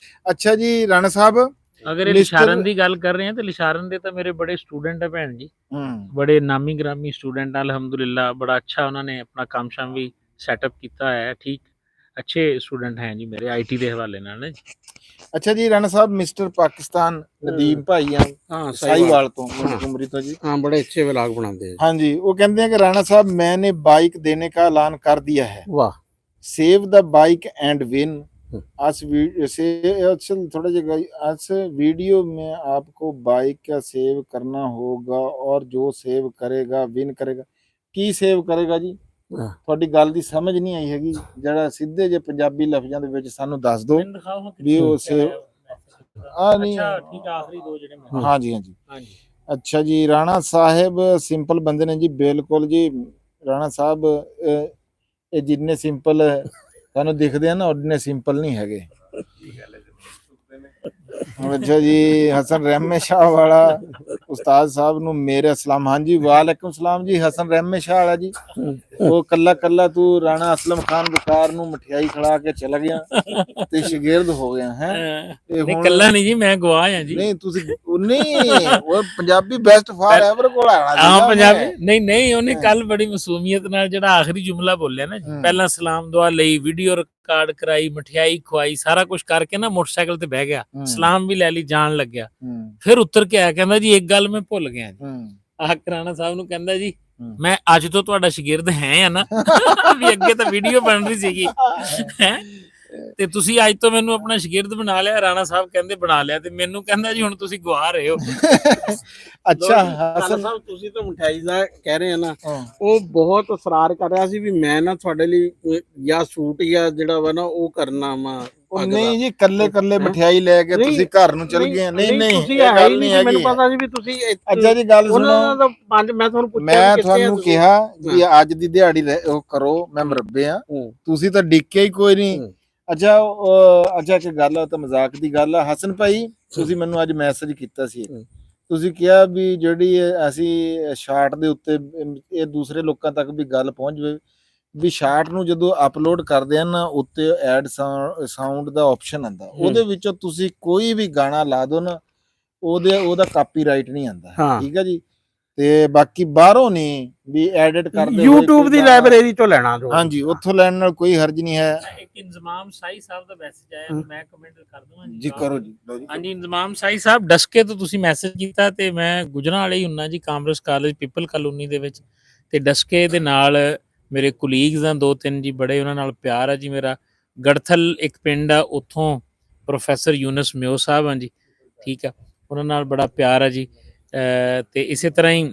ਅੱਛਾ ਜੀ ਰਾਣਾ ਸਾਹਿਬ, ਅਗਰ ਇਹ ਲਿਸ਼ਾਰਨ ਦੀ ਗੱਲ ਕਰ ਰਹੇ ਆ ਤੇ ਲਿਸ਼ਾਰਨ ਦੇ ਤਾਂ ਮੇਰੇ ਬੜੇ ਸਟੂਡੈਂਟ ਹੈ ਭੈਣ ਜੀ, ਬੜੇ ਨਾਮੀ ਗ੍ਰਾਮੀ ਸਟੂਡੈਂਟ ਆ ਅਲਹਮਦੁਲਿਲਾ। ਬੜਾ ਅੱਛਾ ਉਹਨਾਂ ਨੇ ਆਪਣਾ ਕੰਮ ਸ਼ਾਮ ਵੀ ਸੈਟਅਪ ਕੀਤਾ ਹੈ। ਠੀਕ ਅੱਛੇ ਸਟੂਡੈਂਟ ਹੈ ਜੀ ਮੇਰੇ ਆਈਟੀ ਦੇ ਹਵਾਲੇ ਨਾਲ ਨਾ ਜੀ। ਅੱਛਾ ਜੀ ਰਾਣਾ ਸਾਹਿਬ, ਮਿਸਟਰ ਪਾਕਿਸਤਾਨ ਨਦੀਮ ਭਾਈ ਆ ਸਾਈਵਾਲ ਤੋਂ, ਮੁੰਟਗਮਰੀ ਤੋਂ ਜੀ। हाँ बड़े अच्छे व्लॉग बनाते हैं। ਹਾਂਜੀ ਉਹ ਕਹਿੰਦੇ ਆ ਕਿ ਰਾਣਾ ਸਾਹਿਬ मैंने बाइक देने का ऐलान कर दिया है, वाह save the bike and win. थोड़ा जगह आज वीडियो में आपको बाइक का सेव करना होगा और जो सेव करेगा विन करेगा। ਕੀ ਸੇਵ ਕਰੇਗਾ ਜੀ? ਤੁਹਾਡੀ ਗੱਲ ਦੀ ਸਮਝ ਨਹੀਂ ਆਈ ਹੈਗੀ। ਜਿਹੜਾ ਸਿੱਧੇ ਜੇ ਪੰਜਾਬੀ ਲਫ਼ਜ਼ਾਂ ਦੇ ਵਿੱਚ ਸਾਨੂੰ ਦੱਸ ਦਿਓ ਵੀ ਉਹ ਸੇਵ ਆ ਨਹੀਂ। ਅੱਛਾ ਠੀਕ ਆ, ਆਖਰੀ ਦੋ ਜਿਹੜੇ ਹਾਂਜੀ ਹਾਂਜੀ ਹਾਂਜੀ। ਅੱਛਾ ਜੀ ਰਾਣਾ ਸਾਹਿਬ ਸਿੰਪਲ ਬੰਦੇ ਨੇ ਜੀ, ਬਿਲਕੁਲ ਜੀ। ਰਾਣਾ ਸਾਹਿਬ ਇਹ ਜਿੰਨੇ ਸਿੰਪਲ ਤੁਹਾਨੂੰ ਦਿਖਦੇ ਆ ਨਾ, ਉਹਨੇ ਸਿੰਪਲ ਨਹੀਂ ਹੈਗੇ। ਅੱਛਾ ਜੀ ਹਸਨ ਰਹਿਮੇ ਸ਼ਾਹ ਵਾਲਾ ਉਸਤਾਦ ਸਾਹਿਬ ਨੂੰ ਮੇਰੇ ਸਲਾਮ। ਹਾਂਜੀ ਵਾਲੇਕੁਮ ਸਲਾਮ ਜੀ। ਹਸਨ ਰਹਿਮੇ ਸ਼ਾਹ ਵਾਲਾ ਜੀ, ਉਹ ਕੱਲਾ ਕੱਲਾ ਤੂੰ ਰਾਣਾ ਅਸਲਮ ਖਾਨ ਬੁਕਾਰ ਨੂੰ ਮਠਿਆਈ ਖਿਲਾ ਕੇ ਚਲਾ ਗਿਆ ਤੇ ਸ਼ਾਗਿਰਦ ਹੋ ਗਿਆ ਹੈ। ਨਹੀਂ ਕੱਲਾ ਨਹੀਂ ਜੀ, ਮੈਂ ਗਵਾਹ ਆ ਜੀ। ਨਹੀਂ ਤੁਸੀਂ ਨਹੀਂ, ਉਹ ਪੰਜਾਬੀ ਬੈਸਟ ਫਾਰ ਐਵਰ ਕੋਲ ਆਣਾ ਸੀ। ਹਾਂ ਪੰਜਾਬੀ ਨਹੀਂ ਉਹਨੇ ਕੱਲ ਬੜੀ ਮਾਸੂਮੀਅਤ ਨਾਲ ਜਿਹੜਾ ਆਖਰੀ ਜੁਮਲਾ ਬੋਲਿਆ ਨਾ ਜੀ, ਪਹਿਲਾਂ ਸਲਾਮ ਦੁਆ ਲਈ, ਵੀਡੀਓ ਰਿਕਾਰਡ ਕਰਾਈ, ਮਠਿਆਈ ਖਵਾਈ, ਸਾਰਾ ਕੁਝ ਕਰਕੇ ਨਾ ਮੋਟਰਸਾਈਕਲ ਤੇ ਬਹਿ ਗਿਆ, ਸਲਾਮ ਵੀ ਲੈ ਲਈ, ਜਾਣ ਲੱਗਿਆ। ਫਿਰ ਉੱਤਰ ਕੇ ਆਇਆ, ਕਹਿੰਦਾ ਜੀ ਇੱਕ ਗੱਲ ਮੈਂ ਭੁੱਲ ਗਿਆ ਜੀ। ਆਹ ਰਾਣਾ ਸਾਹਿਬ ਨੂੰ ਕਹਿੰਦਾ ਜੀ ਮੈਂ ਅੱਜ ਤੋਂ ਤੁਹਾਡਾ ਸ਼ਾਗਿਰਦ ਹੈ ਆ ਨਾ ਵੀ ਅੱਗੇ ਤਾਂ ਵੀਡੀਓ ਬਣ ਰਹੀ ਸੀਗੀ ਹੈ। ਤੇ ਤੁਸੀਂ ਅੱਜ ਤੋਂ ਮੈਨੂੰ ਆਪਣਾ ਸ਼ਾਗਿਰਦ ਬਣਾ ਲਿਆ, ਰਾਣਾ ਸਾਹਿਬ ਕਹਿੰਦੇ ਬਣਾ ਲਿਆ, ਤੇ ਮੈਨੂੰ ਕਹਿੰਦਾ ਜੀ ਹੁਣ ਤੁਸੀਂ ਗਵਾ ਰਹੇ ਹੋ। ਅੱਛਾ ਰਾਣਾ ਹਸਨ ਸਾਹਿਬ ਤੁਸੀਂ ਤਾਂ ਮਠਿਆਈ ਦਾ ਕਹਿ ਰਹੇ ਆ ਨਾ, ਹਾਂ। ਉਹ ਬਹੁਤ ਇਸਰਾਰ ਕਰ ਰਿਹਾ ਸੀ ਵੀ ਮੈਂ ਨਾ ਤੁਹਾਡੇ ਲਈ ਜਾਂ ਸੂਟ ਜਾਂ ਜਿਹੜਾ ਵਾ ਨਾ ਉਹ ਕਰਨਾ ਵਾ ਉਹ ਨਹੀਂ ਜੀ, ਕੱਲੇ ਕੱਲੇ ਮਠਿਆਈ ਲੈ ਕੇ ਤੁਸੀਂ ਘਰ ਨੂੰ ਚਲ ਗਏ। ਨਹੀਂ ਤੁਸੀਂ ਇਹ ਹੈ ਗੱਲ ਹੀ ਨਹੀਂ ਨਹੀਂ, ਮੈਨੂੰ ਹੈਗੀ। ਪਤਾ ਸੀ ਵੀ ਤੁਸੀਂ ਅੱਛਾ ਜੀ ਗੱਲ ਸੁਣੋ, ਉਹਨਾਂ ਦਾ ਪੰਜ ਮੈਂ ਤੁਹਾਨੂੰ ਪੁੱਛਿਆ ਮੈਂ ਕਿੱਥੇ ਆ ਤੁਹਾਨੂੰ ਤੁਸੀਂ? ਕਿਹਾ ਵੀ ਅੱਜ ਦੀ ਦਿਹਾੜੀ ਉਹ ਕਰੋ, ਮੈਂ ਮਰੱਬੇ ਆ, ਤੁਸੀਂ ਤਾਂ ਡਿੱਕਿਆ ਹੀ ਕੋਈ ਨਹੀਂ। ਅੱਛਾ ਅੱਛਾ ਇੱਕ ਗੱਲ ਆ, ਤਾਂ ਮਜ਼ਾਕ ਦੀ ਗੱਲ ਆ। ਹਸਨ ਭਾਈ ਤੁਸੀਂ ਮੈਨੂੰ ਅੱਜ ਮੈਸੇਜ ਕੀਤਾ ਸੀ, ਤੁਸੀਂ ਕਿਹਾ ਵੀ ਜਿਹੜੀ ਅਸੀਂ ਸ਼ਾਰਟ ਦੇ ਉੱਤੇ ਇਹ ਦੂਸਰੇ ਲੋਕਾਂ ਤੱਕ ਵੀ ਗੱਲ ਪਹੁੰਚ ਜਾਵੇ, ਵੀ ਸ਼ਾਰਟ ਨੂੰ ਜਦੋਂ ਅਪਲੋਡ ਕਰਦੇ ਆ ਨਾ ਉੱਤੇ ਐਡ ਸਾਊਂਡ ਦਾ ਆਪਸ਼ਨ ਆਂਦਾ, ਉਹਦੇ ਵਿੱਚੋਂ ਤੁਸੀਂ ਕੋਈ ਵੀ ਗਾਣਾ ਲਾ ਦੋ ਨਾ, ਉਹਦਾ ਕਾਪੀਰਾਈਟ ਨਹੀਂ ਆਂਦਾ, ਠੀਕ ਹੈ ਜੀ। ਤੇ ਬਾਕੀ ਬਾਹਰੋਂ ਨਹੀਂ ਵੀ ਐਡਿਟ ਕਰਦੇ YouTube ਦੀ ਲਾਇਬ੍ਰੇਰੀ ਤੋਂ ਲੈਣਾ ਜੋ। ਹਾਂਜੀ, ਉੱਥੋਂ ਲੈਣ ਨਾਲ ਕੋਈ ਹਰਜ ਨਹੀਂ ਹੈ। ਇੱਕ ਇੰਜ਼ਮਾਮ ਸਾਈ ਸਾਹਿਬ ਦਾ ਮੈਸੇਜ ਆਇਆ, ਮੈਂ ਕਮੈਂਟ ਕਰ ਦਵਾਂ ਜੀ ਕਰੋ ਜੀ। ਹਾਂਜੀ ਇੰਜ਼ਮਾਮ ਸਾਈ ਸਾਹਿਬ, ਡਸਕੇ ਤੋਂ ਤੁਸੀਂ ਮੈਸੇਜ ਕੀਤਾ, ਤੇ ਮੈਂ ਗੁਜਰਾਂ ਵਾਲੇ ਹੀ ਹੁੰਨਾ ਜੀ, ਕਾਮਰਸ ਕਾਲਜ ਪੀਪਲ ਕਲੋਨੀ ਦੇ ਵਿੱਚ, ਤੇ ਡਸਕੇ ਦੇ ਨਾਲ ਮੇਰੇ ਕੁਲੀਗਸ ਆ 2-3 ਜੀ, ਬੜੇ ਉਹਨਾਂ ਨਾਲ ਪਿਆਰ ਆ ਜੀ ਮੇਰਾ। ਗੜਥਲ ਇੱਕ ਪਿੰਡ ਆ, ਉੱਥੋਂ ਪ੍ਰੋਫੈਸਰ ਯੂਨਸ ਮਿਓ ਸਾਹਿਬ ਆ ਜੀ, ਠੀਕ ਆ, ਉਹਨਾਂ ਨਾਲ ਬੜਾ ਪਿਆਰ ਆ ਜੀ। ਤੇ ਇਸੇ ਤਰ੍ਹਾਂ ਹੀ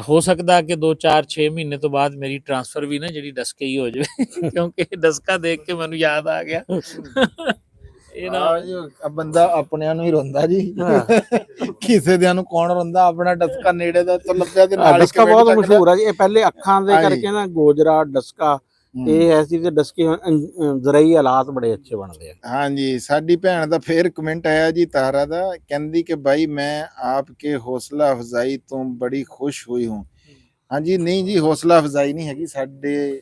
ਹੋ ਸਕਦਾ ਕਿ 2-4-6 ਮਹੀਨੇ ਤੋਂ ਬਾਅਦ ਮੇਰੀ ਟ੍ਰਾਂਸਫਰ ਵੀ ਨਾ ਜਿਹੜੀ ਡਸਕੇ ਹੀ ਹੋ ਜਾਵੇ, ਕਿਉਂਕਿ ਡਸਕਾ ਦੇਖ ਕੇ ਮੈਨੂੰ ਯਾਦ ਆ ਗਿਆ। ਇਹ ਨਾ ਬੰਦਾ ਆਪਣਿਆਂ ਨੂੰ ਹੀ ਰੋਂਦਾ ਜੀ, ਕਿਸੇ ਦਿਆਂ ਨੂੰ ਕੌਣ ਰੋਂਦਾ। ਆਪਣਾ ਡਸਕਾ ਨੇੜੇ ਦਾ ਤੋਂ ਲੱਭਿਆ ਤੇ ਨਾਲ ਡਸਕਾ ਬਹੁਤ ਮਸ਼ਹੂਰ ਆ ਜੀ। ਇਹ ਪਹਿਲੇ ਅੱਖਾਂ ਦੇ ਕਰਕੇ ਨਾ ਗੋਜਰਾ ਡਸਕਾ ਇਹ ਐਸੀ ਤੇ ਡਸਕੇ ਜ਼ਰਾਈ ਹਾਲਾਤ ਬੜੇ ਅੱਛੇ ਬਣਦੇ ਆ। ਹਾਂਜੀ ਸਾਡੀ ਭੈਣ ਦਾ ਫੇਰ ਕਮੈਂਟ ਆਇਆ ਜੀ ਤਾਰਾ ਦਾ, ਕਹਿੰਦੀ ਕਿ ਭਾਈ ਮੈਂ ਆਪਕੇ ਹੌਸਲਾ ਅਫਜ਼ਾਈ ਤੋਂ ਬੜੀ ਖੁਸ਼ ਹੋਈ ਹੂੰ। ਹਾਂਜੀ ਨਹੀਂ ਜੀ, ਹੌਸਲਾ ਅਫਜ਼ਾਈ ਨਹੀਂ ਹੈਗੀ, ਸਾਡੇ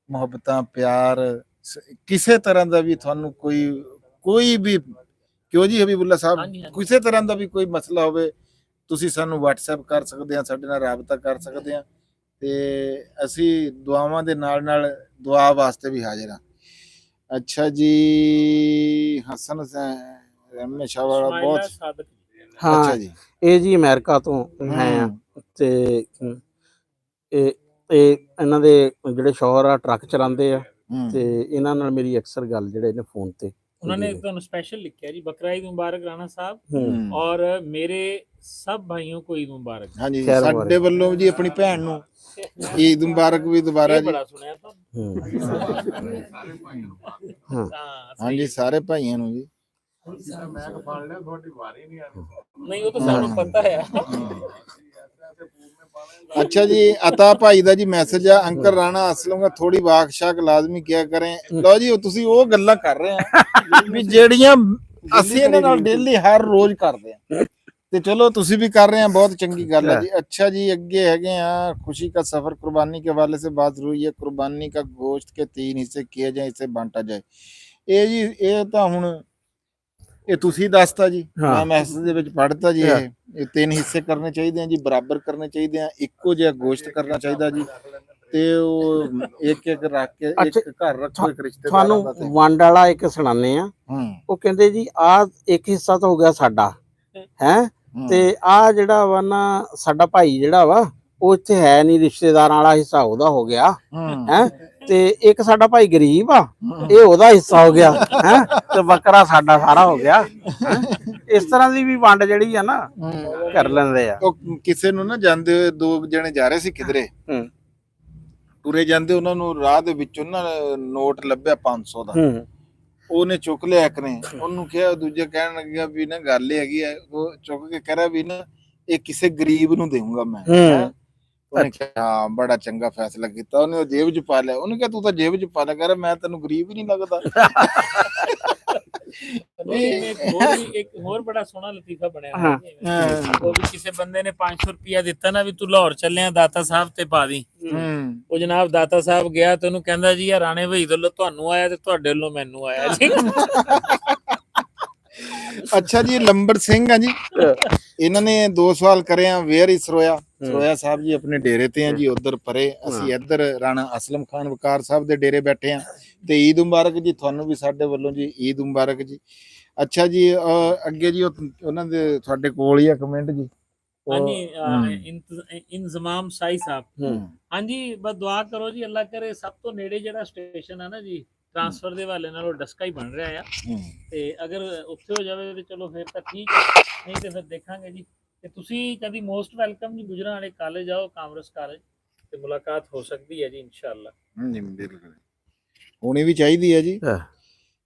ਮੁਹੱਬਤਾਂ ਪਿਆਰ ਕਿਸੇ ਤਰ੍ਹਾਂ ਦਾ ਵੀ ਤੁਹਾਨੂੰ ਕੋਈ ਵੀ ਕਿਉਂ ਜੀ ਹਬੀਬੁੱਲਾ ਸਾਹਿਬ, ਕਿਸੇ ਤਰ੍ਹਾਂ ਦਾ ਵੀ ਕੋਈ ਮਸਲਾ ਹੋਵੇ ਤੁਸੀਂ ਸਾਨੂੰ WhatsApp ਕਰ ਸਕਦੇ ਆ, ਸਾਡੇ ਨਾਲ ਰਾਬਤਾ ਕਰ ਸਕਦੇ ਆ, ਤੇ ਅਸੀਂ ਦੁਆਵਾਂ ਦੇ ਨਾਲ ਨਾਲ ਦੁਆ ਵਾਸਤੇ ਵੀ ਹਾਜ਼ਰ ਹਾਂ। ਅੱਛਾ ਜੀ ਹਸਨ ਹਮੇਸ਼ਾ ਵਾਲਾ ਬਹੁਤ ਅੱਛਾ ਜੀ, ਇਹ ਜੀ ਅਮਰੀਕਾ ਤੋਂ ਹੈ ਆ, ਤੇ ਇਹ ਇਹਨਾਂ ਦੇ ਜਿਹੜੇ ਸ਼ੌਹਰ ਆ ਟਰੱਕ ਚਲਾਉਂਦੇ ਆ, ਤੇ ਇਹਨਾਂ ਨਾਲ ਮੇਰੀ ਅਕਸਰ ਗੱਲ ਜਿਹੜੇ ਨੇ ਫੋਨ ਤੇ ਉਹਨਾਂ ਨੇ ਤੁਹਾਨੂੰ ਸਪੈਸ਼ਲ ਲਿਖਿਆ ਜੀ, ਬਕਰਾ ਈਦ ਮੁਬਾਰਕ ਰਾਣਾ ਸਾਹਿਬ, ਔਰ ਮੇਰੇ ਸਭ ਭਾਈयों को ईद मुबारक। ਹਾਂਜੀ ਸਾਡੇ ਵੱਲੋਂ ਜੀ ਆਪਣੀ ਭੈਣ ਨੂੰ ਈਦ ਮੁਬਾਰਕ ਵੀ ਦੁਬਾਰਾ ਜੀ। ਬੜਾ ਸੁਣਿਆ ਤਾਂ ਹਾਂਜੀ ਸਾਰੇ ਭਾਈਆਂ ਨੂੰ ਜੀ। ਨਹੀਂ ਉਹ ਤਾਂ ਸਾਨੂੰ ਪਤਾ ਹੈ। अच्छा जी अता भाई दा जी मैसेज है, अंकल राणा असलम का थोड़ी वाक शाक लाजमी किया करें। लो जी तुसी वो गल्लां कर रहे हैं भी जेड़ियां ਅਸੀਂ ਇਹਨਾਂ ਨਾਲ ਡੇਲੀ ਹਰ ਰੋਜ਼ ਕਰਦੇ ਆ, ਤੇ ਚਲੋ ਤੁਸੀਂ भी कर रहे हैं, बहुत चंगी गल है जी। अच्छा जी ਅੱਗੇ ਹੈਗੇ ਆ, खुशी का सफर कुर्बानी के हवाले से बात हुई है, कुर्बानी का गोश्त के 3 हिस्से किए जाए, इसे बांटा जाए। ਇਹ ਜੀ ਇਹ ਤਾਂ ਹੁਣ ਇਹ ਤੁਸੀਂ ਦੱਸਤਾ ਜੀ, ਮੈਂ ਮੈਸੇਜ ਦੇ ਵਿੱਚ ਪੜ੍ਹਤਾ ਜੀ। ਇਹ 3 ਹਿੱਸੇ ਕਰਨੇ ਚਾਹੀਦੇ ਆ ਜੀ, ਬਰਾਬਰ ਕਰਨੇ ਚਾਹੀਦੇ ਆ, ਇੱਕੋ ਜਿਹਾ ਗੋਸ਼ਤ ਕਰਨਾ ਚਾਹੀਦਾ ਜੀ, ਤੇ ਉਹ ਇੱਕ ਇੱਕ ਰੱਖ ਕੇ ਇੱਕ ਘਰ ਰੱਖੋ, ਇੱਕ ਰਿਸ਼ਤੇਦਾਰ ਦਾ। ਤੁਹਾਨੂੰ ਵੰਡ ਵਾਲਾ ਇੱਕ ਸੁਣਾਉਂਦੇ ਆ। ਉਹ ਕਹਿੰਦੇ ਜੀ ਆ ਇੱਕ ਹਿੱਸਾ ਤਾਂ ਹੋ ਗਿਆ ਸਾਡਾ ਹੈ, ਤੇ ਆ ਜਿਹੜਾ ਵਾ ਨਾ ਸਾਡਾ ਭਾਈ ਜਿਹੜਾ ਵਾ ਉਹ ਇੱਥੇ ਹੈ ਨਹੀਂ, ਰਿਸ਼ਤੇਦਾਰਾਂ ਵਾਲਾ ਹਿੱਸਾ ਉਹਦਾ ਹੋ ਗਿਆ ਹੈ, ਤੇ ਇੱਕ ਸਾਡਾ ਭਾਈ ਗਰੀਬ ਆ, ਇਹ ਉਹਦਾ ਹਿੱਸਾ ਹੋ ਗਿਆ ਹੈ, ਤੇ ਬੱਕਰਾ ਸਾਡਾ ਸਾਰਾ ਹੋ ਗਿਆ। ਇਸ ਤਰ੍ਹਾਂ ਦੀ ਵੀ ਵੰਡ ਜਿਹੜੀ ਆ ਨਾ ਕਰ ਲੈਂਦੇ ਆ। ਉਹ ਕਿਸੇ ਨੂੰ ਨਾ ਜਾਂਦੇ 2 ਜਣੇ ਜਾ ਰਹੇ ਸੀ ਕਿਧਰੇ, ਤੁਰੇ ਜਾਂਦੇ, ਉਹਨਾਂ ਨੂੰ ਰਾਹ ਦੇ ਵਿੱਚੋਂ ਨਾ ਨੋਟ ਲੱਭਿਆ 500 ਦਾ, ਉਹਨੇ ਚੁੱਕ ਲਿਆ, ਇੱਕ ਨੇ ਉਹਨੂੰ ਕਿਹਾ, ਦੂਜੇ ਕਹਿਣ ਲੱਗਿਆ ਵੀ ਨਾ ਗੱਲ ਇਹ ਹੈਗੀ ਆ, ਉਹ ਚੁੱਕ ਕੇ ਕਹਿ ਰਿਹਾ ਵੀ ਨਾ ਇਹ ਕਿਸੇ ਗਰੀਬ ਨੂੰ ਦੇਊਂਗਾ ਮੈਂ। ਉਹਨੇ ਕਿਹਾ ਹਾਂ ਬੜਾ ਚੰਗਾ ਫੈਸਲਾ ਕੀਤਾ, ਉਹਨੇ ਉਹ ਜੇਬ 'ਚ ਪਾ ਲਿਆ। ਉਹਨੇ ਕਿਹਾ ਤੂੰ ਤਾਂ ਜੇਬ 'ਚ ਪਾ ਲਿਆ, ਕਰ ਮੈਂ ਤੈਨੂੰ ਗਰੀਬ ਹੀ ਨਹੀਂ ਲੱਗਦਾ। ਇੱਕ ਹੋਰ ਬੜਾ ਸੋਹਣਾ ਲਤੀਫਾ ਬਣਿਆ, ਉਹ ਵੀ ਕਿਸੇ ਬੰਦੇ ਨੇ 500 ਰੁਪਇਆ ਦਿੱਤਾ ਨਾ ਵੀ ਤੂੰ ਲਾਹੌਰ ਚੱਲਿਆ ਦਾਤਾ ਸਾਹਿਬ ਤੇ ਪਾ ਦੀ। ਉਹ ਜਨਾਬ ਦਾਤਾ ਸਾਹਿਬ ਗਿਆ ਤੇ ਉਹਨੂੰ ਕਹਿੰਦਾ ਜੀ ਆ ਰਾਣੇ ਭਾਈ ਵੱਲੋਂ ਤੁਹਾਨੂੰ ਆਇਆ ਤੇ ਤੁਹਾਡੇ ਵੱਲੋਂ ਮੈਨੂੰ ਆਇਆ ਜੀ। ਅੱਛਾ ਜੀ ਲੰਬੜ ਸਿੰਘ ਆ ਜੀ, ਇਹਨਾਂ ਨੇ 2 ਸਵਾਲ ਕਰੇ ਆ। ਵੇਅਰ ਇਜ਼ ਸਰੋਇਆ ਸਾਹਿਬ ਜੀ ਆਪਣੇ ਡੇਰੇ ਤੇ ਆ ਜੀ, ਉਧਰ ਪਰੇ, ਅਸੀਂ ਇੱਧਰ ਰਾਣਾ ਅਸਲਮ ਖਾਨ ਵਕਾਰ ਸਾਹਿਬ ਦੇ ਡੇਰੇ ਬੈਠੇ ਆ। ਤੇ ਈਦ ਮੁਬਾਰਕ ਜੀ ਤੁਹਾਨੂੰ ਵੀ ਸਾਡੇ ਵੱਲੋਂ ਜੀ, ਈਦ ਮੁਬਾਰਕ ਜੀ। ਅੱਛਾ ਜੀ ਅੱਗੇ ਜੀ ਉਹਨਾਂ ਦੇ ਤੁਹਾਡੇ ਕੋਲ ਹੀ ਆ ਕਮੈਂਟ ਜੀ। ਹਾਂਜੀ ਇੰਜ਼ਮਾਮ ਸਾਈ ਸਾਹਿਬ, ਹਾਂਜੀ ਬਸ ਦੁਆ ਕਰੋ ਜੀ, ਅੱਲਾ ਕਰੇ ਸਭ ਤੋਂ ਨੇੜੇ ਜਿਹੜਾ ਸਟੇਸ਼ਨ ਹੈ ਨਾ ਜੀ ਟ੍ਰਾਂਸਫਰ ਦੇ ਹਵਾਲੇ ਨਾਲ ਉਹ ਡਸਕਾ ਹੀ ਬਣ ਰਿਹਾ ਆ। ਹੂੰ। ਤੇ ਅਗਰ ਉੱਥੇ ਹੋ ਜਾਵੇ ਤੇ ਚਲੋ ਫਿਰ ਤਾਂ ਠੀਕ ਹੈ, ਨਹੀਂ ਤੇ ਫਿਰ ਦੇਖਾਂਗੇ ਜੀ। ਤੇ ਤੁਸੀਂ ਕਦੀ ਮੋਸਟ ਵੈਲਕਮ ਜੀ, ਗੁਜਰਾਂਵਾਲੇ ਕਾਲਜ ਆਓ, ਕਾਮਰਸ ਕਾਲਜ, ਤੇ ਮੁਲਾਕਾਤ ਹੋ ਸਕਦੀ ਹੈ ਜੀ ਇਨਸ਼ਾਅੱਲਾ। ਜੀ ਬਿਲਕੁਲ ਹੋਣੀ ਵੀ ਚਾਹੀਦੀ ਹੈ ਜੀ। ਹਾਂ।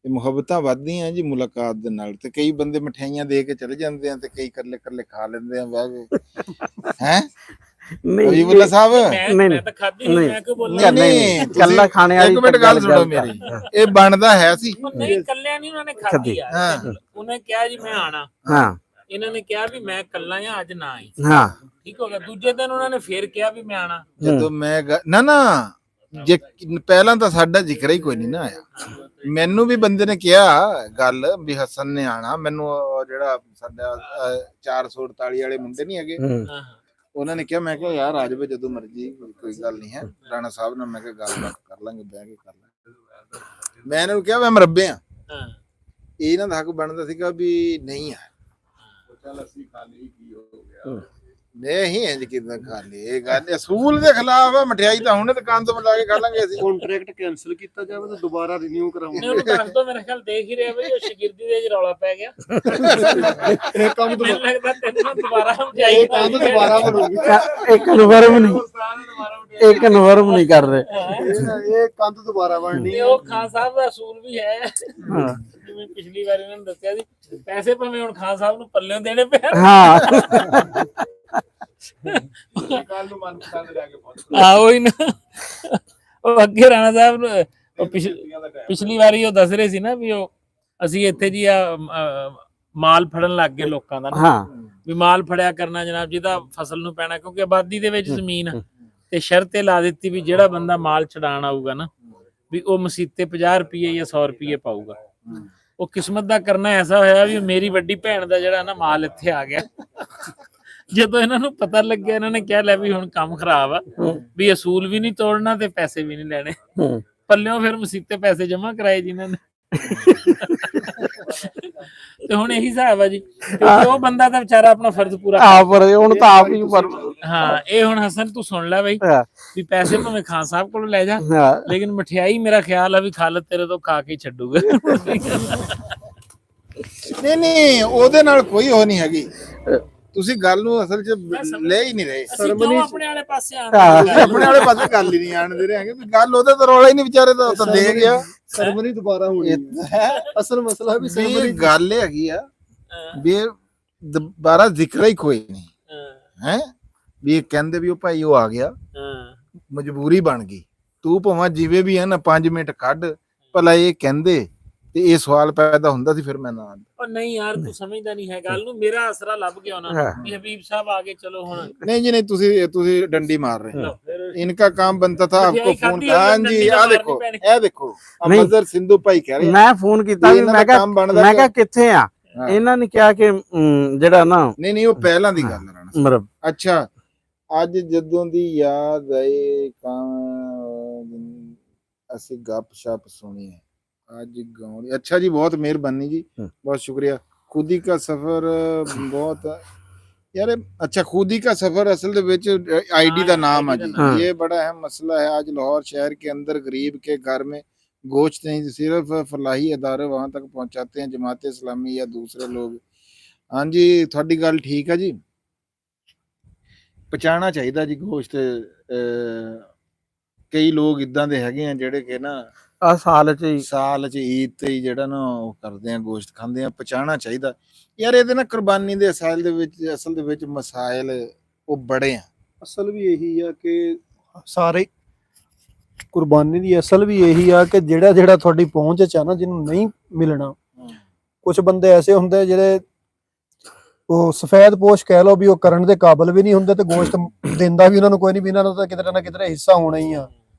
ਇਹ ਮੁਹੱਬਤਾਂ ਵੱਧਦੀਆਂ ਜੀ ਮੁਲਾਕਾਤ ਦੇ ਨਾਲ। ਤੇ ਕਈ ਬੰਦੇ ਮਠਿਆਈਆਂ ਦੇ ਕੇ ਚਲੇ ਜਾਂਦੇ ਆ ਤੇ ਕਈ ਇਕੱਲੇ ਇਕੱਲੇ ਖਾ ਲੈਂਦੇ ਆ ਬਹਿ ਕੇ ਹੈ ਨਹੀਂ ਅਬੀਬੁੱਲਾ ਸਾਹਿਬ। ਮੈਂ ਤਾਂ ਖਾਧੀ ਨਹੀਂ, ਮੈਂ ਕਿਉਂ ਬੋਲਾਂ? ਨਹੀਂ ਕੱਲਾ ਖਾਣੇ ਵਾਲੀ ਇੱਕ ਮਿੰਟ ਗੱਲ ਸੁਣੋ ਮੇਰੀ, ਇਹ ਬਣਦਾ ਹੈ ਸੀ। ਨਹੀਂ ਕੱਲਿਆਂ ਨਹੀਂ ਉਹਨਾਂ ਨੇ ਖਾਧੀ ਆ। ਹਾਂ। ਉਹਨੇ ਕਿਹਾ ਜੀ ਮੈਂ ਆਣਾ, ਹਾਂ ਇਹਨਾਂ ਨੇ ਕਿਹਾ ਵੀ ਮੈਂ ਕੱਲਾ ਆ, ਅੱਜ ਨਾ ਆਈ, ਹਾਂ ਠੀਕ ਹੋ ਗਿਆ। ਦੂਜੇ ਦਿਨ ਉਹਨਾਂ ਨੇ ਫੇਰ ਕਿਹਾ ਵੀ ਮੈਂ ਆਣਾ। ਜਦੋਂ ਮੈਂ ਨਾ ਜੇ ਪਹਿਲਾਂ ਤਾਂ ਸਾਡਾ ਜ਼ਿਕਰ ਹੀ ਕੋਈ ਨਹੀਂ ਨਾ ਆਇਆ। ਮੈਨੂੰ ਵੀ ਬੰਦੇ ਨੇ ਕਿਹਾ ਗੱਲ ਵੀ ਹਸਨ ਨੇ ਆਣਾ। ਮੈਨੂੰ ਉਹ ਜਿਹੜਾ ਸਾਡਾ 448 ਵਾਲੇ ਮੁੰਡੇ ਨਹੀਂ ਹੈਗੇ, ਹਾਂ ਉਹਨਾਂ ਨੇ ਕਿਹਾ। ਮੈਂ ਕਿਹਾ ਯਾਰ ਆ ਜਾਵੇ ਜਦੋਂ ਮਰਜੀ, ਕੋਈ ਗੱਲ ਨਹੀਂ ਹੈ। ਰਾਣਾ ਸਾਹਿਬ ਨਾਲ ਮੈਂ ਕਿਹਾ ਗੱਲਬਾਤ ਕਰ ਲਾਂਗੇ, ਬਹਿ ਕੇ ਕਰ ਲਾਂਗੇ। ਮੈਂ ਇਹਨਾਂ ਨੂੰ ਕਿਹਾ ਮੈਂ ਮਰੱਬੇ ਆ, ਹਾਂ ਇਹਨਾਂ ਦਾ ਹੱਕ ਬਣਦਾ ਸੀਗਾ ਵੀ ਨਹੀਂ ਆ। ਚੱਲ ਅਸੀਂ ਖਾ ਲਈ, ਕੀ ਹੋ ਗਿਆ? ਨਹੀਂ ਇੰਜ ਕਿਦਾਂ ਖਾ ਲਈ? ਇਹ ਗੱਲ ਅਸੂਲ ਦੇ ਖਿਲਾਫ ਆ। ਮਠਿਆਈ ਤਾਂ ਹੁਣੇ ਦੁਕਾਨ ਤੋਂ ਮੰਗਾ ਕੇ ਖਾ ਲਾਂਗੇ ਅਸੀਂ। ਕੰਟਰੈਕਟ ਕੈਨਸਲ ਕੀਤਾ ਜਾਵੇ ਤੇ ਦੁਬਾਰਾ ਰੀਨਿਊ ਨਹੀਂ ਕਰਾਉਂਗੇ। ਉਹਨੂੰ ਦੱਸ ਦੋ, ਮੇਰੇ ਖਿਆਲ ਦੇਖ ਹੀ ਰਿਹਾ ਬਈ ਉਹ ਸ਼ਾਗਿਰਦੀ ਦੇ ਵਿੱਚ ਰੌਲਾ ਪੈ ਗਿਆ। ਇਹ ਕੰਮ ਮੈਨੂੰ ਲੱਗਦਾ ਤੈਨੂੰ ਦੁਬਾਰਾ ਇਹ ਕੰਮ ਦੁਬਾਰਾ ਬਣੂਗੀ। ਇੱਕ ਕਨਫਰਮ ਨਹੀਂ, ਇਹ ਕਨਫਰਮ ਨਹੀਂ ਕਰ ਰਹੇ। ਇਹ ਕੰਧ ਦੁਬਾਰਾ ਬਣਨੀ ਤੇ ਉਹ ਖਾਨ ਸਾਹਿਬ ਦਾ ਅਸੂਲ ਵੀ ਹੈ, ਹਾਂ ਜਿਵੇਂ ਪਿਛਲੀ ਵਾਰ ਇਹਨਾਂ ਨੇ ਦੱਸਿਆ ਸੀ, ਪੈਸੇ ਭਾਵੇਂ ਹੁਣ ਖਾਨ ਸਾਹਿਬ ਨੂੰ ਪੱਲਿਓਂ ਦੇਣੇ ਪੈਣ। ਹਾਂ ਕੱਲ ਨੂੰ ਮਨ ਪਸੰਦ ਲੈ ਕੇ ਪਹੁੰਚ। ਆਹੋ ਹੀ ਨਾ। ਉਹ ਅੱਗੇ ਰਾਣਾ ਸਾਹਿਬ ਨੂੰ ਉਹ ਪਿਛਲੀ ਵਾਰੀ ਉਹ ਦੱਸ ਰਹੇ ਸੀ ਨਾ ਵੀ ਉਹ ਅਸੀਂ ਇੱਥੇ ਜੀ ਆ ਮਾਲ ਫੜਨ ਲੱਗ ਗਏ ਲੋਕਾਂ ਦਾ ਨਾ, ਹਾਂ ਵੀ ਮਾਲ ਫੜਿਆ ਕਰਨਾ ਜਨਾਬ ਜਿਹਦਾ ਫਸਲ ਨੂੰ ਪੈਣਾ, ਕਿਉਂਕਿ ਆਬਾਦੀ ਦੇ ਵਿੱਚ ਜ਼ਮੀਨ ਆ। ਤੇ ਸ਼ਰਤ ਲਾ ਦਿੱਤੀ ਵੀ ਜਿਹੜਾ ਬੰਦਾ ਮਾਲ ਛਡਾਣ ਆਊਗਾ ਨਾ, ਵੀ ਉਹ ਮਸੀਤੇ 50 ਰੁਪਏ ਜਾਂ 100 ਰੁਪਏ ਪਾਊਗਾ। ਉਹ ਕਿਸਮਤ ਦਾ ਕਰਨਾ ਐਸਾ ਹੋਇਆ ਵੀ ਮੇਰੀ ਵੱਡੀ ਭੈਣ ਦਾ ਜਿਹੜਾ ਨਾ ਮਾਲ ਇੱਥੇ ਆ ਗਿਆ। ਜਦੋਂ ਇਹਨਾਂ ਨੂੰ ਪਤਾ ਲੱਗਿਆ, ਇਹਨਾਂ ਨੇ ਕਿਹਾ ਲੈ ਵੀ ਹੁਣ ਕੰਮ ਖਰਾਬ ਆ, ਵੀ ਅਸੂਲ ਵੀ ਨਹੀਂ ਤੋੜਨਾ ਤੇ ਪੈਸੇ ਵੀ ਨਹੀਂ ਲੈਣੇ। ਪੱਲਿਓਂ ਫਿਰ ਮਸੀਤੇ ਪੈਸੇ ਜਮ੍ਹਾਂ ਕਰਾਏ ਜਿਨ੍ਹਾਂ ਨੇ। ਤੇ ਹੁਣ ਇਹੀ ਹਿਸਾਬ ਆ ਜੀ, ਕਿਉਂਕਿ ਉਹ ਬੰਦਾ ਤਾਂ ਵਿਚਾਰਾ ਆਪਣਾ ਫਰਜ਼ ਪੂਰਾ ਪਰ ਹੁਣ ਤਾਂ ਆਪ ਹੀ ਪਰ ਹਾਂ। ਇਹ ਹੁਣ ਹਸਨ ਤੂੰ ਸੁਣ ਲੈ ਬਈ, ਵੀ ਪੈਸੇ ਭਾਵੇਂ ਖਾਨ ਸਾਹਿਬ ਕੋਲੋਂ ਲੈ ਜਾ, ਹਾਂ ਲੇਕਿਨ ਮਠਿਆਈ ਮੇਰਾ ਖਿਆਲ ਆ ਵੀ ਖਾਲਦ ਤੇਰੇ ਤੋਂ ਖਾ ਕੇ ਛੱਡੂਗਾ। ਨਹੀਂ ਉਹਦੇ ਨਾਲ ਕੋਈ ਉਹ ਨਹੀਂ ਹੈਗੀ। ਤੁਸੀਂ ਗੱਲ ਨੂੰ ਅਸਲ 'ਚ ਲੈ ਹੀ ਨਹੀਂ ਰਹੇ। ਅਸੀਂ ਕਿਉਂ ਆਪਣੇ ਵਾਲੇ ਪਾਸੇ ਆਣਾ? ਆਪਣੇ ਵਾਲੇ ਪਾਸੇ ਗੱਲ ਹੀ ਨਹੀਂ ਆਣ ਦੇ ਰਹੇ ਹੈਗੇ। ਵੀ ਗੱਲ ਉਹਦੇ ਤਾਂ ਰੌਲਾ ਹੀ ਨਹੀਂ, ਵਿਚਾਰੇ ਦਾ ਤਾਂ ਦੇ ਗਿਆ। ਸਰਮਨੀ ਦੁਬਾਰਾ ਹੋਣੀ ਹੈ। ਅਸਲ ਮਸਲਾ ਵੀ ਵੀ ਸਰਮਨੀ ਇਹ ਗੱਲ ਹੈਗੀ ਆ ਵੀ ਇਹ ਦੁਬਾਰਾ ਜ਼ਿਕਰ ਹੀ ਕੋਈ ਨਹੀਂ ਹੈ। ਵੀ ਇਹ ਕਹਿੰਦੇ ਵੀ ਉਹ ਭਾਈ ਉਹ ਆ ਗਿਆ, ਮਜਬੂਰੀ ਬਣ ਗਈ। ਤੂੰ ਭਾਵੇਂ ਜਿਵੇਂ ਵੀ ਹੈ ਨਾ 5 ਮਿੰਟ ਕੱਢ ਭਲਾ ਇਹ ਕਹਿੰਦੇ ਤੇ ਇਹ ਸਵਾਲ ਪੈਦਾ ਹੁੰਦਾ ਸੀ, ਫਿਰ ਮੈਂ ਨਾ ਉਹ ਨਹੀਂ ਯਾਰ ਤੂੰ ਸਮਝਦਾ ਨਹੀਂ ਹੈ ਗੱਲ ਨੂੰ। ਮੇਰਾ ਆਸਰਾ ਲੱਭ ਗਿਆ ਉਹਨਾਂ ਨੂੰ ਵੀ ਹਬੀਬ ਸਾਹਿਬ ਆ ਗਏ, ਚਲੋ ਹੁਣ नहीं जी नहीं, ਤੁਸੀਂ ਡੰਡੀ ਮਾਰ ਰਹੇ ਹੋ। इनका काम बनता था आपको मिठाई फोन खाती हाँ है, जी डंडी आ तो देखो मारनी ਇਹ ਦੇਖੋ नहीं। ਅਮਜ਼ਰ ਸਿੰਧੂ ਭਾਈ ਕਹਿ ਰਹੇ ਮੈਂ ਫੋਨ ਕੀਤਾ ਵੀ ਮੈਂ ਕਿਹਾ ਕਿੱਥੇ ਆ। ਹਾਂ। ਇਹਨਾਂ ਨੇ ਕਿਹਾ ਕਿ ਜਿਹੜਾ ਨਾ ਨਹੀਂ ਨਹੀਂ ਉਹ ਪਹਿਲਾਂ ਦੀ ਗੱਲ ਰਾਣਾ ਸਾਹਿਬ। ਮਤਲਬ ਅੱਛਾ ਅੱਜ ਜਦੋਂ ਦੀ ਯਾਦ ਆਏ ਅਸੀਂ ਗੱਪ ਸ਼ਪ ਸੁਣੀ ਹੈ आज गाँव। अच्छा जी बहुत मेहरबानी जी, बहुत शुक्रिया। खुदी का सफर बहुत यार अच्छा खुदी का सफर असल दे विच आईडी का नाम है जी। हाँ। ये बड़ा अहम मसला है। आज लाहौर शहर के अंदर गरीब के घर में गोश्त नहीं, सिर्फ फलाही अदारे वहां तक पहुंचाते हैं, जमात इस्लामी या दूसरे लोग। हाँ जी थोड़ी गल ठीक है जी, पहुंचाना चाहिए जी गोश्त। कई लोग इदां दे हैगे हैं जेड़े कि ना ਆ ਸਾਲ ਚ ਹੀ ਸਾਲ ਚ ਈਦ ਤੇ ਹੀ ਜਿਹੜਾ ਨਾ ਉਹ ਕਰਦੇ ਆ, ਗੋਸ਼ਤ ਖਾਂਦੇ ਆ। ਪਹੁੰਚਾਉਣਾ ਚਾਹੀਦਾ ਯਾਰ। ਇਹਦੇ ਨਾਲ ਕੁਰਬਾਨੀ ਦੇ ਅਸਲ ਦੇ ਵਿੱਚ ਮਸਾਇਲ ਉਹ ਬੜੇ ਆ। ਅਸਲ ਵੀ ਇਹੀ ਆ ਕਿ ਸਾਰੇ ਕੁਰਬਾਨੀ ਦੀ ਅਸਲ ਵੀ ਇਹੀ ਆ ਕਿ ਜਿਹੜਾ ਤੁਹਾਡੀ ਪਹੁੰਚ ਚ ਆ ਨਾ, ਜਿਹਨੂੰ ਨਹੀਂ ਮਿਲਣਾ। ਕੁਝ ਬੰਦੇ ਐਸੇ ਹੁੰਦੇ ਜਿਹੜੇ ਉਹ ਸਫੈਦ ਪੋਸ਼ ਕਹਿ ਲਓ ਵੀ ਉਹ ਕਰਨ ਦੇ ਕਾਬਿਲ ਵੀ ਨਹੀਂ ਹੁੰਦੇ, ਤੇ ਗੋਸ਼ਤ ਦਿੰਦਾ ਵੀ ਉਹਨਾਂ ਨੂੰ ਕੋਈ ਨਹੀਂ, ਵੀ ਇਹਨਾਂ ਨੂੰ ਤਾਂ ਕਿਤੇ ਨਾ ਕਿਤੇ ਹਿੱਸਾ ਹੋਣਾ ਹੀ ਆ।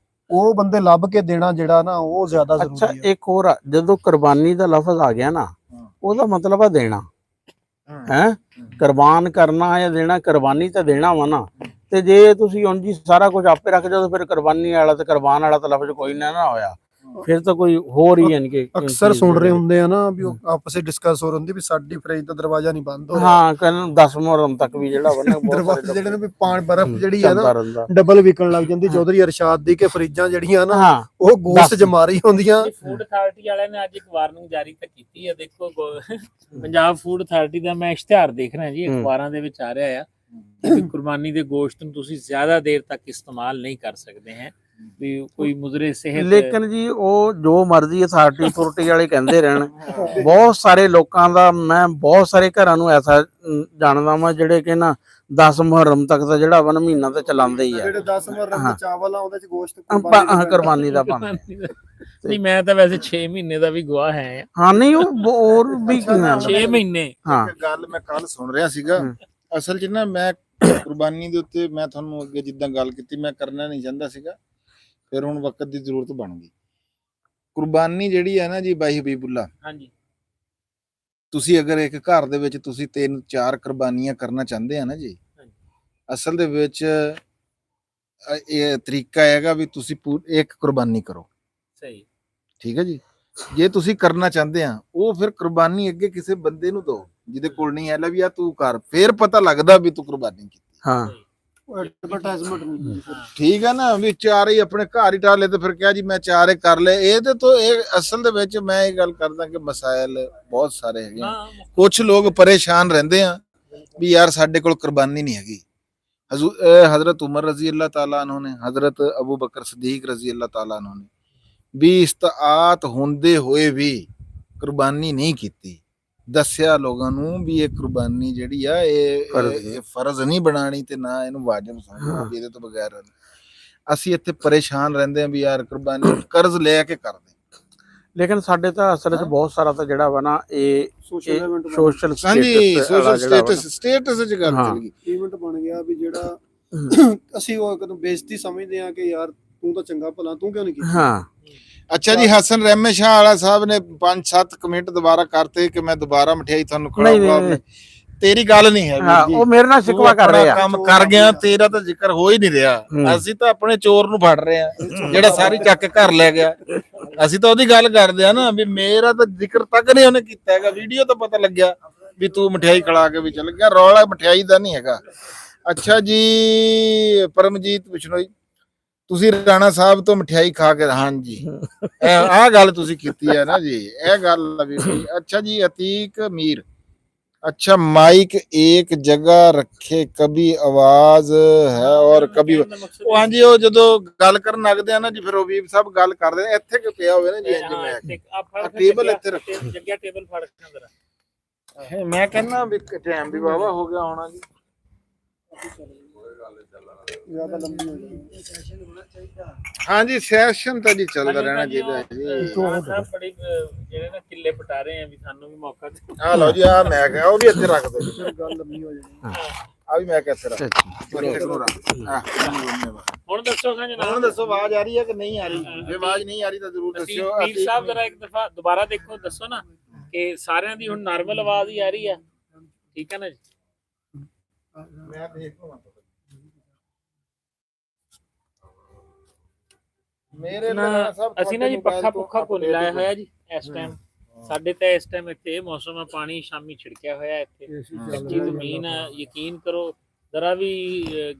ਉਹ ਬੰਦੇ ਲੱਭ ਕੇ ਦੇਣਾ ਜਿਹੜਾ ਨਾ ਉਹ ਜ਼ਿਆਦਾ ਅੱਛਾ ਜ਼ਰੂਰੀ ਹੈ। ਇੱਕ ਹੋਰ ਆ, ਜਦੋਂ ਕੁਰਬਾਨੀ ਦਾ ਲਫ਼ਜ਼ ਆ ਗਿਆ ਨਾ, ਉਹਦਾ ਮਤਲਬ ਆ ਦੇਣਾ ਹੈ। ਕੁਰਬਾਨ ਕਰਨਾ ਜਾਂ ਦੇਣਾ, ਕੁਰਬਾਨੀ ਤਾਂ ਦੇਣਾ ਵਾ ਨਾ। ਤੇ ਜੇ ਤੁਸੀਂ ਉਂਝ ਹੀ ਸਾਰਾ ਕੁਝ ਆਪੇ ਰੱਖ ਜਾਓ ਫਿਰ ਕੁਰਬਾਨੀ ਵਾਲਾ ਤੇ ਕੁਰਬਾਨ ਵਾਲਾ ਤਾਂ ਲਫ਼ਜ਼ ਕੋਈ ਨਾ ਹੋਇਆ। ਫਿਰ ਤਾਂ ਕੋਈ ਹੋਰ ਹੀ ਯਾਨੀ ਕਿ ਅਕਸਰ ਸੁਣ ਰਹੇ ਹੁੰਦੇ ਆ ਨਾ ਵੀ ਉਹ ਆਪਸੇ ਡਿਸਕਸ ਹੋ ਰਹੀ ਹੁੰਦੀ ਵੀ ਸਾਡੀ ਫ੍ਰਿਜ ਦਾ ਦਰਵਾਜ਼ਾ ਨਹੀਂ ਬੰਦ ਹੋ ਰਿਹਾ। ਹਾਂ ਕੱਲ 10 ਮੁਹਰਮ ਤੱਕ ਵੀ ਜਿਹੜਾ ਵਾ ਨਾ ਬਹੁਤ ਦਰਵਾਜ਼ੇ ਜਿਹੜੇ ਨੇ ਵੀ ਪਾਣੀ ਬਰਫ਼ ਜਿਹੜੀ ਆ ਚੱਲਦਾ ਨਾ ਰਹਿੰਦਾ। ਡਬਲ ਵਿਕਣ ਲੱਗ ਜਾਂਦੀ ਚੌਧਰੀ ਅਰਸ਼ਾਦ ਦੀ ਕਿ ਫਰਿੱਜਾਂ ਜਿਹੜੀਆਂ ਨਾ ਹਾਂ ਉਹ ਗੋਸ਼ਤ ਜਮਾ ਰਹੀ ਹੁੰਦੀਆਂ। ਫੂਡ ਅਥਾਰਟੀ ਵਾਲਿਆਂ ਨੇ ਅੱਜ ਇੱਕ ਵਾਰਨਿੰਗ ਜਾਰੀ ਤਾਂ ਕੀਤੀ ਹੈ। ਦੇਖੋ ਪੰਜਾਬ ਫੂਡ ਅਥਾਰਟੀ ਦਾ ਮੈਂ ਇਸ਼ਤਿਹਾਰ ਦੇਖ ਰਿਹਾ ਜੀ, ਅਖਬਾਰਾਂ ਦੇ ਵਿੱਚ ਆ ਰਿਹਾ ਆ ਕਿ ਕੁਰਬਾਨੀ ਦੇ ਗੋਸ਼ਤ ਨੂੰ ਤੁਸੀਂ ਜ਼ਿਆਦਾ ਦੇਰ ਤੱਕ ਇਸਤੇਮਾਲ ਨਹੀਂ ਕਰ ਸਕਦੇ ਹੈ, ਵੀ ਕੋਈ ਮੁਜ਼ਰੇ ਸਿਹਤ। ਲੇਕਿਨ ਜੀ ਉਹ ਜੋ ਮਰਜ਼ੀ ਅਥਾਰਟੀ ਅਥਾਰਟੀ ਵਾਲੇ ਕਹਿੰਦੇ ਰਹਿਣ, ਬਹੁਤ ਸਾਰੇ ਲੋਕਾਂ ਦਾ, ਮੈਂ ਬਹੁਤ ਸਾਰੇ ਘਰਾਂ ਨੂੰ ਐਸਾ ਜਾਣਦਾ ਵਾਂ ਜਿਹੜੇ ਕਿ ਨਾ 10 ਮੁਹਰਮ ਤੱਕ ਦਾ ਜਿਹੜਾ ਵਾ ਨਾ ਮਹੀਨਾ ਤਾਂ ਚਲਾਉਂਦੇ ਹੀ ਆ। ਜਿਹੜੇ 10 ਮੁਹਰਮ ਦੇ ਚਾਵਲ ਆ ਉਹਦੇ ਚ ਗੋਸ਼ਤ ਕੁਰਬਾਨੀ ਦਾ ਪਾਉਂਦੇ। ਨਹੀਂ ਮੈਂ ਤਾਂ ਵੈਸੇ 6 ਮਹੀਨੇ ਦਾ ਵੀ ਗਵਾਹ ਹੈ। ਹਾਂ ਨਹੀਂ ਉਹ ਹੋਰ ਵੀ ਕੀ ਹੈ 6 ਮਹੀਨੇ। ਹਾਂ ਇੱਕ ਗੱਲ ਮੈਂ ਕੱਲ ਸੁਣ ਰਿਹਾ ਸੀਗਾ, ਅਸਲ 'ਚ ਨਾ ਮੈਂ ਕੁਰਬਾਨੀ ਦੇ ਉੱਤੇ ਮੈਂ ਤੁਹਾਨੂੰ ਅੱਗੇ ਜਿੱਦਾਂ ਗੱਲ ਕੀਤੀ ਮੈਂ ਕਰਨਾ ਨਹੀਂ ਚਾਹੁੰਦਾ ਸੀਗਾ, ਫਿਰ ਹੁਣ ਵਕਤ ਦੀ ਜ਼ਰੂਰਤ ਬਣ ਗਈ। ਕੁਰਬਾਨੀ ਜਿਹੜੀ ਹੈ ਨਾ ਜੀ ਬਾਈ ਹਬੀਬੁੱਲਾ, ਹਾਂਜੀ ਤੁਸੀਂ ਅਗਰ ਇੱਕ ਘਰ ਦੇ ਵਿੱਚ ਤੁਸੀਂ 3-4 ਕੁਰਬਾਨੀਆਂ ਕਰਨਾ ਚਾਹੁੰਦੇ ਆ ਨਾ ਜੀ, ਅਸਲ ਦੇ ਵਿੱਚ ਇਹ ਤਰੀਕਾ ਹੈਗਾ ਵੀ ਤੁਸੀਂ ਇੱਕ ਕੁਰਬਾਨੀ ਕਰੋ। ਸਹੀ ਠੀਕ ਹੈ ਜੀ। ਜੇ ਤੁਸੀਂ ਕਰਨਾ ਚਾਹੁੰਦੇ ਆ ਉਹ ਫਿਰ ਕੁਰਬਾਨੀ ਅੱਗੇ ਕਿਸੇ ਬੰਦੇ ਨੂੰ ਦਿਓ ਜਿਹਦੇ ਕੋਲ ਨਹੀਂ ਹੈ, ਲੈ ਵੀ ਆ ਤੂੰ ਕਰ, ਫਿਰ ਪਤਾ ਲੱਗਦਾ ਵੀ ਤੂੰ ਕੁਰਬਾਨੀ ਕੀਤੀ। ਹਾਂ ਐਡਵਰਟਾਈਜ਼ਮੈਂਟ ਠੀਕ ਹੈ ਨਾ, ਵੀ ਚਾਰ ਹੀ ਆਪਣੇ ਘਰ ਹੀ ਟਾਲੇ ਤੇ ਫਿਰ ਕਿਹਾ ਜੀ ਮੈਂ ਚਾਰੇ ਕਰ ਲਏ। ਇਹਦੇ ਤੋਂ ਇਹ ਅਸਲ ਦੇ ਵਿੱਚ ਮੈਂ ਇਹ ਗੱਲ ਕਰਦਾ ਕਿ ਮਸਾਇਲ ਬਹੁਤ ਸਾਰੇ ਹੈਗੇ ਆ। ਕੁਝ ਲੋਕ ਪਰੇਸ਼ਾਨ ਰਹਿੰਦੇ ਆ ਵੀ ਯਾਰ ਸਾਡੇ ਕੋਲ ਕੁਰਬਾਨੀ ਨਹੀਂ ਹੈਗੀ। हजरत उमर रजी अल्लाह ताला अन्हु ने, हजरत अबू बकर सदीक रजी अल्लाह ताला अन्हु ने भी इस्तात होंदे होए भी कुर्बानी नहीं की। दस्या लोगों नूं भी ये कुर्बानी जिहड़ी आ ये फर्ज नहीं बनानी ते ना इहनूं वाजिब समझो भी इहदे तो बगैर। ਅਸੀਂ ਇੱਥੇ ਪਰੇਸ਼ਾਨ ਰਹਿੰਦੇ ਆ ਵੀ ਯਾਰ ਕੁਰਬਾਨੀ ਕਰਜ਼ ਲੈ ਕੇ ਕਰਦੇ। ਲੇਕਿਨ ਸਾਡੇ ਤਾਂ ਅਸਲ 'ਚ ਬਹੁਤ ਸਾਰਾ ਤਾਂ ਜਿਹੜਾ ਵਾ ਨਾ ਇਹ ਸੋਸ਼ਲ ਹਾਂਜੀ ਸੋਸ਼ਲ ਸਟੇਟਸ ਚ ਗੱਲ ਚੱਲ ਗਈ, ਇਵੈਂਟ ਬਣ ਗਿਆ ਵੀ ਜਿਹੜਾ ਅਸੀਂ ਉਹ ਕਦੋਂ ਬੇਇੱਜ਼ਤੀ ਸਮਝਦੇ ਆ ਕਿ ਯਾਰ ਤੂੰ ਤਾਂ ਚੰਗਾ ਭਲਾ, ਤੂੰ ਕਿਉਂ ਨਹੀਂ ਕੀਤਾ। ਹਾਂ ਅੱਛਾ ਜੀ, ਹਸਨ ਰਹਿਮੇ ਸ਼ਾਹ ਵਾਲਾ ਸਾਹਿਬ ਨੇ 5-7 ਕਮੈਂਟ ਦੁਬਾਰਾ ਕਰਤੇ ਕਿ ਮੈਂ ਦੁਬਾਰਾ ਮਠਿਆਈ ਤੁਹਾਨੂੰ ਖਿਲਾਊਂਗਾ। ਤੇਰੀ ਗੱਲ ਨਹੀਂ ਹੈ ਵੀਰ ਜੀ, ਉਹ ਮੇਰੇ ਨਾਲ ਸ਼ਿਕਵਾ ਕਰ ਰਹੇ ਆ। ਕੰਮ ਕਰ ਗਿਆ, ਤੇਰਾ ਤਾਂ ਜ਼ਿਕਰ ਹੋ ਹੀ ਨਹੀਂ ਰਿਹਾ। ਅਸੀਂ ਤਾਂ ਆਪਣੇ ਚੋਰ ਨੂੰ ਫੜ ਰਹੇ ਆ ਜਿਹੜਾ ਸਾਰੀ ਚੱਕ ਕੇ ਘਰ ਲੈ ਗਿਆ। ਅਸੀਂ ਤਾਂ ਉਹਦੀ ਗੱਲ ਕਰਦੇ ਆ ਨਾ ਵੀ ਮੇਰਾ ਤਾਂ ਜ਼ਿਕਰ ਤੱਕ ਨਹੀਂ ਉਹਨੇ ਕੀਤਾ ਹੈਗਾ। ਵੀਡੀਓ ਤਾਂ ਪਤਾ ਲੱਗਿਆ ਵੀ ਤੂੰ ਮਠਿਆਈ ਖਿਲਾ ਕੇ ਵੀ ਚੱਲ ਗਿਆ, ਰੌਲਾ ਮਠਿਆਈ ਦਾ ਨਹੀਂ ਹੈਗਾ। ਅੱਛਾ ਜੀ, ਪਰਮਜੀਤ ਬਿਸ਼ਨੋਈ, ਤੁਸੀਂ ਰਾਣਾ ਸਾਹਿਬ ਤੋਂ ਮਠਿਆਈ ਖਾ ਕੇ, ਹਾਂਜੀ ਆਹ ਗੱਲ ਤੁਸੀਂ ਕੀਤੀ ਹੈ ਨਾ ਜੀ, ਇਹ ਗੱਲ ਵੀ। ਅੱਛਾ ਜੀ, ਅਤੀਕ ਮੀਰ, अच्छा माइक एक जगह रखे, कभी आवाज है और कभी हाँ जी। ਉਹ ਜਦੋਂ ਗੱਲ ਕਰਨ ਲੱਗਦੇ ਆ ਨਾ ਜੀ ਫਿਰ ਹਬੀਬ ਸਾਹਿਬ ਗੱਲ ਕਰਦੇ ਆ ਇੱਥੇ ਕਿ ਪਿਆ ਹੋਵੇ ਨਾ ਜੀ ਇੰਜ ਮੈਂ ਟੇਬਲ ਇੱਥੇ ਰੱਖੋ, ਜੱਗਿਆ ਟੇਬਲ ਫੜ ਕੇ ਅੰਦਰ। ਮੈਂ ਕਹਿੰਦਾ ਵੀ ਟਾਈਮ ਵੀ ਵਾਵਾ ਹੋ ਗਿਆ ਹੋਣਾ ਜੀ। ਜ਼ਿਆਦਾ ਲੰਬੀ ਹੋ ਜਾਣੀ। ਹਾਂਜੀ ਸੈਸ਼ਨ ਤਾਂ ਜੀ ਚੱਲਦਾ ਰਹਿਣਾ ਚਾਹੀਦਾ ਜੀ। ਸਾਹਿਬ ਬੜੀ ਜਿਹੜੇ ਨਾ ਕਿੱਲੇ ਪਟਾ ਰਹੇ ਆ ਵੀ ਸਾਨੂੰ ਵੀ ਮੌਕਾ ਦਿਓ। ਆ ਲਓ ਜੀ, ਆ ਮੈਂ ਕਿਹਾ ਉਹ ਵੀ ਇੱਥੇ ਰੱਖ ਦੋ ਜੀ, ਗੱਲ ਲੰਬੀ ਹੋ ਜਾਣੀ। ਆ ਵੀ ਮੈਂ ਕਿਹਾ ਇੱਥੇ ਰੱਖ। ਹੁਣ ਦੱਸੋ ਖਾਂ ਜਨਾਬ, ਹੁਣ ਦੱਸੋ ਆਵਾਜ਼ ਆ ਰਹੀ ਹੈ ਕਿ ਨਹੀਂ ਆ ਰਹੀ? ਜੇ ਆਵਾਜ਼ ਨਹੀਂ ਆ ਰਹੀ ਤਾਂ ਜ਼ਰੂਰ ਦੱਸਿਓ। ਪੀਰ ਸਾਹਿਬ ਜਰਾ ਇੱਕ ਦਫਾ ਦੁਬਾਰਾ ਦੇਖੋ, ਦੱਸੋ ਨਾ ਕਿ ਸਾਰਿਆਂ ਦੀ ਹੁਣ ਨਾਰਮਲ ਆਵਾਜ਼ ਹੀ ਆ ਰਹੀ ਆ, ਠੀਕ ਹੈ ਨਾ ਜੀ? ਮੈਂ ਦੇਖ ਲਵਾਂ ਮੇਰੇ ਨਾਲ ਸਭ। ਅਸੀਂ ਨਾ ਜੀ ਪੱਖਾ ਪੁੱਖਾ ਕੋ ਨਹੀਂ ਲਾਇਆ ਹੋਇਆ ਜੀ ਇਸ ਟਾਈਮ। ਸਾਡੇ ਤਾਂ ਇਸ ਟਾਈਮ ਇੱਥੇ ਮੌਸਮ ਆ, ਪਾਣੀ ਸ਼ਾਮੀ ਛਿੜਕਿਆ ਹੋਇਆ ਇੱਥੇ, ਕੱਚੀ ਜ਼ਮੀਨ ਆ। ਯਕੀਨ ਕਰੋ ਜ਼ਰਾ ਵੀ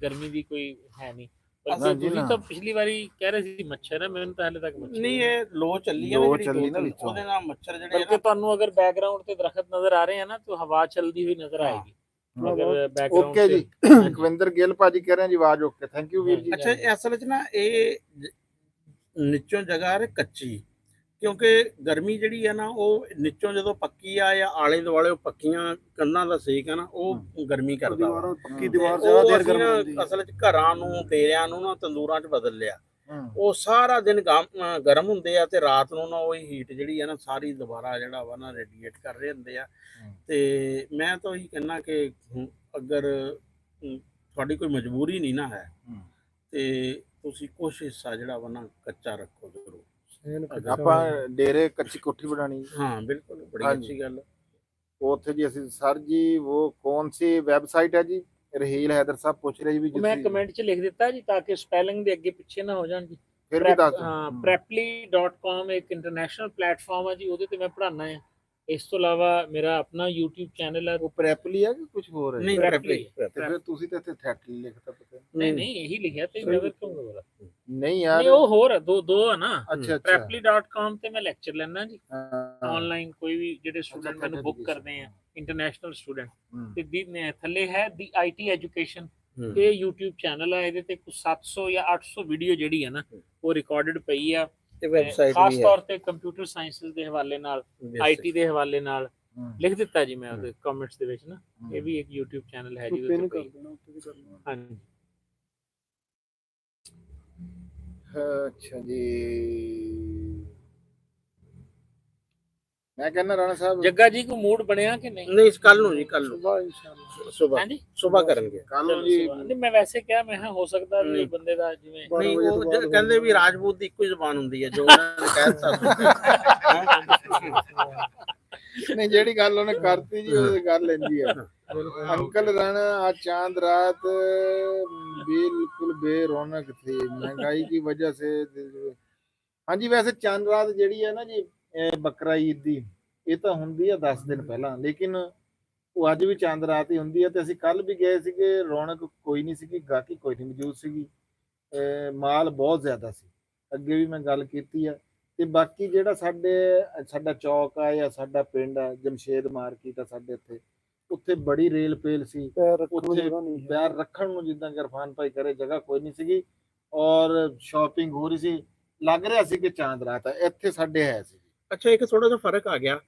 ਗਰਮੀ ਦੀ ਕੋਈ ਹੈ ਨਹੀਂ। ਤੁਸੀਂ ਤਾਂ ਪਿਛਲੀ ਵਾਰੀ ਕਹਿ ਰਹੇ ਸੀ ਮੱਛਰ ਹੈ, ਮੈਨੂੰ ਤਾਂ ਹਲੇ ਤੱਕ ਮੱਛਰ ਨਹੀਂ, ਇਹ ਲੋ ਚੱਲੀ ਹੈ ਨਾ ਵਿੱਚੋਂ, ਉਹਦੇ ਨਾਲ ਮੱਛਰ ਜਿਹੜੇ ਬਲਕਿ ਤੁਹਾਨੂੰ ਅਗਰ ਬੈਕਗ੍ਰਾਉਂਡ ਤੇ ਦਰਖਤ ਨਜ਼ਰ ਆ ਰਹੇ ਆ ਨਾ ਤਾਂ ਹਵਾ ਚੱਲਦੀ ਹੋਈ ਨਜ਼ਰ ਆਏਗੀ। ਅਗਰ ਬੈਕਗ੍ਰਾਉਂਡ ਓਕੇ ਜੀ, ਕੁਵਿੰਦਰ ਗਿੱਲ ਭਾਜੀ ਕਹਿ ਰਹੇ ਜੀ ਆਵਾਜ਼ ਓਕੇ, ਥੈਂਕ ਯੂ ਵੀਰ ਜੀ। ਅੱਛਾ, ਅਸਲ 'ਚ ਨਾ ਇਹ ਨੀਚੋਂ ਜਗ੍ਹਾ ਹੈ ਕੱਚੀ, ਕਿਉਂਕਿ ਗਰਮੀ ਜਿਹੜੀ ਹੈ ਨਾ ਉਹ ਨੀਚੋਂ ਜਦੋਂ ਪੱਕੀ ਆ ਜਾਂ ਆਲੇ ਦੁਆਲੇ ਪੱਕੀਆਂ ਕੰਧਾਂ ਦਾ ਸੇਕ ਹੈ ਨਾ ਉਹ ਗਰਮੀ ਕਰਦਾ। ਪੱਕੀ ਦੀਵਾਰ ਉਹ ਅਸੀਂ ਅਸਲ 'ਚ ਘਰਾਂ ਨੂੰ ਡੇਰਿਆਂ ਨੂੰ ਨਾ ਤੰਦੂਰਾਂ 'ਚ ਬਦਲ ਲਿਆ। ਉਹ ਸਾਰਾ ਦਿਨ ਗਰਮ ਹੁੰਦੇ ਆ ਤੇ ਰਾਤ ਨੂੰ ਨਾ ਉਹੀ ਹੀਟ ਜਿਹੜੀ ਹੈ ਨਾ ਸਾਰੀ ਦੁਬਾਰਾ ਜਿਹੜਾ ਵਾ ਨਾ ਰੇਡੀਏਟ ਕਰ ਰਹੇ ਹੁੰਦੇ ਆ। ਤੇ ਮੈਂ ਤਾਂ ਇਹੀ ਕਹਿਣਾ ਕਿ ਅਗਰ ਤੁਹਾਡੀ ਕੋਈ ਮਜਬੂਰੀ ਨਹੀਂ ਨਾ ਹੈ ਤੇ ਤੁਸੀਂ ਕੁਛ ਹਿੱਸਾ ਜਿਹੜਾ ਵਾ ਨਾ ਕੱਚਾ ਰੱਖੋ ਜ਼ਰੂਰ। ਆਪਾਂ ਡੇਰੇ ਕੱਚੀ ਕੋਠੀ ਬਣਾਣੀ। ਹਾਂ ਬਿਲकुल, ਬੜੀ ਅੱਛੀ ਗੱਲ। ਉੱਥੇ ਜੀ ਅਸੀਂ ਸਰ ਜੀ ਉਹ ਕੌਣ ਸੀ ਵੈਬਸਾਈਟ ਹੈ ਜੀ? ਰਹੀਲ ਹੈਦਰ ਸਾਹਿਬ ਪੁੱਛ ਰਹੇ ਜੀ ਵੀ ਮੈਂ ਕਮੈਂਟ 'ਚ ਲਿਖ ਦਿੱਤਾ ਜੀ ਤਾਂ ਕਿ ਸਪੈਲਿੰਗ ਦੇ ਅੱਗੇ ਪਿੱਛੇ ਨਾ ਹੋ ਜਾਣ ਜੀ। ਫਿਰ ਵੀ ਦੱਸ ਦਿਓ। ਹਾਂ preply.com ਇੱਕ ਇੰਟਰਨੈਸ਼ਨਲ ਪਲੇਟਫਾਰਮ ਹੈ ਜੀ, ਉਹਦੇ ਤੇ ਮੈਂ ਪੜ੍ਹਾਉਣਾ ਹੈ। ਇਸ ਤੋਂ ਇਲਾਵਾ ਮੇਰਾ ਆਪਣਾ YouTube ਚੈਨਲ ਹੈ। ਉਹ ਪ੍ਰੈਪਲੀ ਹੈ ਕਿ ਕੁਝ ਹੋਰ ਹੈ? ਨਹੀਂ, Preply, Preply। ਤੇ ਫਿਰ ਤੁਸੀਂ ਤਾਂ ਇੱਥੇ ਥੈਟਲੀ ਲਿਖਤਾ ਪਤਾ ਨਹੀਂ ਨਹੀਂ, ਇਹੀ ਲਿਖਿਆ ਤੇ ਨਜ਼ਰ ਕਿਉਂ ਹੋਗਾ? ਨਹੀਂ ਯਾਰ। ਨਹੀਂ, ਉਹ ਹੋਰ ਹੈ, ਦੋ ਹੈ ਨਾ। ਅੱਛਾ ਅੱਛਾ preply.com ਤੇ ਮੈਂ ਲੈਕਚਰ ਲੈਣਾ ਜੀ, ਹਾਂ। ਆਨਲਾਈਨ ਕੋਈ ਵੀ ਜਿਹੜੇ ਸਟੂਡੈਂਟ ਮੈਨੂੰ ਬੁੱਕ ਕਰਦੇ ਆ, ਇੰਟਰਨੈਸ਼ਨਲ ਸਟੂਡੈਂਟ। ਤੇ ਥੱਲੇ ਹੈ ਦੀ IT ਐਜੂਕੇਸ਼ਨ, ਇਹ YouTube ਚੈਨਲ ਹੈ। ਇਹਦੇ ਤੇ ਕੁਝ 700 ਜਾਂ 800 ਵੀਡੀਓ ਜਿਹੜੀ ਹੈ ਨਾ ਉਹ ਰਿਕਾਰਡਡ ਪਈ ਆ, ਤੇ ਵੈਬਸਾਈਟ ਖਾਸ ਵੀ ਹੈ। ਤੌਰ ਤੇ ਕੰਪਿਊਟਰ ਸਾਇੰਸਿਸ ਦੇ ਹਵਾਲੇ ਨਾਲ, IT ਦੇ ਹਵਾਲੇ ਨਾਲ ਲਿਖ ਦਿੱਤਾ ਜੀ ਮੈਂ ਉਹਦੇ ਕਮੈਂਟਸ ਦੇ ਵਿੱਚ ਨਾ। ਇਹ ਵੀ ਇੱਕ YouTube ਚੈਨਲ ਹੈ ਜੀ, ਉਹਦੇ ਤੇ ਪਈ। ਹਾਂਜੀ ਅੱਛਾ ਜੀ, ਮੈਂ ਕਹਿੰਦਾ ਰਾਣਾ ਸਾਹਿਬ ਜੱਗਾ ਜੀ ਕੋ ਮੂਡ ਬਣਿਆ ਕਿ ਨਹੀਂ? ਨਹੀਂ, ਕੱਲ ਨੂੰ ਜੀ, ਕੱਲ ਨੂੰ ਸੁਬਾਹ ਹਾਂਜੀ ਸੁਬਾਹ ਕਰਨਗੇ। ਕੱਲ ਚਲੋ ਨੂੰ ਜੀ ਸੁਬਾਹ। ਨਹੀਂ, ਮੈਂ ਵੈਸੇ ਕਿਹਾ ਮੈਂ ਕਿਹਾ ਹੋ ਸਕਦਾ ਵੀ ਇਹ ਬੰਦੇ ਦਾ ਜਿਵੇਂ ਨਹੀਂ, ਉਹ ਕਹਿੰਦੇ ਵੀ ਰਾਜਪੂਤ ਦੀ ਇੱਕੋ ਹੀ ਜ਼ਬਾਨ ਹੁੰਦੀ ਹੈ, ਜੋ ਉਹਨਾਂ ਨੇ ਕਹਿ ਦਿੱਤਾ। ਨਹੀਂ, ਜਿਹੜੀ ਗੱਲ ਉਹਨੇ ਕਰਤੀ ਜੀ ਉਹ ਗੱਲ ਲੈਂਦੀ ਹੈ। अंकल राणा आज चांद रात बिल्कुल बेरौनक थी महंगाई की वजह से। हाँ जी, वैसे चांद रात ਜਿਹੜੀ ਹੈ ਨਾ ਜੀ ਬੱਕਰਾ ਈਦ ਦੀ, ਇਹ ਤਾਂ ਹੁੰਦੀ ਆ 10 ਦਿਨ ਪਹਿਲਾਂ, ਲੇਕਿਨ ਉਹ ਅੱਜ ਵੀ ਚਾਂਦ ਰਾਤ ਹੀ ਹੁੰਦੀ ਹੈ। ਤੇ ਅਸੀਂ ਕੱਲ ਵੀ ਗਏ ਸੀਗੇ, ਰੌਣਕ ਕੋਈ ਨਹੀਂ ਸੀਗੀ, ਗਾਹਕੀ ਕੋਈ ਨਹੀਂ ਮੌਜੂਦ ਸੀਗੀ, ਮਾਲ ਬਹੁਤ ਜ਼ਿਆਦਾ ਸੀ। ਅੱਗੇ ਵੀ ਮੈਂ ਗੱਲ ਕੀਤੀ ਆ। ਤੇ ਬਾਕੀ ਜਿਹੜਾ ਸਾਡਾ ਚੌਕ ਆ ਜਾਂ ਸਾਡਾ ਪਿੰਡ ਆ ਜਮਸ਼ੇਦ ਮਾਰਕੀਟ ਆ ਸਾਡੇ ਇੱਥੇ, ਉੱਥੇ ਬੜੀ ਰੇਲ ਪੇਲ ਸੀ, ਉੱਥੇ ਪੈਰ ਰੱਖਣ ਨੂੰ ਜਿੱਦਾਂ ਗਰਫਾਨ ਭਾਈ ਕਰੇ ਜਗ੍ਹਾ ਕੋਈ ਨਹੀਂ ਸੀਗੀ, ਔਰ ਸ਼ਾਪਿੰਗ ਹੋ ਰਹੀ ਸੀ, ਲੱਗ ਰਿਹਾ ਸੀ ਕਿ ਚਾਂਦ ਰਾਤ ਆ। ਇੱਥੇ ਸਾਡੇ ਹੈ ਸੀ। ਅੱਛਾ, ਇੱਕ ਥੋੜਾ ਜਿਹਾ ਫਰਕ ਆ ਗਿਆ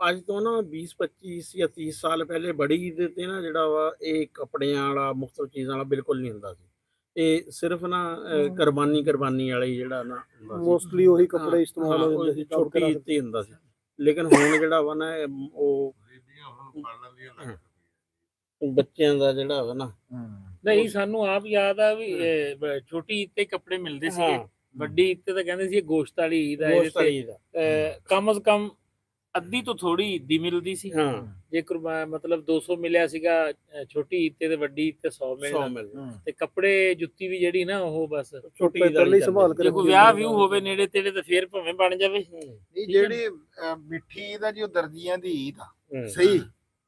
ਅੱਜ ਤੋਂ ਨਾ 20-25 ਜਾਂ 30 ਸਾਲ ਪਹਿਲੇ ਬੜੀ ਈਦ ਤੇ ਨਾ ਜਿਹੜਾ ਵਾ ਇਹ ਕੱਪੜਿਆਂ ਵਾਲਾ ਮੁਖਤਲਿਫ ਚੀਜ਼ਾਂ ਵਾਲਾ ਬਿਲਕੁਲ ਨਹੀਂ ਹੁੰਦਾ ਸੀ। ਇਹ ਸਿਰਫ ਨਾ ਕੁਰਬਾਨੀ ਵਾਲਾ ਹੀ ਜਿਹੜਾ ਨਾ ਮੋਸਟਲੀ ਉਹੀ ਕੱਪੜੇ ਇਸਤੇਮਾਲ ਹੋ ਜਾਂਦੇ ਸੀ, ਛੋਟੀ ਈਦ ਤੇ ਹੁੰਦਾ ਸੀ। ਲੇਕਿਨ ਹੁਣ ਜਿਹੜਾ ਵਾ ਨਾ ਉਹ ਬੱਚਿਆਂ ਦਾ ਜਿਹੜਾ ਵਾ ਨਾ, ਨਹੀਂ, ਸਾਨੂੰ ਆਪ ਯਾਦ ਆ ਵੀ ਛੋਟੀ ਈਦ ਤੇ ਕੱਪੜੇ ਮਿਲਦੇ ਸੀਗੇ, ਵੱਡੀ ਈਦ ਤੇ ਤਾਂ ਕਹਿੰਦੇ ਸੀ ਇਹ ਗੋਸ਼ਤ ਵਾਲੀ ਈਦ ਆ, ਇਹਦੇ ਤੇ ਕਮ ਅਜ਼ ਕਮ ਅੱਧੀ ਤੋਂ ਥੋੜੀ ਈਦੀ ਮਿਲਦੀ ਸੀ। ਜੇ ਮਤਲਬ 200 ਮਿਲਿਆ ਸੀਗਾ ਛੋਟੀ ਈਦ ਤੇ ਵੱਡੀ ਈਦ ਤੇ 100 ਮਿਲਦਾ। ਤੇ ਕੱਪੜੇ ਜੁੱਤੀ ਵੀ ਜਿਹੜੀ ਨਾ ਉਹ ਬਸ ਛੋਟੀ ਈਦ ਵਾਲੀ ਸੰਭਾਲ ਕੇ, ਜੇ ਕੋਈ ਵਿਆਹ ਵਿਊ ਹੋਵੇ ਨੇੜੇ ਤੇੜੇ ਤਾਂ ਫੇਰ ਭਾਵੇਂ ਬਣ ਜਾਵੇ। ਨਹੀਂ, ਜਿਹੜੀ ਮਿੱਠੀ ਈਦ ਆ ਜੀ ਉਹ ਦਰਜੀਆਂ ਦੀ ਈਦ ਆ। ਸਹੀ,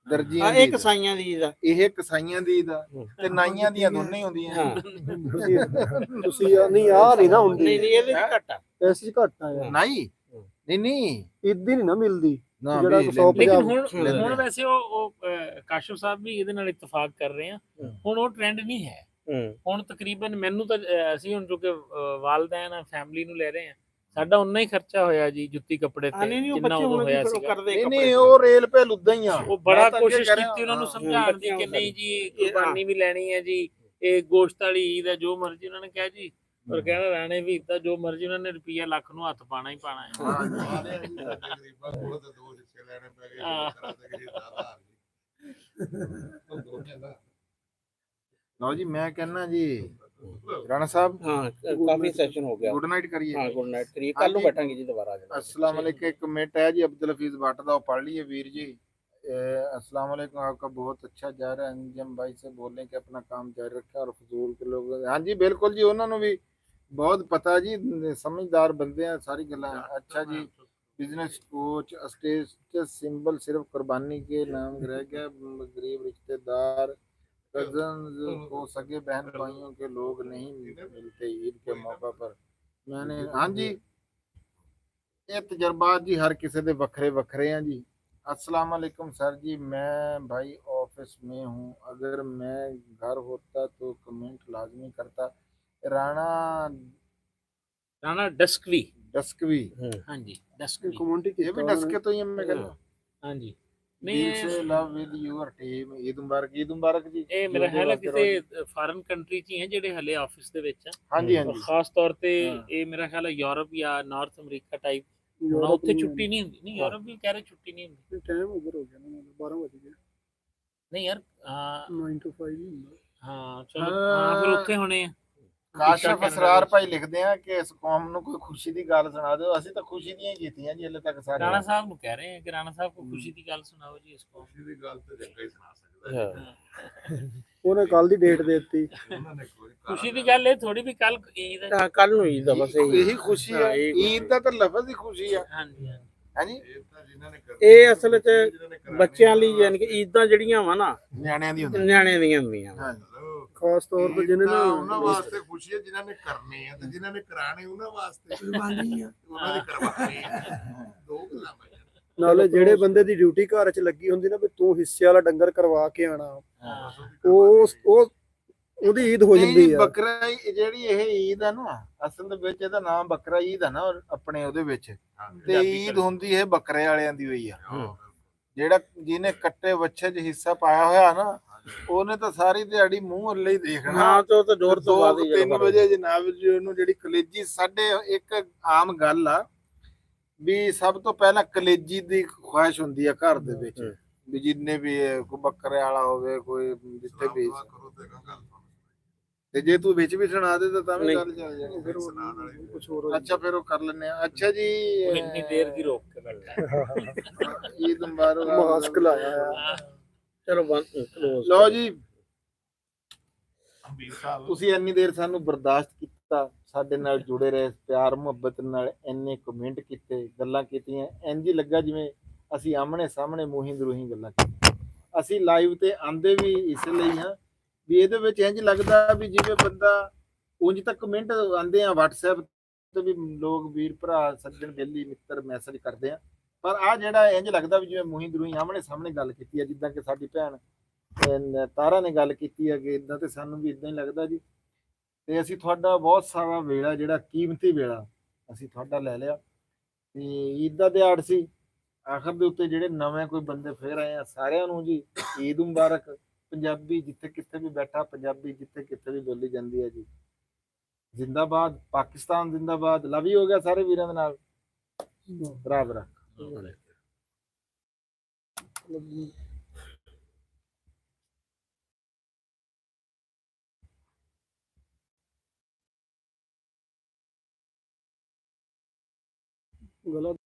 ਦਰਜੀਆਂ ਇਹ ਕਸਾਈਆਂ ਦੀ ਈਦ ਆ, ਇਹ ਕਸਾਈਆਂ ਦੀ ਈਦ ਆ ਤੇ ਨਾਈਆਂ ਦੀਆਂ ਦੋਨੇ ਹੀ ਹੁੰਦੀਆਂ। ਤੁਸੀਂ ਨਹੀਂ ਆ ਨਹੀਂ ਨਾ ਹੁੰਦੀ, ਨਹੀਂ ਇਹਦੇ ਚ ਘੱਟ ਆ, ਐਸੀ ਘੱਟ ਆ ਯਾਰ। ਨਹੀਂ ਨਹੀਂ ਇੱਦੀ ਨਹੀਂ ਨਾ ਮਿਲਦੀ ਜਿਹੜਾ ਲੇਕਿਨ ਹੁਣ ਵੈਸੇ ਉਹ ਕਾਸ਼ਫ ਸਾਹਿਬ ਵੀ ਇਹਦੇ ਨਾਲ ਇਤਫਾਕ ਕਰ ਰਹੇ ਆ, ਹੁਣ ਉਹ ਟ੍ਰੈਂਡ ਨਹੀਂ ਹੈ। ਹੁਣ ਤਕਰੀਬਨ ਮੈਨੂੰ ਤਾਂ ਅਸੀਂ ਹੁਣ ਜੋ ਕਿ ਵਾਲਦੈਨ ਆ ਫੈਮਿਲੀ ਨੂੰ ਲੈ ਰਹੇ ਆ, ਸਾਡਾ ਉਨਾ ਹੀ ਖਰਚਾ ਹੋਇਆ ਜੀ ਜੁੱਤੀ ਕੱਪੜੇ ਤੇ ਜਿੰਨਾ ਉਦੋਂ ਹੋਇਆ ਸੀਗਾ। ਨਹੀਂ, ਉਹ ਰੇਲ ਪੇਲ ਉਦਾਂ ਹੀ ਆ। ਉਹ ਬੜਾ ਕੋਸ਼ਿਸ਼ ਕੀਤੀ ਉਹਨਾਂ ਨੂੰ ਸਮਝਾਉਣ ਦੀ ਕਿ ਨਹੀਂ ਜੀ ਕੁਰਬਾਨੀ ਵੀ ਲੈਣੀ ਹੈ ਜੀ, ਇਹ ਗੋਸ਼ਤ ਵਾਲੀ ਈਦ ਹੈ, ਜੋ ਮਰਜ਼ੀ ਉਹਨਾਂ ਨੇ ਕਿਹਾ ਜੀ। ਔਰ ਕਹਿਣਾ ਰਾਣੇ ਵੀ ਤਾਂ ਜੋ ਮਰਜ਼ੀ ਉਹਨਾਂ ਨੇ ਰੁਪਈਆ ਲੱਖ ਨੂੰ ਹੱਥ ਪਾਣਾ ਹੀ ਪਾਣਾ ਹੈ। ਲਓ ਜੀ, ਮੈਂ ਕਹਿੰਦਾ ਜੀ ਰਾਣਾ ਸਾਹਿਬ ਕਾਫੀ ਸੈਸ਼ਨ ਹੋ ਗਿਆ, ਗੁੱਡ ਨਾਈਟ ਕਰੀਏ। ਹਾਂ, ਗੁੱਡ ਨਾਈਟ ਕਰੀਏ, ਕੱਲ ਨੂੰ ਬੈਠਾਂਗੇ ਜੀ ਦੁਬਾਰਾ। अस्सलाम वालेकुम। एक कमेंट है जी अब्दुल हफीज भट्ट का, पढ़ लिए वीर जी। अस्सलाम वालेकुम, आपका बहुत अच्छा जा रहा है। अंजम भाई से बोलें कि अपना काम जारी रखें और फजूल के लोग। हाँ जी बिल्कुल जी, उन्होंने भी बहुत पता जी, समझदार बंदे हैं, सारी गल्लां। अच्छा जी, बिजनेस कोच स्टेटस सिंबल सिर्फ कुर्बानी के नाम रह गया। गरीब रिश्तेदार कजन को सगे बहन भाइयों के लोग नहीं मिलते ईद के मौका पर। मैंने हाँ जी, ਇਹ ਤਜਰਬਾਤ ਜੀ ਹਰ ਕਿਸੇ ਦੇ ਵੱਖਰੇ ਵੱਖਰੇ हैं जी। अस्सलाम वालेकुम सर जी, मैं भाई ऑफिस में हूँ, अगर मैं घर होता तो कमेंट लाजमी करता। राणा डस्कवी हाँ जी, डस्कवी, ये भी डस्के तो ही मैं कहता। हाँ जी, नहीं से love with your team. Eid मुबारक जी। ਇਹ ਮੇਰਾ ਖਿਆਲ ਹੈ ਕਿਸੇ ਫਾਰਨ ਕੰਟਰੀ ਚ ਹੀ ਹੈ ਜਿਹੜੇ ਹਲੇ ਆਫਿਸ ਦੇ ਵਿੱਚ ਆ। ਹਾਂਜੀ ਹਾਂਜੀ, ਖਾਸ ਤੌਰ ਤੇ ਇਹ ਮੇਰਾ ਖਿਆਲ ਹੈ ਯੂਰਪ ਜਾਂ ਨਾਰਥ ਅਮਰੀਕਾ ਟਾਈਪ। ਉੱਥੇ ਛੁੱਟੀ ਨਹੀਂ ਹੁੰਦੀ। ਨਹੀਂ, ਯੂਰਪ ਵੀ ਕਹਿ ਰਹੇ ਛੁੱਟੀ ਨਹੀਂ ਹੁੰਦੀ। ਟਾਈਮ ਓਵਰ ਹੋ ਗਿਆ ਨਾ, 12 ਵਜ ਗਏ। ਨਹੀਂ ਯਾਰ, 9 to 5 ਹੀ ਹੁੰਦਾ। ਹਾਂ ਚਲੋ, ਹਾਂ ਫਿਰ ਉੱਥੇ ਹੋਣੇ ਆ। ਕਾਸ਼ਫ ਅਸਰਾਰ ਭਾਈ ਲਿਖਦੇ ਆ ਕਿ ਇਸ ਕੌਮ ਨੂੰ ਕੋਈ ਖੁਸ਼ੀ ਦੀ ਗੱਲ ਸੁਣਾ ਦਿਓ। ਅਸੀਂ ਤਾਂ ਖੁਸ਼ੀ ਦੀਆਂ ਹੀ ਕੀਤੀਆਂ ਜੀ ਹਲੇ ਤੱਕ ਸਾਰੇ। ਰਾਣਾ ਸਾਹਿਬ ਨੂੰ ਕਹਿ ਰਹੇ ਆ ਕਿ ਰਾਣਾ ਸਾਹਿਬ ਕੋਈ ਖੁਸ਼ੀ ਦੀ ਗੱਲ ਸੁਣਾਓ ਜੀ। ਇਸ ਕੌਮ ਖੁਸ਼ੀ ਦੀ ਗੱਲ ਤੇ ਜੱਗਾ ਹੀ ਸੁਣਾ ਸਕਦਾ। ਉਹਨੇ ਕੱਲ ਦੀ ਡੇਟ ਦੇ ਦਿੱਤੀ। ਖੁਸ਼ੀ ਦੀ ਗੱਲ ਇਹ ਥੋੜੀ ਵੀ ਕੱਲ ਈਦ ਹੈ। ਕੱਲ ਨੂੰ ਈਦ ਆ ਬਸ ਇਹੀ ਖੁਸ਼ੀ ਆ, ਈਦ ਦਾ ਤਾਂ ਲਫ਼ਜ਼ ਹੀ ਖੁਸ਼ੀ ਆ। ਹਾਂਜੀ ਹਾਂਜੀ, ਇਹ ਅਸਲ 'ਚ ਬੱਚਿਆਂ ਲਈ ਯਾਨੀ ਕਿ ਈਦਾਂ ਜਿਹੜੀਆਂ ਵਾ ਨਾ ਨਿਆਣਿਆਂ ਦੀ ਹੁੰਦੀ। ਨਿਆਣਿਆਂ ਦੀਆਂ ਹੁੰਦੀਆਂ। ਹਾਂਜੀ, ਖਾਸ ਤੌਰ ਤੇ ਜਿਹਨੇ ਨਾ ਉਹਨਾਂ ਵਾਸਤੇ ਖੁਸ਼ੀ ਹੈ ਜਿਨ੍ਹਾਂ ਨੇ ਕਰਨੀ ਹੈ, ਤੇ ਜਿਨ੍ਹਾਂ ਨੇ ਕਰਾਣੇ ਉਹਨਾਂ ਵਾਸਤੇ ਕੁਰਬਾਨੀ ਆ, ਉਹਨਾਂ ਦੀ ਕੁਰਬਾਨੀ ਹੈ। ਦੋ ਗੱਲਾਂ ਬਣ ਨਾਲੇ ਜਿਹੜੇ ਬੰਦੇ ਦੀ ਡਿਊਟੀ ਘਰ 'ਚ ਲੱਗੀ ਹੁੰਦੀ ਨਾ ਵੀ ਤੂੰ ਹਿੱਸੇ ਵਾਲਾ ਡੰਗਰ ਕਰਵਾ ਕੇ ਆਣਾ, ਉਹ ਉਹਦੀ ਈਦ ਹੋ ਜਾਂਦੀ ਆ। ਬੱਕਰਾ ਜਿਹੜੀ ਇਹ ਈਦ ਆ ਨਾ, ਅਸਲ ਦੇ ਵਿੱਚ ਇਹਦਾ ਨਾਮ ਬੱਕਰਾ ਈਦ ਆ ਨਾ ਆਪਣੇ ਉਹਦੇ ਵਿੱਚ, ਤੇ ਈਦ ਹੁੰਦੀ ਇਹ ਬੱਕਰੇ ਵਾਲਿਆਂ ਦੀ ਹੋਈ ਆ। ਜਿਹੜਾ ਜਿਹਨੇ ਕੱਟੇ ਵੱਛੇ 'ਚ ਹਿੱਸਾ ਪਾਇਆ ਹੋਇਆ ਨਾ, ਉਹਨੇ ਤਾਂ ਸਾਰੀ ਦਿਹਾੜੀ ਮੂੰਹ ਅੱਲੇ ਹੀ ਦੇਖਣਾ। ਹਾਂ ਤੇ ਉਹ ਤਾਂ ਜ਼ੋਰ ਤੋਂ ਬਾਅਦ ਹੀ 3 ਵਜੇ ਜਨਾਬ ਜੀ ਉਹਨੂੰ ਜਿਹੜੀ ਕਲੇਜੀ, ਸਾਡੇ ਇੱਕ ਆਮ ਗੱਲ ਆ ਵੀ ਸਭ ਤੋਂ ਪਹਿਲਾਂ ਕਲੇਜੀ ਦੀ ਖੁਆਇਸ਼ ਹੁੰਦੀ ਆ ਘਰ ਦੇ ਵਿੱਚ, ਵੀ ਜਿੰਨੇ ਵੀ ਕੋਈ ਬੱਕਰੇ ਵਾਲਾ ਹੋਵੇ, ਕੋਈ ਜਿੱਥੇ ਵੀ। ਤੇ ਜੇ ਤੂੰ ਵਿੱਚ ਵੀ ਸੁਣਾ ਦੇ ਤਾਂ ਵੀ ਗੱਲ ਚੱਲ ਜਾਣੀ। ਫਿਰ ਕੁਝ ਹੋਰ ਅੱਛਾ, ਫਿਰ ਉਹ ਕਰ ਲੈਣੇ ਆ। ਅੱਛਾ ਜੀ, ਇੰਨੀ ਦੇਰ ਦੀ ਰੋਕ ਕੇ ਬੈਠਾ। ਈਦ ਮੁਬਾਰਕ। ਮਾਸਕ ਲਾਇਆ ਆ। ਚਲੋ ਲਓ ਜੀ, ਤੁਸੀਂ ਇੰਨੀ ਦੇਰ ਸਾਨੂੰ ਬਰਦਾਸ਼ਤ ਕੀਤਾ, ਸਾਡੇ ਨਾਲ ਜੁੜੇ ਰਹੇ, ਪਿਆਰ ਮੁਹੱਬਤ ਨਾਲ ਇੰਨੇ ਕਮੈਂਟ ਕੀਤੇ, ਗੱਲਾਂ ਕੀਤੀਆਂ, ਇੰਝ ਹੀ ਲੱਗਾ ਜਿਵੇਂ ਅਸੀਂ ਆਮਣੇ ਸਾਹਮਣੇ ਮੂੰਹੀ ਦਰੂਹੀ ਗੱਲਾਂ ਕੀਤੀਆਂ। ਅਸੀਂ ਲਾਈਵ ਤੇ ਆਂਦੇ ਵੀ ਇਸ ਲਈ ਹਾਂ ਵੀ ਇਹਦੇ ਵਿੱਚ ਇੰਝ ਲੱਗਦਾ ਵੀ ਜਿਵੇਂ ਬੰਦਾ, ਉਂਝ ਤਾਂ ਕਮੈਂਟ ਆਂਦੇ ਆ WhatsApp ਤੇ ਵੀ ਲੋਕ ਵੀਰ ਭਰਾ ਸੱਜਣ ਬੇਲੀ ਮਿੱਤਰ ਮੈਸੇਜ ਕਰਦੇ ਆ, ਪਰ ਆ ਜਿਹੜਾ ਇੰਝ ਲੱਗਦਾ ਵੀ ਜਿਵੇਂ ਮੂੰਹੀ ਦਰੂਹੀ ਆਮਣੇ ਸਾਹਮਣੇ ਗੱਲ ਕੀਤੀ ਆ, ਜਿੱਦਾਂ ਕਿ ਸਾਡੀ ਭੈਣ ਤਾਰਾ ਨੇ ਗੱਲ ਕੀਤੀ ਹੈ ਕਿ ਇਦਾਂ, ਤੇ ਸਾਨੂੰ ਵੀ ਇਦਾਂ ਹੀ ਲੱਗਦਾ ਜੀ। ਤੇ ਅਸੀਂ ਤੁਹਾਡਾ ਬਹੁਤ ਸਾਰਾ ਵੇਲਾ, ਜਿਹੜਾ ਕੀਮਤੀ ਵੇਲਾ ਅਸੀਂ ਤੁਹਾਡਾ ਲੈ ਲਿਆ, ਤੇ ਈਦ ਦਾ ਦਿਹਾੜ ਸੀ। ਆਖਰ ਦੇ ਉੱਤੇ ਜਿਹੜੇ ਨਵੇਂ ਕੋਈ ਬੰਦੇ ਫੇਰ ਆਏ ਆ, ਸਾਰਿਆਂ ਨੂੰ ਜੀ ਈਦ ਮੁਬਾਰਕ। ਪੰਜਾਬੀ ਜਿੱਥੇ ਕਿੱਥੇ ਵੀ ਬੈਠਾ, ਪੰਜਾਬੀ ਜਿੱਥੇ ਕਿੱਥੇ ਵੀ ਬੋਲੀ ਜਾਂਦੀ ਹੈ ਜੀ। ਜ਼ਿੰਦਾਬਾਦ ਪਾਕਿਸਤਾਨ, ਜ਼ਿੰਦਾਬਾਦ। ਲਵ ਯੂ ਹੋ ਗਿਆ ਸਾਰੇ ਵੀਰਾਂ ਦੇ ਨਾਲ। ਰੱਬ ਰੱਖ। ਗਲਤ